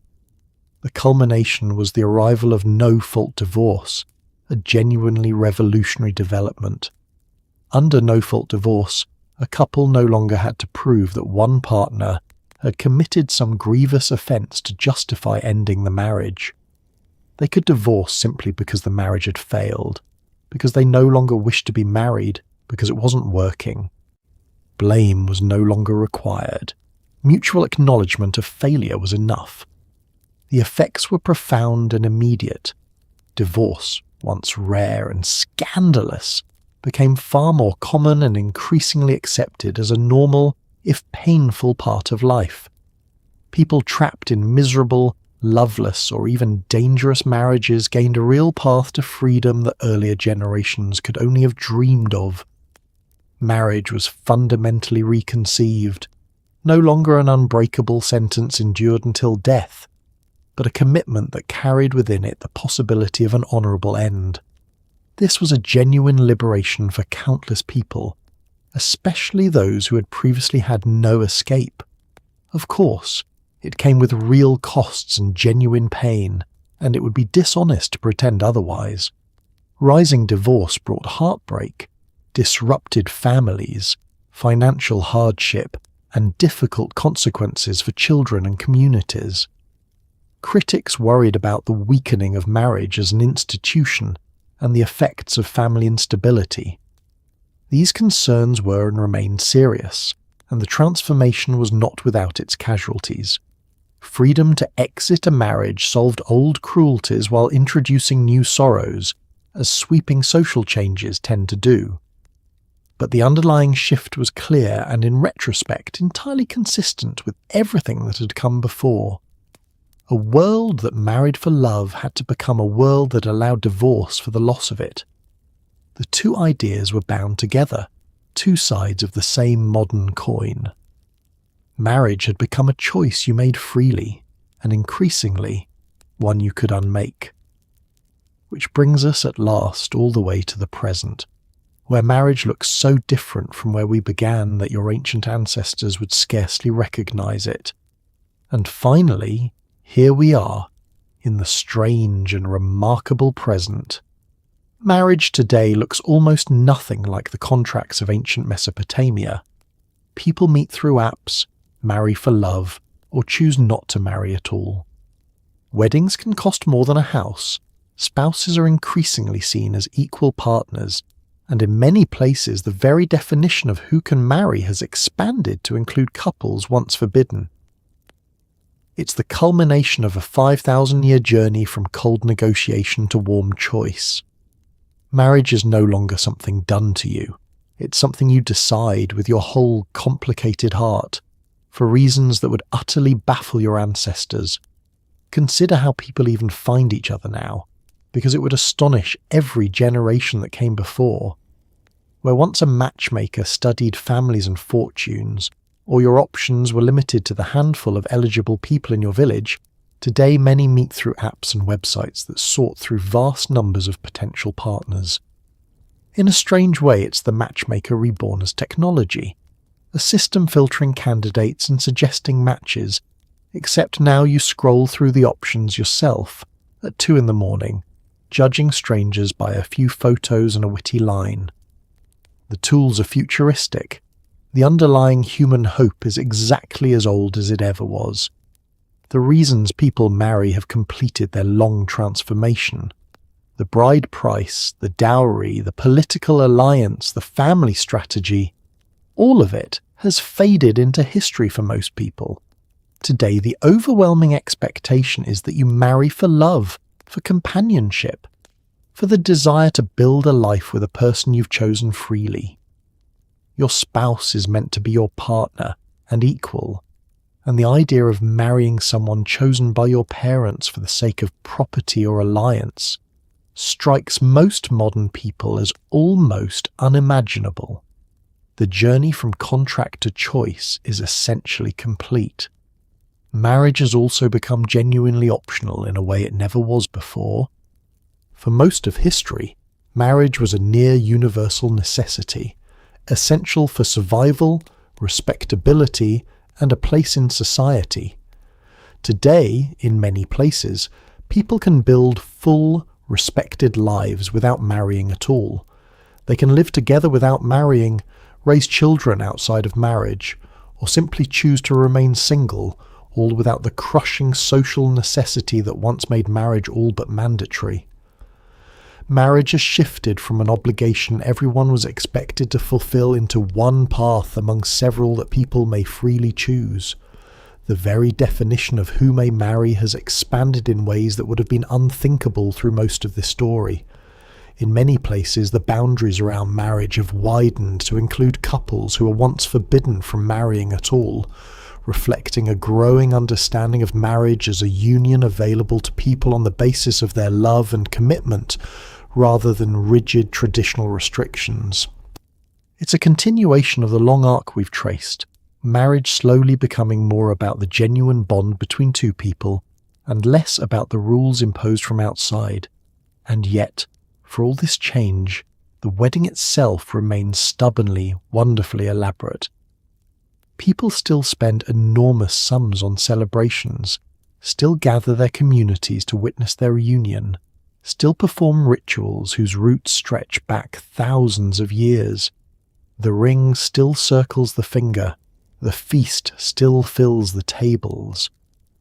The culmination was the arrival of no-fault divorce, a genuinely revolutionary development. Under no-fault divorce, a couple no longer had to prove that one partner had committed some grievous offence to justify ending the marriage. They could divorce simply because the marriage had failed, because they no longer wished to be married, because it wasn't working. Blame was no longer required. Mutual acknowledgement of failure was enough. The effects were profound and immediate. Divorce, once rare and scandalous, became far more common and increasingly accepted as a normal, if painful, part of life. People trapped in miserable, loveless, or even dangerous marriages gained a real path to freedom that earlier generations could only have dreamed of. Marriage was fundamentally reconceived, no longer an unbreakable sentence endured until death, but a commitment that carried within it the possibility of an honourable end. This was a genuine liberation for countless people, especially those who had previously had no escape. Of course, it came with real costs and genuine pain, and it would be dishonest to pretend otherwise. Rising divorce brought heartbreak, disrupted families, financial hardship, and difficult consequences for children and communities. Critics worried about the weakening of marriage as an institution and the effects of family instability. These concerns were and remained serious, and the transformation was not without its casualties. Freedom to exit a marriage solved old cruelties while introducing new sorrows, as sweeping social changes tend to do. But the underlying shift was clear and, in retrospect, entirely consistent with everything that had come before. A world that married for love had to become a world that allowed divorce for the loss of it. The two ideas were bound together, two sides of the same modern coin. Marriage had become a choice you made freely, and increasingly, one you could unmake. Which brings us at last all the way to the present, where marriage looks so different from where we began that your ancient ancestors would scarcely recognize it. And finally, here we are, in the strange and remarkable present. Marriage today looks almost nothing like the contracts of ancient Mesopotamia. People meet through apps, marry for love, or choose not to marry at all. Weddings can cost more than a house. Spouses are increasingly seen as equal partners, and in many places the very definition of who can marry has expanded to include couples once forbidden. It's the culmination of a 5,000-year journey from cold negotiation to warm choice. Marriage is no longer something done to you. It's something you decide with your whole complicated heart, for reasons that would utterly baffle your ancestors. Consider how people even find each other now, because it would astonish every generation that came before. Where once a matchmaker studied families and fortunes, or your options were limited to the handful of eligible people in your village, today many meet through apps and websites that sort through vast numbers of potential partners. In a strange way, it's the matchmaker reborn as technology, a system filtering candidates and suggesting matches, except now you scroll through the options yourself at 2 a.m, judging strangers by a few photos and a witty line. The tools are futuristic. The underlying human hope is exactly as old as it ever was. The reasons people marry have completed their long transformation. The bride price, the dowry, the political alliance, the family strategy, all of it has faded into history for most people. Today, the overwhelming expectation is that you marry for love, for companionship, for the desire to build a life with a person you've chosen freely. Your spouse is meant to be your partner and equal, and the idea of marrying someone chosen by your parents for the sake of property or alliance strikes most modern people as almost unimaginable. The journey from contract to choice is essentially complete. Marriage has also become genuinely optional in a way it never was before. For most of history, marriage was a near universal necessity, essential for survival, respectability, and a place in society. Today, in many places, people can build full, respected lives without marrying at all. They can live together without marrying, raise children outside of marriage, or simply choose to remain single, all without the crushing social necessity that once made marriage all but mandatory. Marriage has shifted from an obligation everyone was expected to fulfill into one path among several that people may freely choose. The very definition of who may marry has expanded in ways that would have been unthinkable through most of this story. In many places, the boundaries around marriage have widened to include couples who were once forbidden from marrying at all, reflecting a growing understanding of marriage as a union available to people on the basis of their love and commitment, rather than rigid traditional restrictions. It's a continuation of the long arc we've traced, marriage slowly becoming more about the genuine bond between two people and less about the rules imposed from outside. And yet, for all this change, the wedding itself remains stubbornly, wonderfully elaborate. People still spend enormous sums on celebrations, still gather their communities to witness their reunion, still perform rituals whose roots stretch back thousands of years. The ring still circles the finger, the feast still fills the tables,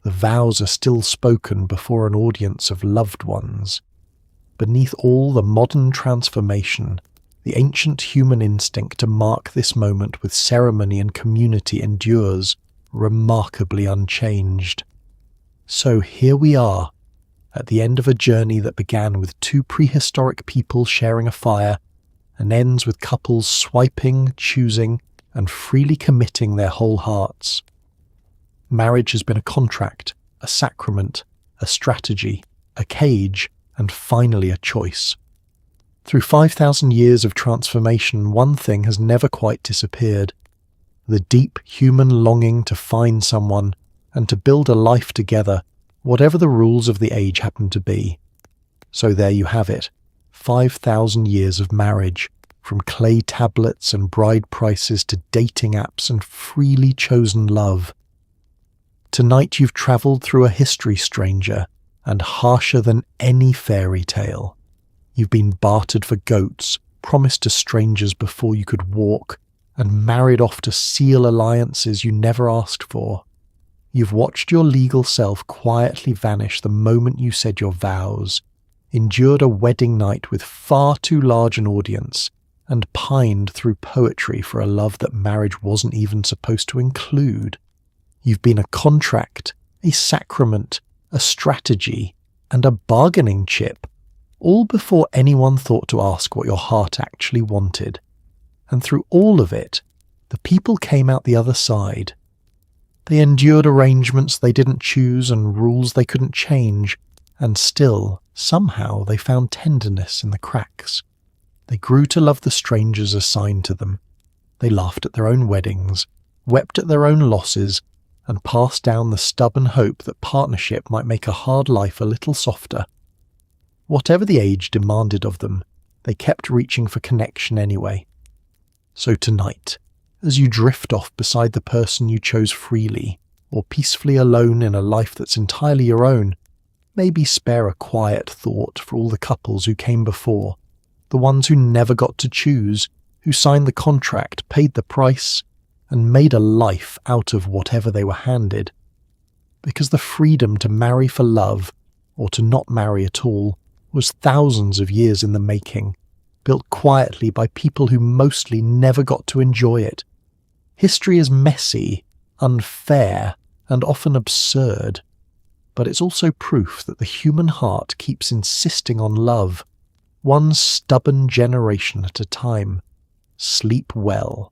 the vows are still spoken before an audience of loved ones. Beneath all the modern transformation, the ancient human instinct to mark this moment with ceremony and community endures, remarkably unchanged. So here we are, at the end of a journey that began with two prehistoric people sharing a fire and ends with couples swiping, choosing, and freely committing their whole hearts. Marriage has been a contract, a sacrament, a strategy, a cage, and finally a choice. Through 5,000 years of transformation, one thing has never quite disappeared: the deep human longing to find someone and to build a life together whatever the rules of the age happen to be. So there you have it, 5,000 years of marriage, from clay tablets and bride prices to dating apps and freely chosen love. Tonight you've travelled through a history, stranger, and harsher than any fairy tale. You've been bartered for goats, promised to strangers before you could walk, and married off to seal alliances you never asked for. You've watched your legal self quietly vanish the moment you said your vows, endured a wedding night with far too large an audience, and pined through poetry for a love that marriage wasn't even supposed to include. You've been a contract, a sacrament, a strategy, and a bargaining chip, all before anyone thought to ask what your heart actually wanted. And through all of it, the people came out the other side. They endured arrangements they didn't choose and rules they couldn't change, and still, somehow, they found tenderness in the cracks. They grew to love the strangers assigned to them. They laughed at their own weddings, wept at their own losses, and passed down the stubborn hope that partnership might make a hard life a little softer. Whatever the age demanded of them, they kept reaching for connection anyway. So tonight, as you drift off beside the person you chose freely, or peacefully alone in a life that's entirely your own, maybe spare a quiet thought for all the couples who came before, the ones who never got to choose, who signed the contract, paid the price, and made a life out of whatever they were handed. Because the freedom to marry for love, or to not marry at all, was thousands of years in the making, built quietly by people who mostly never got to enjoy it. History is messy, unfair, and often absurd, but it's also proof that the human heart keeps insisting on love, one stubborn generation at a time. Sleep well.